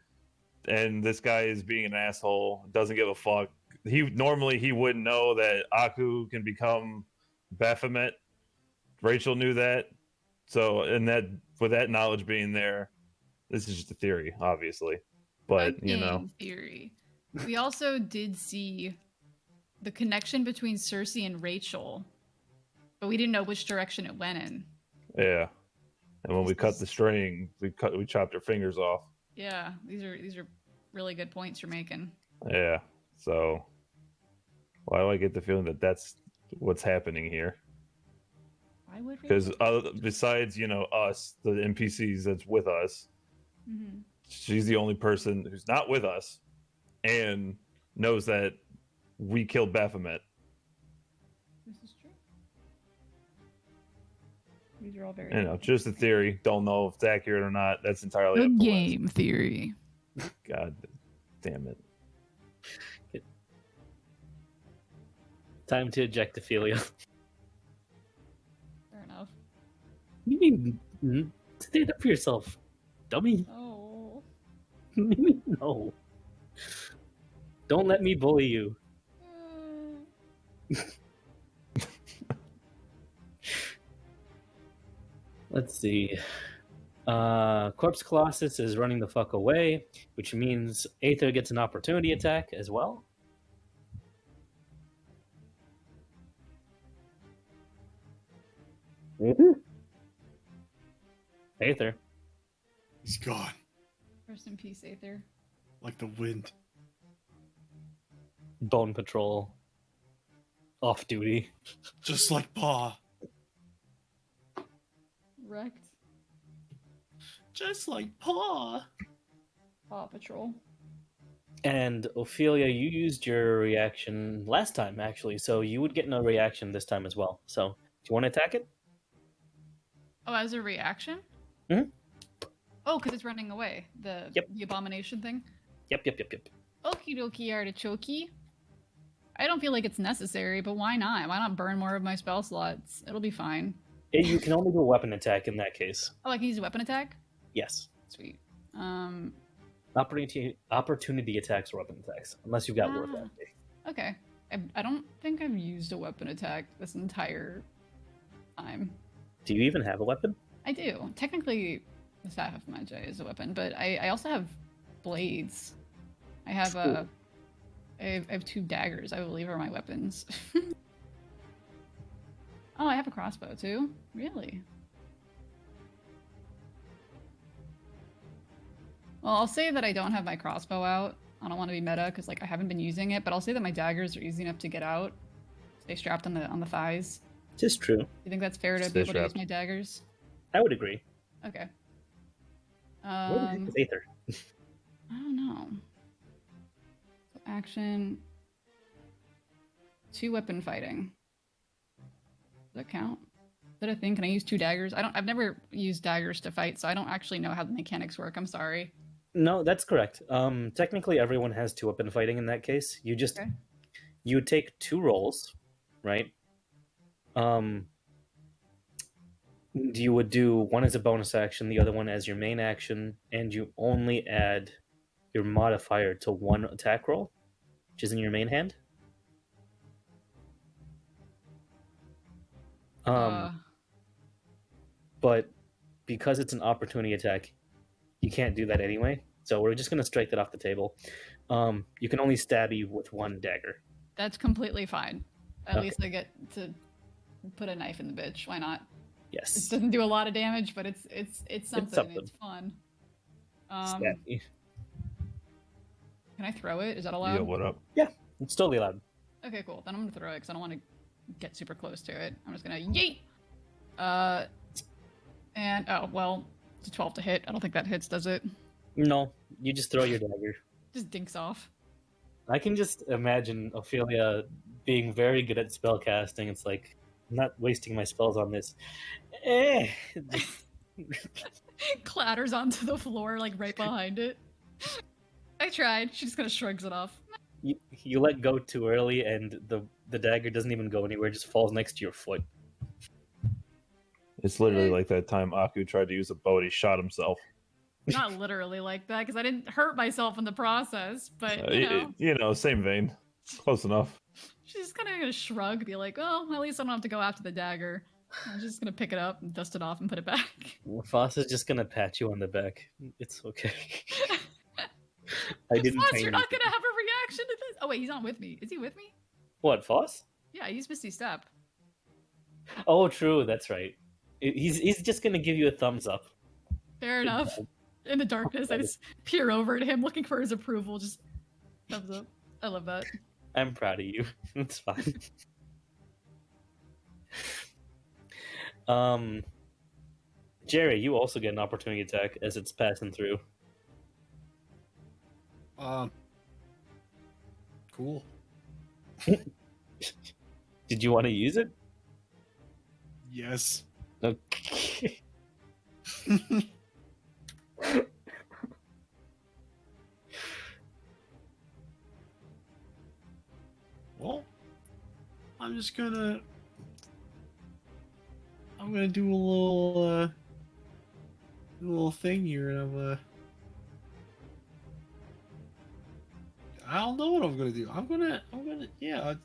and this guy is being an asshole. Doesn't give a fuck. He wouldn't know that Aku can become Baphomet. Rachel knew that. So, and that with that knowledge being there, this is just a theory, obviously. But you know, Game theory. We also did see the connection between Cersei and Rachel, but we didn't know which direction it went in. yeah. And when we cut the string, we chopped her fingers off. Yeah, these are really good points you're making. Yeah. So, why do I get the feeling that that's what's happening here? Why would Because Rachel? besides, us, the NPCs that's with us, Mm-hmm. she's the only person who's not with us and knows that we killed Baphomet. This is true. These are all very Just a theory. Don't know if it's accurate or not. That's entirely up good to game theory. Wes. God damn it. Time to eject Ophelia. Fair enough. You mean stand up for yourself, dummy? Oh. No. Don't let me bully you. Let's see. Corpse Colossus is running the fuck away, which means Aether gets an opportunity attack as well. Aether. He's gone. Rest in peace, Aether. Like the wind. Bone Patrol. Off duty. Just like Paw. Wrecked. Just like Paw. Paw Patrol. And Ophelia, you used your reaction last time, actually, so you would get no reaction this time as well. So, do you want to attack it? Oh, as a reaction? Mhm. Oh, because it's running away. The abomination thing? Yep. Okie dokie artichoke. I don't feel like it's necessary, but why not? Why not burn more of my spell slots? It'll be fine. You can only do a weapon attack in that case. Oh, I can use a weapon attack? Yes. Sweet. Opportunity attacks or weapon attacks, unless you've got word Ah. activity. Okay. I don't think I've used a weapon attack this entire time. Do you even have a weapon? I do. Technically, the Staff of Magi is a weapon, but I also have blades. I have I have 2 daggers, I believe, are my weapons. Oh, I have a crossbow too? Really? Well, I'll say that I don't have my crossbow out. I don't want to be meta because like I haven't been using it, but I'll say that my daggers are easy enough to get out. Stay strapped on the thighs. Just true. You think that's fair to Stay be able strapped. to use my daggers? I would agree. Okay. Where the heck is Aether? I don't know. So action. 2 weapon fighting. Does that count? Is that a thing? Can I use 2 daggers? I've never used daggers to fight, so I don't actually know how the mechanics work. I'm sorry. No, that's correct. Technically, everyone has 2 weapon fighting in that case. You just Okay. you would take 2 rolls, right? You would do one as a bonus action, the other one as your main action, and you only add your modifier to 1 attack roll, which is in your main hand. But because it's an opportunity attack, you can't do that anyway. So we're just gonna strike that off the table. You can only stab you with 1 dagger. That's completely fine. At Okay. least I get to put a knife in the bitch. Why not? It Yes. doesn't do a lot of damage, but it's something. something. It's fun. Stab you. Can I throw it? Is that allowed? Yeah, what up? It's totally allowed. Okay, cool. Then I'm gonna throw it because I don't want to get super close to it. I'm just gonna yeet. And oh well, it's a 12 to hit. I don't think that hits, does it? No, you just throw your dagger. Just dinks off. I can just imagine Ophelia being very good at spell casting. It's like, I'm not wasting my spells on this. Clatters onto the floor like right behind it. I tried. She just kind of shrugs it off. You let go too early, and the dagger doesn't even go anywhere; it just falls next to your foot. It's literally like that time Aku tried to use a bow and he shot himself. Not literally like that because I didn't hurt myself in the process, but Same vein. Close enough. she's just kind of gonna shrug, be like, "Oh, at least I don't have to go after the dagger." I'm just gonna pick it up and dust it off and put it back. Foss is just gonna pat you on the back. It's okay. I didn't. Foss, pay you're not anything. gonna have a reaction to this. Oh wait, he's not with me. Is he with me? What, Foss? Yeah, he's Misty Step. Oh, true. That's right. He's just gonna give you a thumbs up. Fair enough. In the darkness, I just peer over at him, looking for his approval. Just thumbs up. I love that. I'm proud of you. It's fine. Jerry, you also get an opportunity attack as it's passing through. Cool. Did you want to use it? Yes. Okay. Well, I'm gonna do a little thing here. And I don't know what I'm gonna do. Yeah.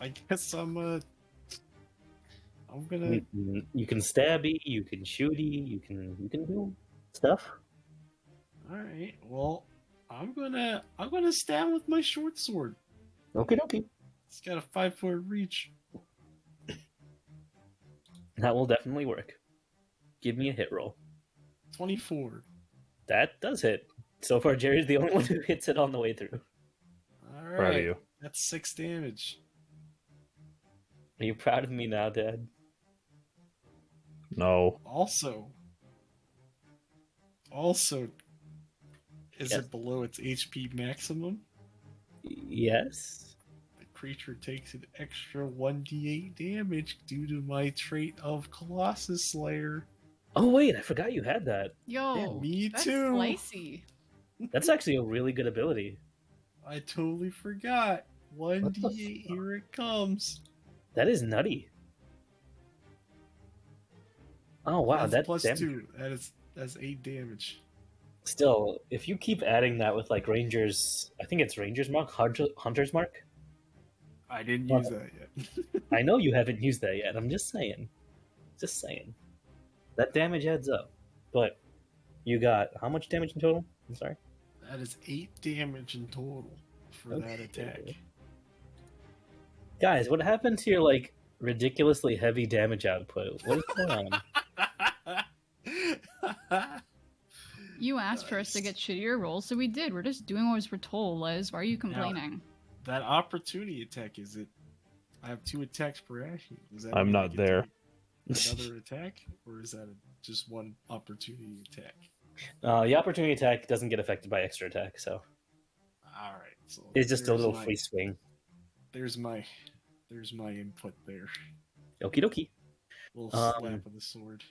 I guess I'm gonna. You can stabby, you can shooty, you can do stuff. All right. Well, I'm gonna stab with my short sword. Okie dokie. It's got a 5-foot reach. That will definitely work. Give me a hit roll. 24. That does hit. So far, Jerry's the only one who hits it on the way through. All Proud of right. you. That's 6 damage. Are you proud of me now, Dad? No. Also, is Yes. it below its HP maximum? Yes. The creature takes an extra 1d8 damage due to my trait of Colossus Slayer. Oh wait, I forgot you had that. Yo, Damn, me that's too. spicy. That's actually a really good ability. I totally forgot. 1d8, here it comes. That is nutty. Oh wow, That's that's plus 2. That's 8 damage. Still, if you keep adding that with like Rangers, I think it's Rangers Mark, Hunter's Mark. I didn't Well, use that yet. I know you haven't used that yet. I'm just saying. Just saying. That damage adds up. But you got how much damage in total? I'm sorry. That is 8 damage in total for that Okay. attack. Guys, what happened to your like ridiculously heavy damage output? What is going on? You asked for us to get shittier rolls, so we did. We're just doing what we're told, Liz. Why are you complaining? That opportunity attack, is it? I have 2 attacks per action. Does that I'm mean I not get there. to make another attack, or is that just one opportunity attack? The opportunity attack doesn't get affected by extra attack, so All right, so it's just a there's little my- free swing. There's my input there. Okie dokie. Little slap of the sword.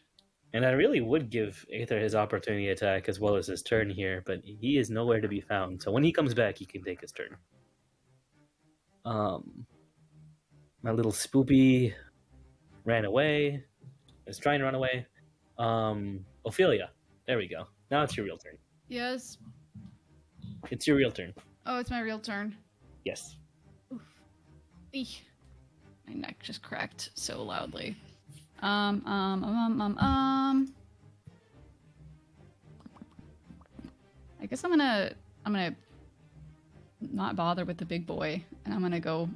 And I really would give Aether his opportunity attack as well as his turn here, but he is nowhere to be found. So when he comes back, he can take his turn. My little spoopy ran away. Is trying to run away. Ophelia. There we go. Now it's your real turn. Yes. It's your real turn. Oh, it's my real turn. Yes. Eek. My neck just cracked so loudly. I guess I'm gonna not bother with the big boy, and I'm gonna go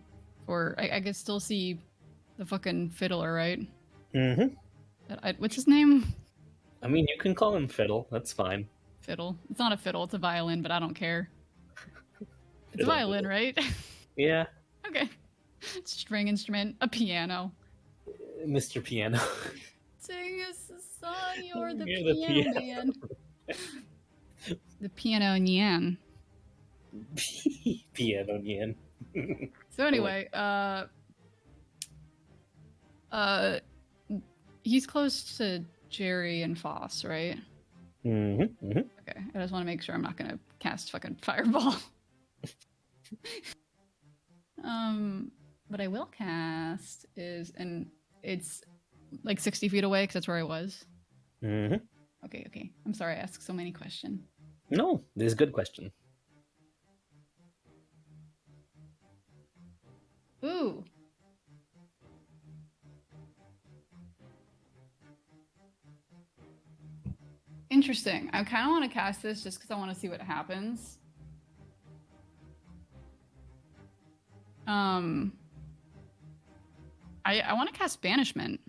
for. I can still see the fucking fiddler, right? Mm-hmm. What's his name? I mean, you can call him Fiddle. That's fine. Fiddle. It's not a fiddle. It's a violin, but I don't care. It's a Fiddle, violin, fiddle. right? Yeah, Okay. String instrument, a piano. Mr. Piano. Sing us a song, you're the You're the piano piano. man. The piano Nyan. Piano Nyan. So anyway, he's close to Jerry and Foss, right? Mm-hmm. Mm-hmm. Okay, I just want to make sure I'm not gonna cast fucking fireball. What I will cast is, and it's like 60 feet away because that's where I was. Mm-hmm. Okay. I'm sorry I asked so many questions. No, this is a good question. Ooh. Interesting. I kind of want to cast this just because I want to see what happens. I want to cast Banishment.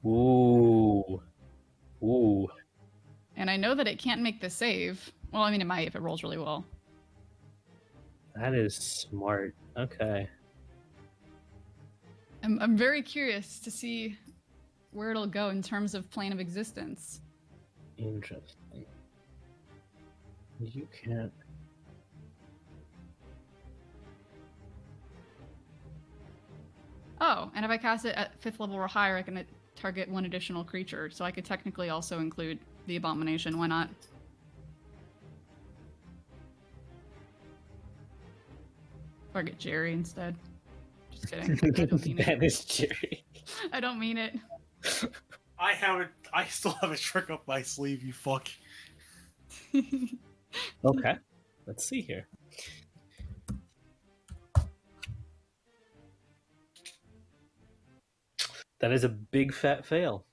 Ooh. Ooh. And I know that it can't make the save. Well, I mean, it might if it rolls really well. That is smart. Okay. I'm very curious to see where it'll go in terms of plane of existence. Interesting. You can't. Oh, and if I cast it at 5th level or higher, I can target one additional creature. So I could technically also include the Abomination. Why not? Target Jerry instead. Just kidding. I don't mean it. Banish Jerry. I don't mean it. I still have a trick up my sleeve, you fuck. Okay. Let's see here. That is a big fat fail.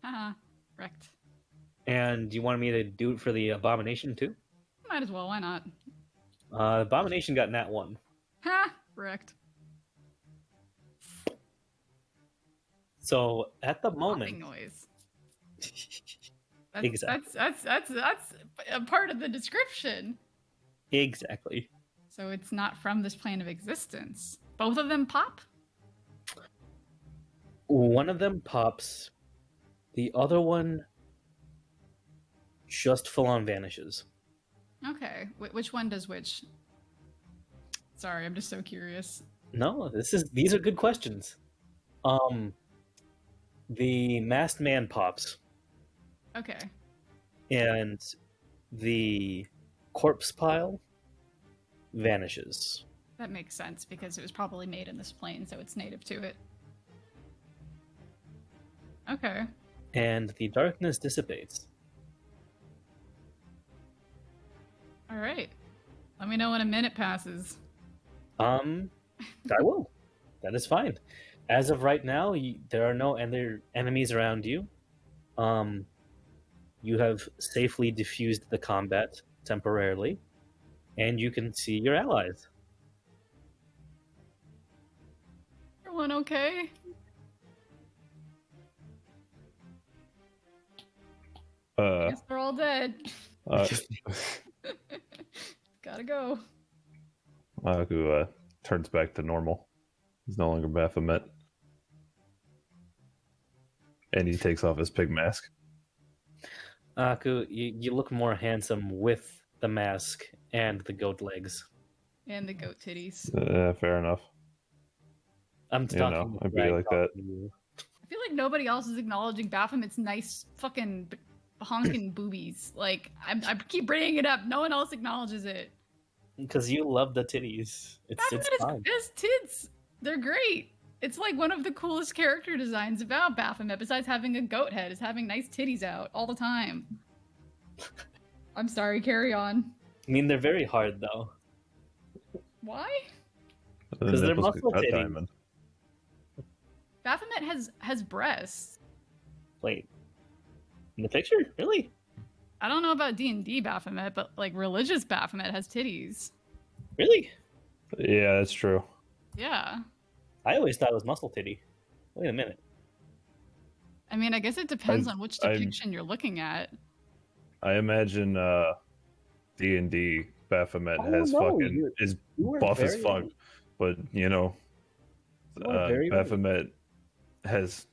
Haha, wrecked. And you wanted me to do it for the abomination too? Might as well, why not? Abomination got nat 1. Ha! Wrecked. So at the Popping moment, noise. Exactly. That's a part of the description. exactly. So it's not from this plane of existence. Both of them pop? One of them pops. The other one just full on vanishes. Okay. Which one does which? Sorry, I'm just so curious. No, these are good questions. The masked man pops, Okay. and the corpse pile vanishes. That makes sense because it was probably made in this plane, so it's native to it. Okay. And the darkness dissipates. All right. Let me know when a minute passes. I will. That is fine. As of right now, there are no other enemies around you. You have safely diffused the combat temporarily, and you can see your allies. Everyone okay? Guess they're all dead. Gotta go. Aku turns back to normal. He's no longer Baphomet. And he takes off his pig mask. Aku, you look more handsome with the mask and the goat legs. And the goat titties. Fair enough. I'm talking. I'd be like that. I feel like nobody else is acknowledging Baphomet's nice fucking honking boobies. Like, I keep bringing it up. No one else acknowledges it. Because you love the titties. It's fine. His tits. They're great. It's like one of the coolest character designs about Baphomet, besides having a goat head, is having nice titties out all the time. I'm sorry, carry on. I mean, they're very hard, though. Why? Because they're muscle titties. Diamond. Baphomet has breasts. Wait. In the picture? Really? I don't know about D&D Baphomet, but like religious Baphomet has titties. Really? Yeah, that's true. Yeah. I always thought it was muscle titty. Wait a minute. I mean, I guess it depends on which depiction you're looking at. I imagine D&D Baphomet is buff as fuck, but Baphomet has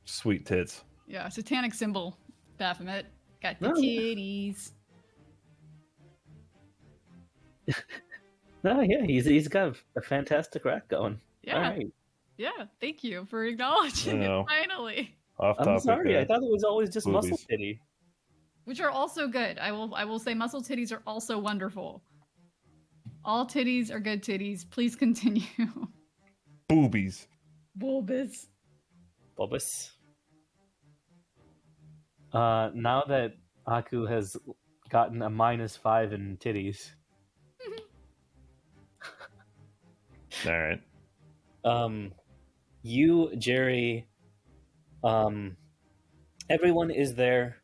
sweet tits. Yeah, satanic symbol Baphomet got the Oh, titties. No, yeah, he's got a fantastic rack going. Yeah. All right. Yeah, thank you for acknowledging it finally. Off I'm topic. sorry, I thought it was always just muscle boobies. titty. Which are also good. I will say muscle titties are also wonderful. All titties are good titties. Please continue. Boobies. Bulbous. Bulbous. Now that Aku has gotten a -5 in titties, All right. you, Jerry, everyone is there.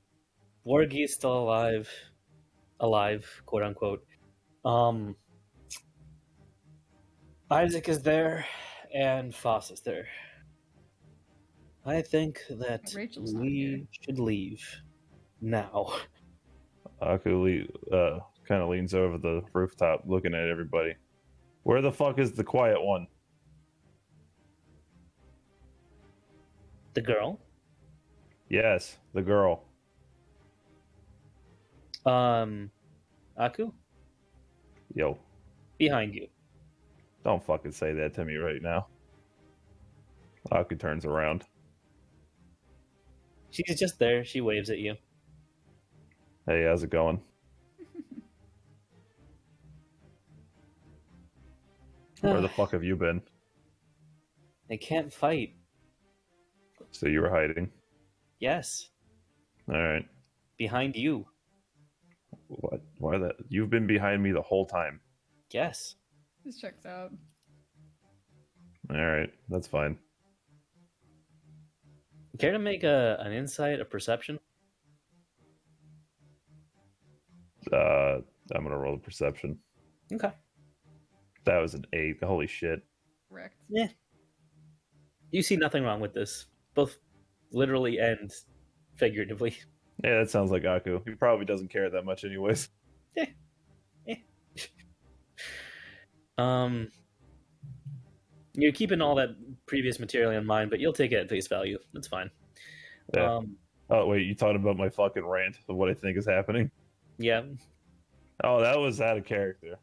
Wargi is still alive, quote unquote. Isaac is there, and Foss is there. I think that Rachel's not here. we should leave now. Aku kind of leans over the rooftop looking at everybody. Where the fuck is the quiet one? The girl? Yes, the girl. Aku? Yo, Behind you. don't fucking say that to me right now. Aku turns around. She's just there. She waves at you. Hey, how's it going? Where the fuck have you been? I can't fight. So you were hiding. Yes. All right. Behind you. What? Why that? You've been behind me the whole time. Yes. This checks out. All right, that's fine. Care to make an insight, a perception? I'm gonna roll a perception. Okay. That was an 8. Holy shit. Correct. Yeah. You see nothing wrong with this, both literally and figuratively. Yeah, that sounds like Aku. He probably doesn't care that much, anyways. You're keeping all that previous material in mind, but you'll take it at face value. That's fine. Yeah. Oh wait, you talking about my fucking rant of what I think is happening? Yeah. Oh, that was out of character.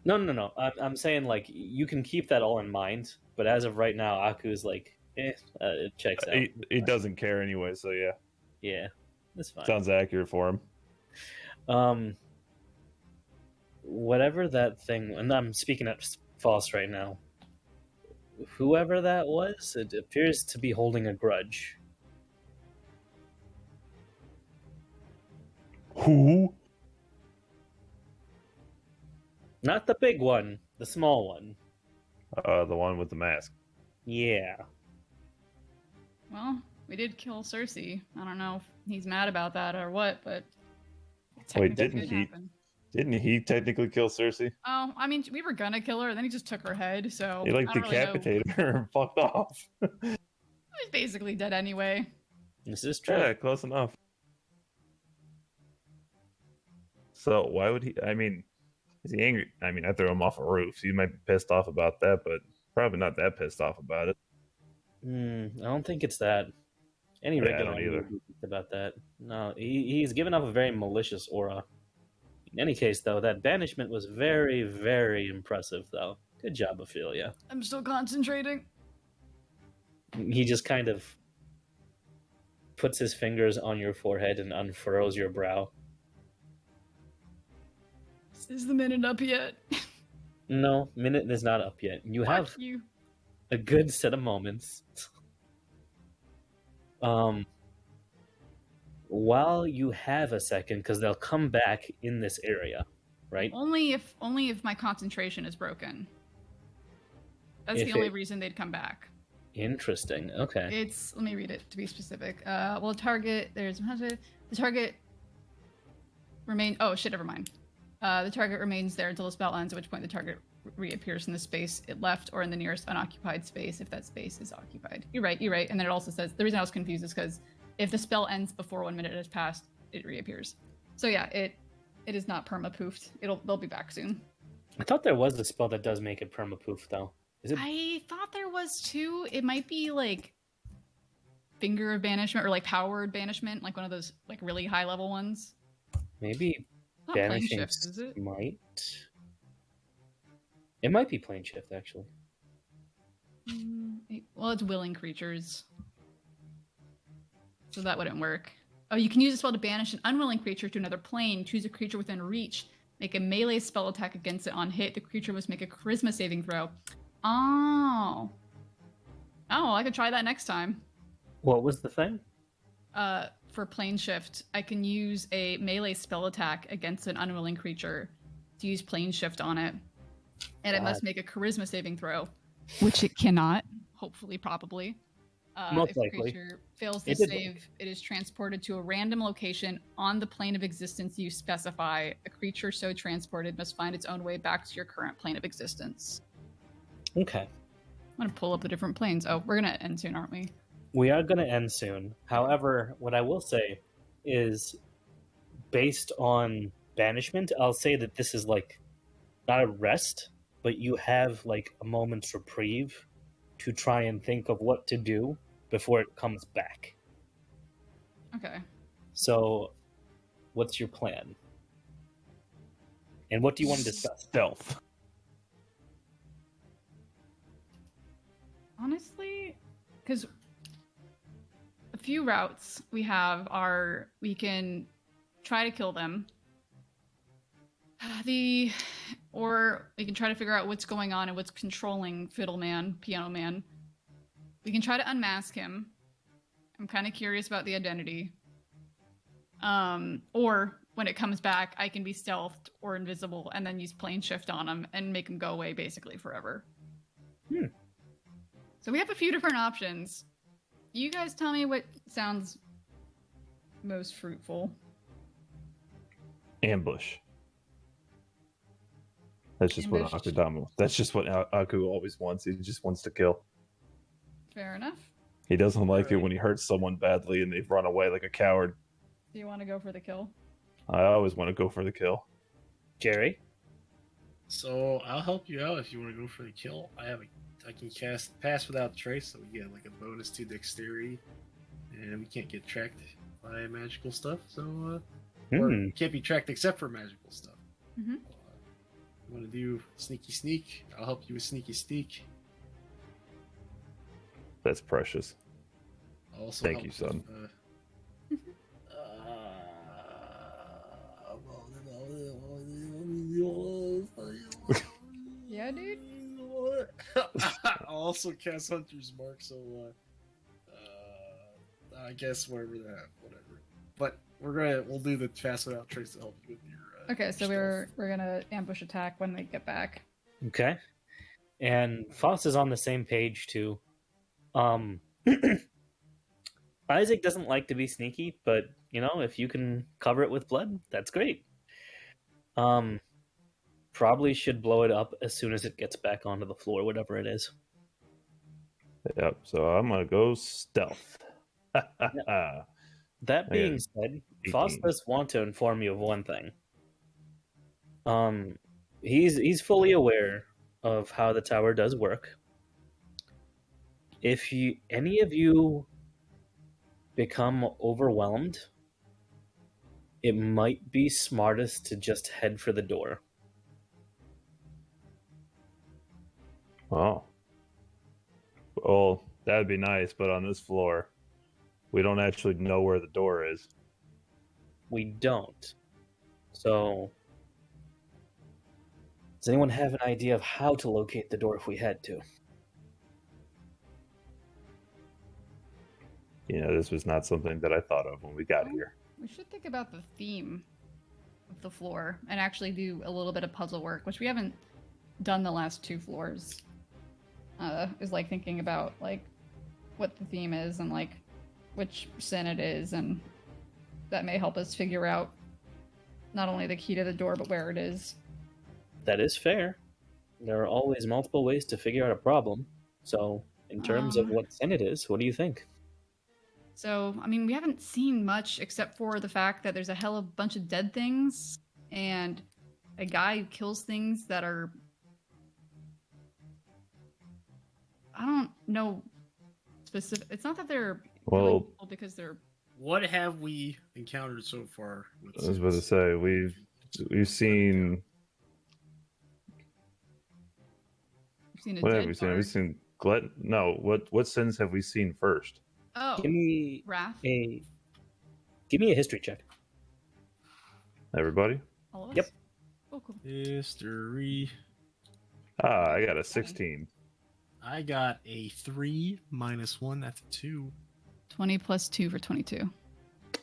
No. I'm saying like you can keep that all in mind, but as of right now, Aku's like, it checks out. He doesn't care anyway, so yeah, Yeah, that's fine. sounds accurate for him. Whatever that thing, and I'm speaking at false right now. Whoever that was, it appears to be holding a grudge. Who? Not the big one, the small one. The one with the mask. Yeah. Well, we did kill Cersei. I don't know if he's mad about that or what, but Wait, technically didn't did he? happen. Didn't he technically kill Cersei? Oh, I mean, we were gonna kill her, then he just took her head. So He like I don't really know. decapitated her and fucked off. He's basically dead anyway. This is true. Yeah, close enough. So why would he? I mean, is he angry? I mean, I threw him off a roof. So he might be pissed off about that, but probably not that pissed off about it. I don't think it's that. Any Yeah, I regular don't either. would be pissed about that. No, he's given off a very malicious aura. In any case, though, that banishment was very, very impressive, though. Good job, Ophelia. I'm still concentrating. He just kind of puts his fingers on your forehead and unfurrows your brow. Is the minute up yet? No, minute is not up yet. You have Fuck you. a good set of moments. While you have a second, because they'll come back in this area, right? Only if my concentration is broken. That's If the only it- reason they'd come back. Interesting. Okay. Let me read it to be specific. Well, target, the target remain. Oh shit, never mind. The target remains there until the spell ends, at which point the target reappears in the space it left or in the nearest unoccupied space if that space is occupied. You're right. And then it also says, the reason I was confused is because if the spell ends before 1 minute has passed, it reappears. So yeah, it is not perma-poofed. They'll be back soon. I thought there was a spell that does make it perma-poof, though. Is it? I thought there was too. It might be like Finger of Banishment or like Powered Banishment, like one of those like really high level ones. Maybe Not Plane banishing Shift, is it? might. It might be plane shift, actually. Well, it's willing creatures. So that wouldn't work. Oh, you can use a spell to banish an unwilling creature to another plane. Choose a creature within reach. Make a melee spell attack against it on hit. The creature must make a charisma saving throw. Oh. Oh, I could try that next time. What was the thing? For plane shift, I can use a melee spell attack against an unwilling creature to use plane shift on it. And it must make a charisma saving throw. Which it cannot. Hopefully, probably. Most if the likely. creature fails the It did save, it is transported to a random location on the plane of existence you specify. A creature so transported must find its own way back to your current plane of existence. Okay. I'm gonna pull up the different planes. Oh, we're gonna end soon, aren't we? We are going to end soon. However, what I will say is, based on banishment, I'll say that this is like not a rest, but you have like a moment's reprieve to try and think of what to do before it comes back. Okay. So, what's your plan? And what do you want to discuss? Stealth. Honestly, because a few routes we have are we can try to kill them. Or we can try to figure out what's going on and what's controlling Fiddleman, Piano Man. We can try to unmask him. I'm kind of curious about the identity. Or when it comes back, I can be stealthed or invisible and then use plane shift on him and make him go away basically forever. So we have a few different options. You guys tell me what sounds most fruitful. Ambush. That's just what Ambush. Akudama. That's just what Aku always wants. He just wants to kill. Fair enough. He doesn't like it Right. when he hurts someone badly and they've run away like a coward. Do you want to go for the kill? I always want to go for the kill. Jerry? So I'll help you out if you want to go for the kill. I can cast Pass Without Trace, so we get like a bonus to dexterity, and we can't get tracked by magical stuff. So or Hmm. can't be tracked except for magical stuff. Mhm. You want to do sneaky sneak? I'll help you with sneaky sneak. That's precious. I'll also Thank help you, son. with, Yeah, dude. I'll also cast Hunter's Mark, so I guess whatever. But we'll do the Fast Without Trace to help you with your. Okay, so your we're gonna ambush attack when they get back. Okay. And Foss is on the same page too. Isaac doesn't like to be sneaky, but you know, if you can cover it with blood, that's great. Probably should blow it up as soon as it gets back onto the floor, whatever it is. Yep. So I'm gonna go stealth. That being Yeah. said, Foss 18. does want to inform you of one thing. He's fully aware of how the tower does work. If any of you become overwhelmed, it might be smartest to just head for the door. Oh. Well, that'd be nice, but on this floor, we don't actually know where the door is. We don't. So, does anyone have an idea of how to locate the door if we had to? You know, this was not something that I thought of when we got here. We should think about the theme of the floor and actually do a little bit of puzzle work, which we haven't done the last two floors. Is like thinking about like what the theme is and like which sin it is, and that may help us figure out not only the key to the door but where it is. That is fair. There are always multiple ways to figure out a problem. So, in terms of what sin it is, what do you think? So, I mean, we haven't seen much except for the fact that there's a hell of a bunch of dead things and a guy who kills things that are. I don't know specific. It's not that they're killing Well, people because they're. What have we encountered so far? With I was about to say we've seen Seen a what dead have we seen? guard. We've seen Glut. No, what sins have we seen first? Oh, Give me Wrath. a history check. Everybody? All of us? Yep. Oh, cool. History. I got a 16. I got a 3 minus 1. That's a 2. 20 plus 2 for 22.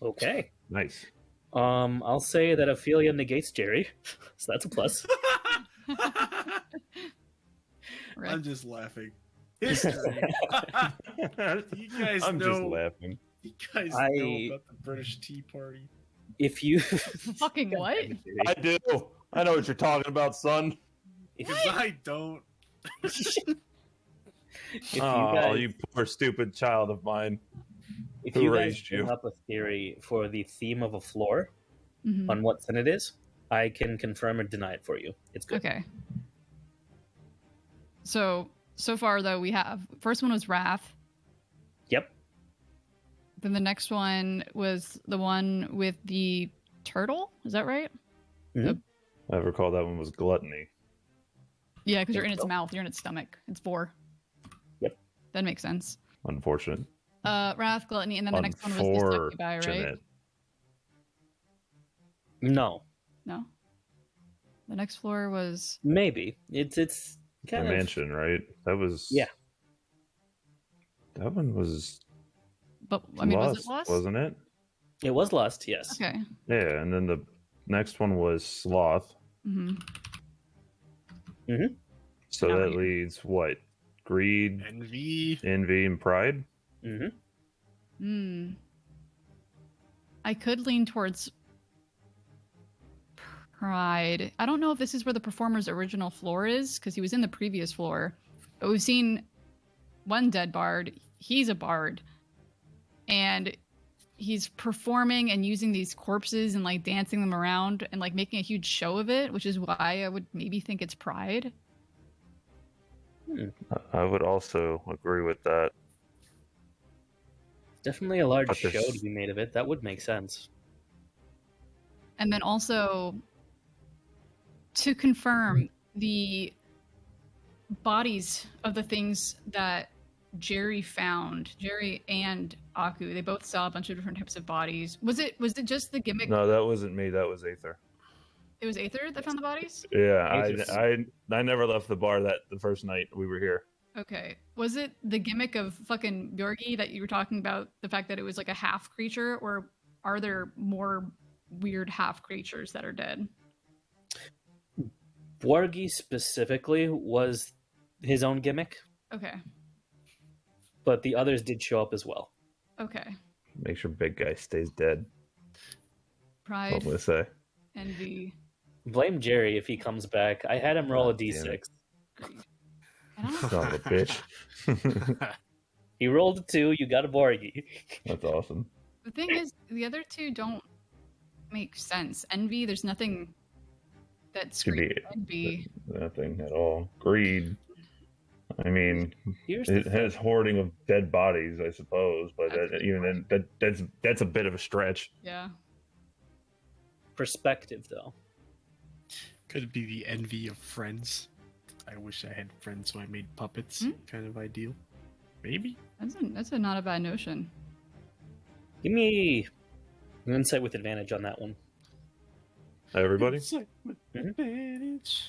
Okay. Nice. I'll say that Ophelia negates Jerry, so that's a plus. Right. I'm just laughing. History. You guys I'm know. just laughing. You guys know I- about the British Tea Party. If you, Fucking what? I do. I know what you're talking about, son. if Because I don't. you Oh, guys, you poor stupid child of mine. if who you guys raised you? bring up a theory for the theme of a floor Mhm. on what sin it is, I can confirm or deny it for you. It's good. Okay. So far though, we have first one was Wrath. Yep. Then the next one was the one with the turtle. Is that right? I recall that one was gluttony. Yeah, because you're in Think its so. mouth. You're in its stomach. It's 4. Yep. That makes sense. Unfortunate. Wrath, gluttony, and then the next one was the succubi, right? Unfortunate. No, No. The next floor was maybe it's The kind of mansion, right? That was. Yeah. That one was. but I mean lust, was it Lust? wasn't it? It was lust, yes. Okay. Yeah, and then the next one was sloth. Mm-hmm. So Now that you- leads what? Greed, Envy. envy, and pride. Mm-hmm. I could lean towards pride. I don't know if this is where the performer's original floor is, because he was in the previous floor. But we've seen one dead bard. He's a bard. And he's performing and using these corpses and like dancing them around and like making a huge show of it, which is why I would maybe think it's pride. I would also agree with that. Definitely a large But show there's- to be made of it. That would make sense. And then also to confirm the bodies of the things that Jerry found, Jerry and Aku, they both saw a bunch of different types of bodies. Was it just the gimmick? No, that wasn't me. That was Aether. It was Aether that found the bodies? Yeah, Aether's- I never left the bar the first night we were here. Okay. Was it the gimmick of fucking Bjorgi that you were talking about, the fact that it was like a half creature, or are there more weird half creatures that are dead? Borgi specifically was his own gimmick, Okay. but the others did show up as well. Okay. Make sure big guy stays dead. That's all Pride, I'm gonna say. envy. Blame Jerry if he comes back. I had him roll a God damn d6. I don't know. Son of a bitch. He rolled a 2, you got a Borgi. That's awesome. The thing is, the other two don't make sense. Envy, there's nothing that Could screams be envy. nothing at all. Greed. I mean, Here's it the has hoarding of dead bodies, I suppose, but That's a good even then, that's a bit of a stretch. Yeah. perspective, though. Could it be the envy of friends? I wish I had friends, so I made puppets. Hmm? Kind of ideal. Maybe. That's a not a bad notion. Give me an insight with advantage on that one. Everybody? Insight with Mhm. advantage.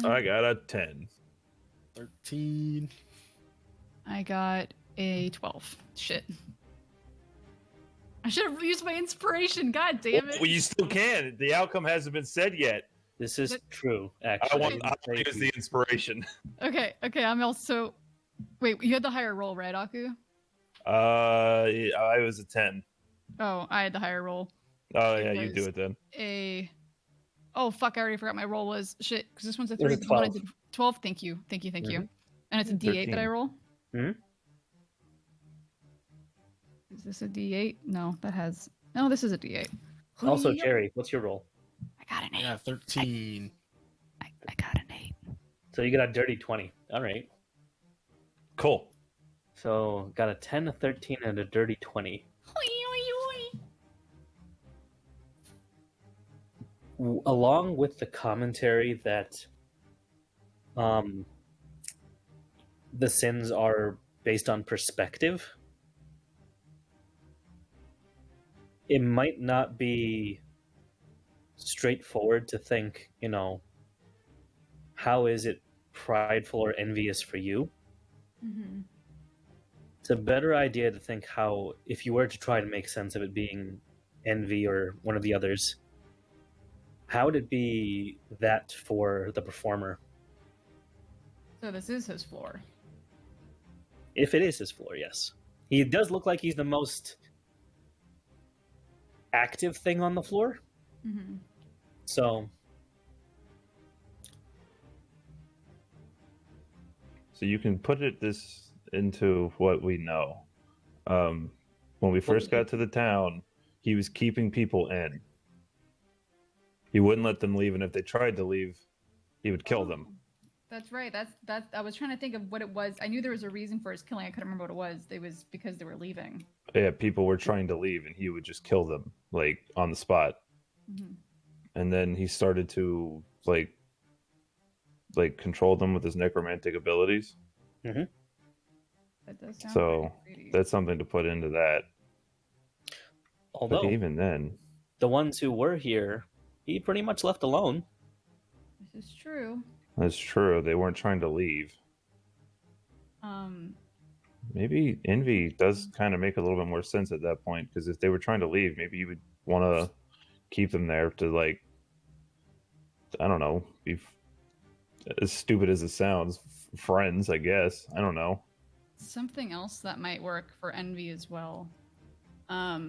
I got a 10. 13. I got a 12. Shit. I should have used my inspiration. God damn it. Well, you still can. The outcome hasn't been said yet. This is But- true, I actually. want to use the inspiration. Okay, I'm also. Wait, you had the higher roll, right, Aku? I was a 10. Oh, I had the higher roll. Oh, It yeah, you do was- it then. Oh, fuck, I already forgot my roll was. Shit, because this one's a It was 3. a the one I 12. did- 12, thank you. And it's a D8 that I 13. roll? Mhm. Is this a D8? No, that has. No, this is a D8. Also, Hoo-yee-yo. Jerry, what's your roll? I got an 8. Yeah, 13. I got an 8. So you got a dirty 20. All right. Cool. So got a 10, a 13, and a dirty 20. Along with the commentary that the sins are based on perspective, it might not be straightforward to think, how is it prideful or envious for you? Mm-hmm. It's a better idea to think how, if you were to try to make sense of it being envy or one of the others, how would it be that for the performer? So this is his floor. If it is his floor, yes. He does look like he's the most active thing on the floor. Mm-hmm. So, So you can put this into what we know. When we first got to the town, he was keeping people in. He wouldn't let them leave, and if they tried to leave, he would kill them. That's right. That's. I was trying to think of what it was. I knew there was a reason for his killing. I couldn't remember what it was. It was because they were leaving. Yeah, people were trying to leave, and he would just kill them, like, on the spot. Mm-hmm. And then he started to, like control them with his necromantic abilities. That does sound So, pretty greedy. That's something to put into that. although But even then, the ones who were here, he pretty much left alone. This is true. that's true. They weren't trying to leave. Maybe envy does kind of make a little bit more sense at that point, because if they were trying to leave, maybe you would want to keep them there to, like, I don't know, be as stupid as it sounds, friends, I guess. I don't know. Something else that might work for Envy as well. A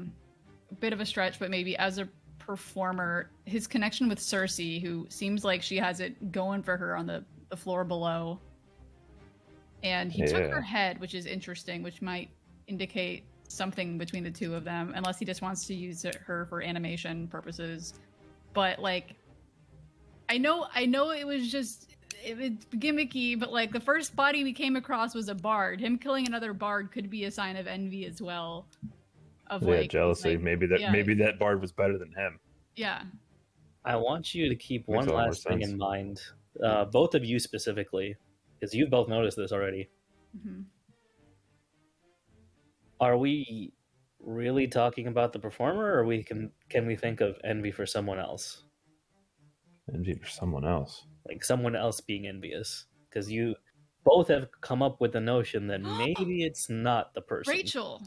bit of a stretch, but maybe as a performer, his connection with Cersei, who seems like she has it going for her on the floor below. And he took her head, which is interesting, which might indicate something between the two of them, unless he just wants to use her for animation purposes. But like, I know it was gimmicky, but like the first body we came across was a bard. Him killing another bard could be a sign of envy as well. Of Yeah, like jealousy. like, maybe that bard was better than him. Yeah. I want you to keep Makes one a lot more last thing sense. in mind, both of you specifically, because you've both noticed this already. Mm-hmm. Are we really talking about the performer, or can we think of envy for someone else, Envy for someone else. like someone else being envious? Because you both have come up with the notion that maybe it's not the person. Rachel.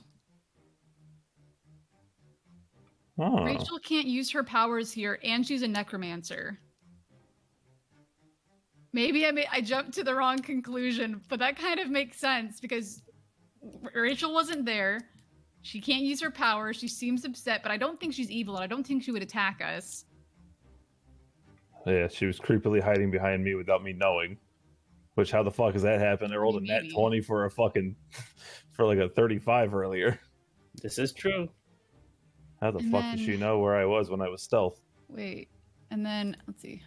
Oh. Rachel can't use her powers here, and she's a necromancer. Maybe I jumped to the wrong conclusion, but that kind of makes sense because Rachel wasn't there. She can't use her powers. She seems upset, but I don't think she's evil, and I don't think she would attack us. Yeah, she was creepily hiding behind me without me knowing. Which, how the fuck does that happen? I rolled a nat Maybe. 20 for for like a 35 earlier. This is true. How the And fuck did then- she know where I was when I was stealth? Wait, and then let's see.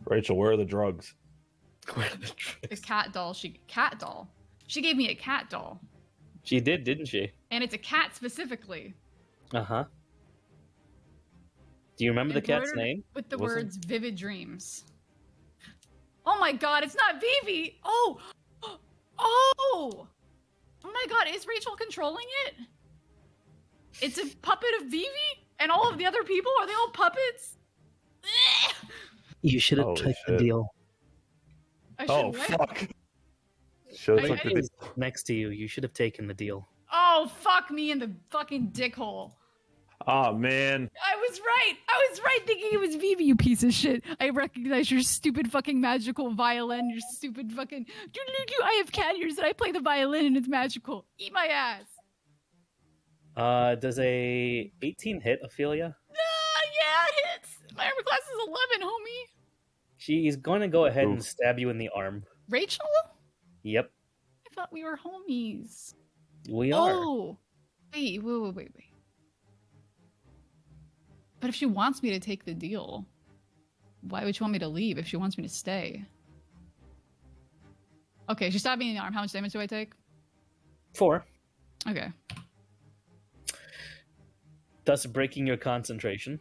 Rachel, where are the drugs? The cat doll. She gave me a cat doll, She did, didn't she? and it's a cat specifically. Uh-huh. Do you remember the cat's Embroidered name? with the Was it? words "Vivid Dreams." Oh my god, it's not Vivi! Oh! Oh! Oh my god, is Rachel controlling it? It's a puppet of Vivi? And all of the other people? Are they all puppets? You should have Holy taken the shit. deal. I should Oh, what? fuck. Should I- have I took He the was next to you. You should have taken the deal. Oh, fuck me in the fucking dick hole. Oh, man. I was right thinking it was Vivi, you piece of shit. I recognize your stupid fucking magical violin, your stupid fucking... I have cat ears and I play the violin and it's magical. Eat my ass. Does a 18 hit Ophelia? Yeah, it hits. My armor class is 11, homie. She's going to go ahead and Oof. stab you in the arm. Rachel? Yep, I thought we were homies. we are. Oh. Wait. But if she wants me to take the deal, why would she want me to leave if she wants me to stay? Okay, she stabbed me in the arm. How much damage do I take? 4. Okay. Thus breaking your concentration.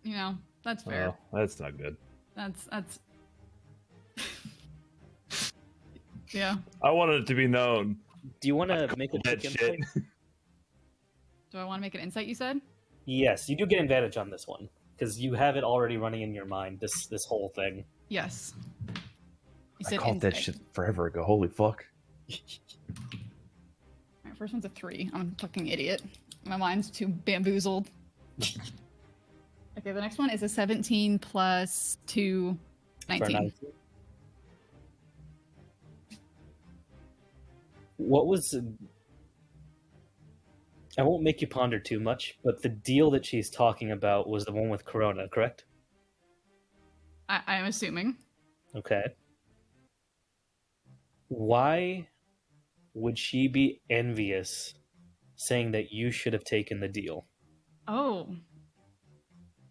You know, that's fair. Oh, that's not good. That's yeah. I wanted it to be known. Do you want to make a That quick shit. insight? Do I want to make an insight, you said? Yes, you do get advantage on this one because you have it already running in your mind. This whole thing. Yes. You I said called that insight. shit forever ago. Holy fuck. Alright, first one's a 3. I'm a fucking idiot. My mind's too bamboozled. Okay, the next one is a 17 plus 2, For 19. 19. What was? I won't make you ponder too much, but the deal that she's talking about was the one with Corona, correct? I'm assuming. Okay. Why would she be envious, saying that you should have taken the deal? Oh.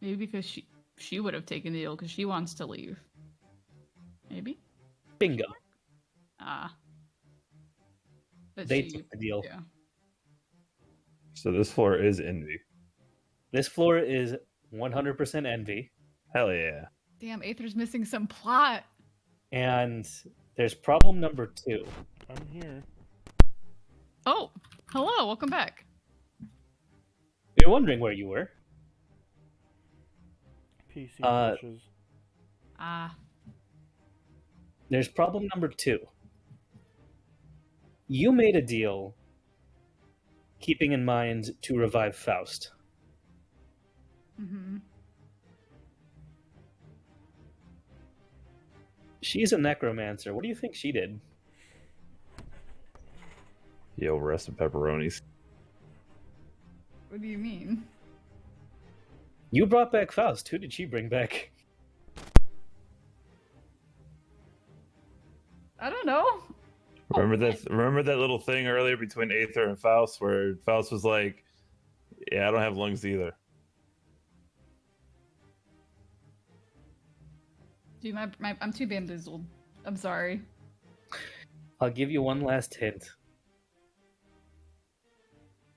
Maybe because she would have taken the deal because she wants to leave. Maybe? Bingo. Ah. But They she, took the deal. yeah. So this floor is envy. This floor is 100% envy, Hell yeah. Damn, Aether's missing some plot. and there's problem number 2. I'm here. Oh, hello, welcome back. You're wondering where you were. PC Uh, glitches. Ah. There's problem number 2. You made a deal keeping in mind to revive Faust. Mm-hmm. She's a necromancer. What do you think she did? Yo, rest of pepperonis. What do you mean? You brought back Faust. Who did she bring back? I don't know. Remember that little thing earlier between Aether and Faust, where Faust was like, "Yeah, I don't have lungs either." Dude, I'm too bamboozled. I'm sorry. I'll give you one last hint.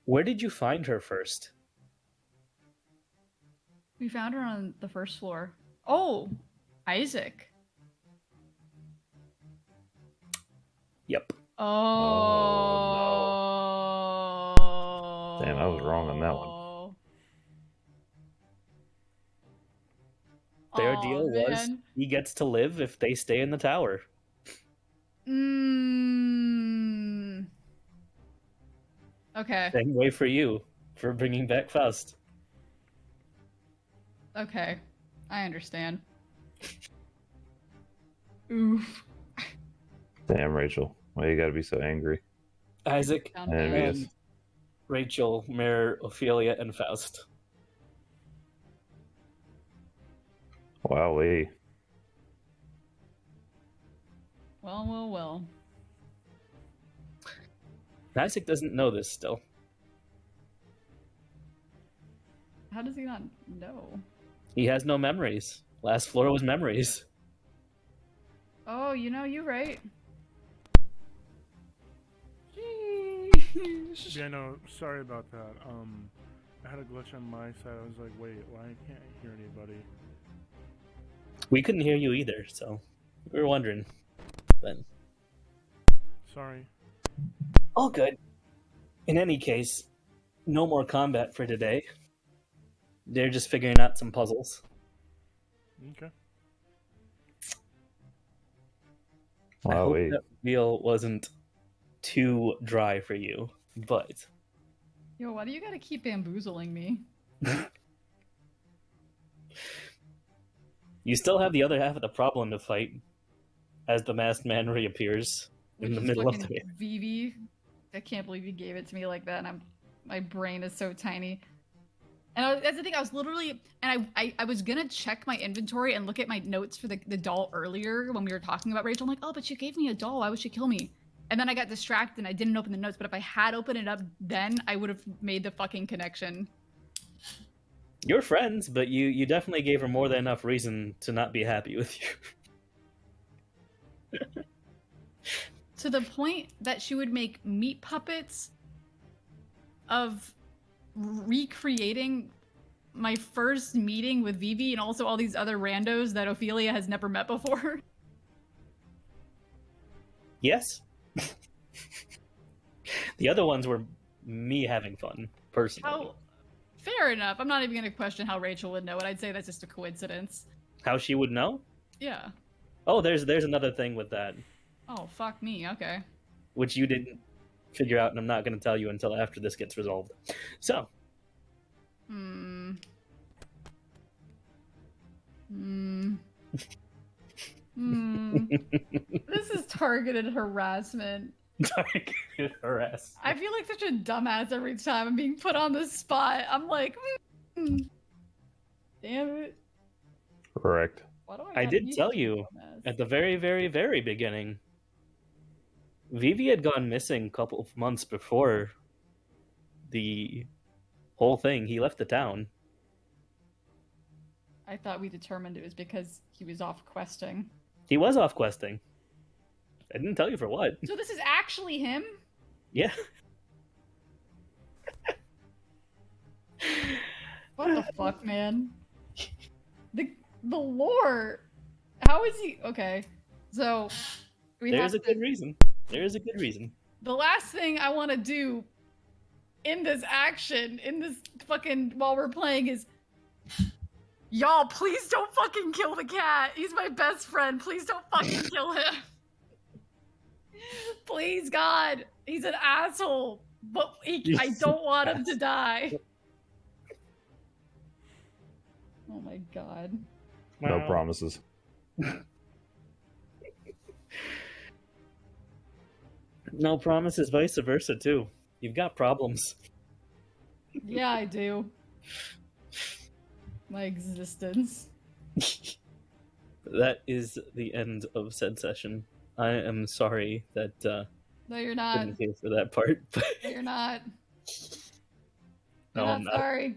Where did you find her first? We found her on the first floor. Oh, Isaac. Yep. Oh. Damn, I was wrong on that one. Their Aw, deal was man. he gets to live if they stay in the tower. Okay. Same way for you for bringing back Faust. Okay. I understand. Oof. Damn, Rachel, why you gotta be so angry? Isaac, Down And there. envious. Rachel, Mare, Ophelia, and Faust. Wowee. Well. Isaac doesn't know this still. How does he not know? He has no memories. Last floor was memories. Oh, you're right. Yeah, no, sorry about that. I had a glitch on my side. I was like, wait, why can't I hear anybody? We couldn't hear you either, so we were wondering. But Sorry. all good. In any case, no more combat for today. They're just figuring out some puzzles. Okay. I hope Wowee. that reveal wasn't too dry for you, but Yo, why do you gotta keep bamboozling me? you still have the other half of the problem to fight as the masked man reappears in Which the is middle of fucking the Vivi. I can't believe you gave it to me like that, and my brain is so tiny. And that's the thing, I was literally, and I was gonna check my inventory and look at my notes for the doll earlier when we were talking about Rachel. I'm like, oh, but you gave me a doll, why would she kill me? And then I got distracted and I didn't open the notes, but if I had opened it up then, I would have made the fucking connection. You're friends, but you definitely gave her more than enough reason to not be happy with you. To the point that she would make meat puppets of recreating my first meeting with Vivi and also all these other randos that Ophelia has never met before. Yes. The other ones were me having fun, personally. How? Fair enough. I'm not even going to question how Rachel would know it. I'd say that's just a coincidence. How she would know? Yeah. Oh, there's another thing with that, Oh, fuck me. Okay. which you didn't figure out, and I'm not going to tell you until after this gets resolved. So, Hmm. Hmm. Hmm. This is targeted harassment. targeted harass. I feel like such a dumbass every time I'm being put on the spot. I'm like, damn it. Correct. Why do I gotta did be tell such a you dumbass? at the very, very, very beginning. Vivi had gone missing a couple of months before the whole thing. He left the town. I thought we determined it was because he was off questing. He was off questing. I didn't tell you for what. So this is actually him? Yeah. What the fuck, man? The lore. How is he? Okay, so we There's a have to, good reason. There is a good reason. the last thing I want to do in this action, in this fucking while we're playing, is Y'all, please don't fucking kill the cat. He's my best friend. Please don't fucking kill him. Please, God. He's an asshole. But I don't want him to die. Oh my God. No Well, promises. No promises, vice versa too. You've got problems. Yeah, I do. My existence. That is the end of said session. I am sorry that No, you're not. didn't pay for that part, but No, you're not. No, You're I'm not not. sorry.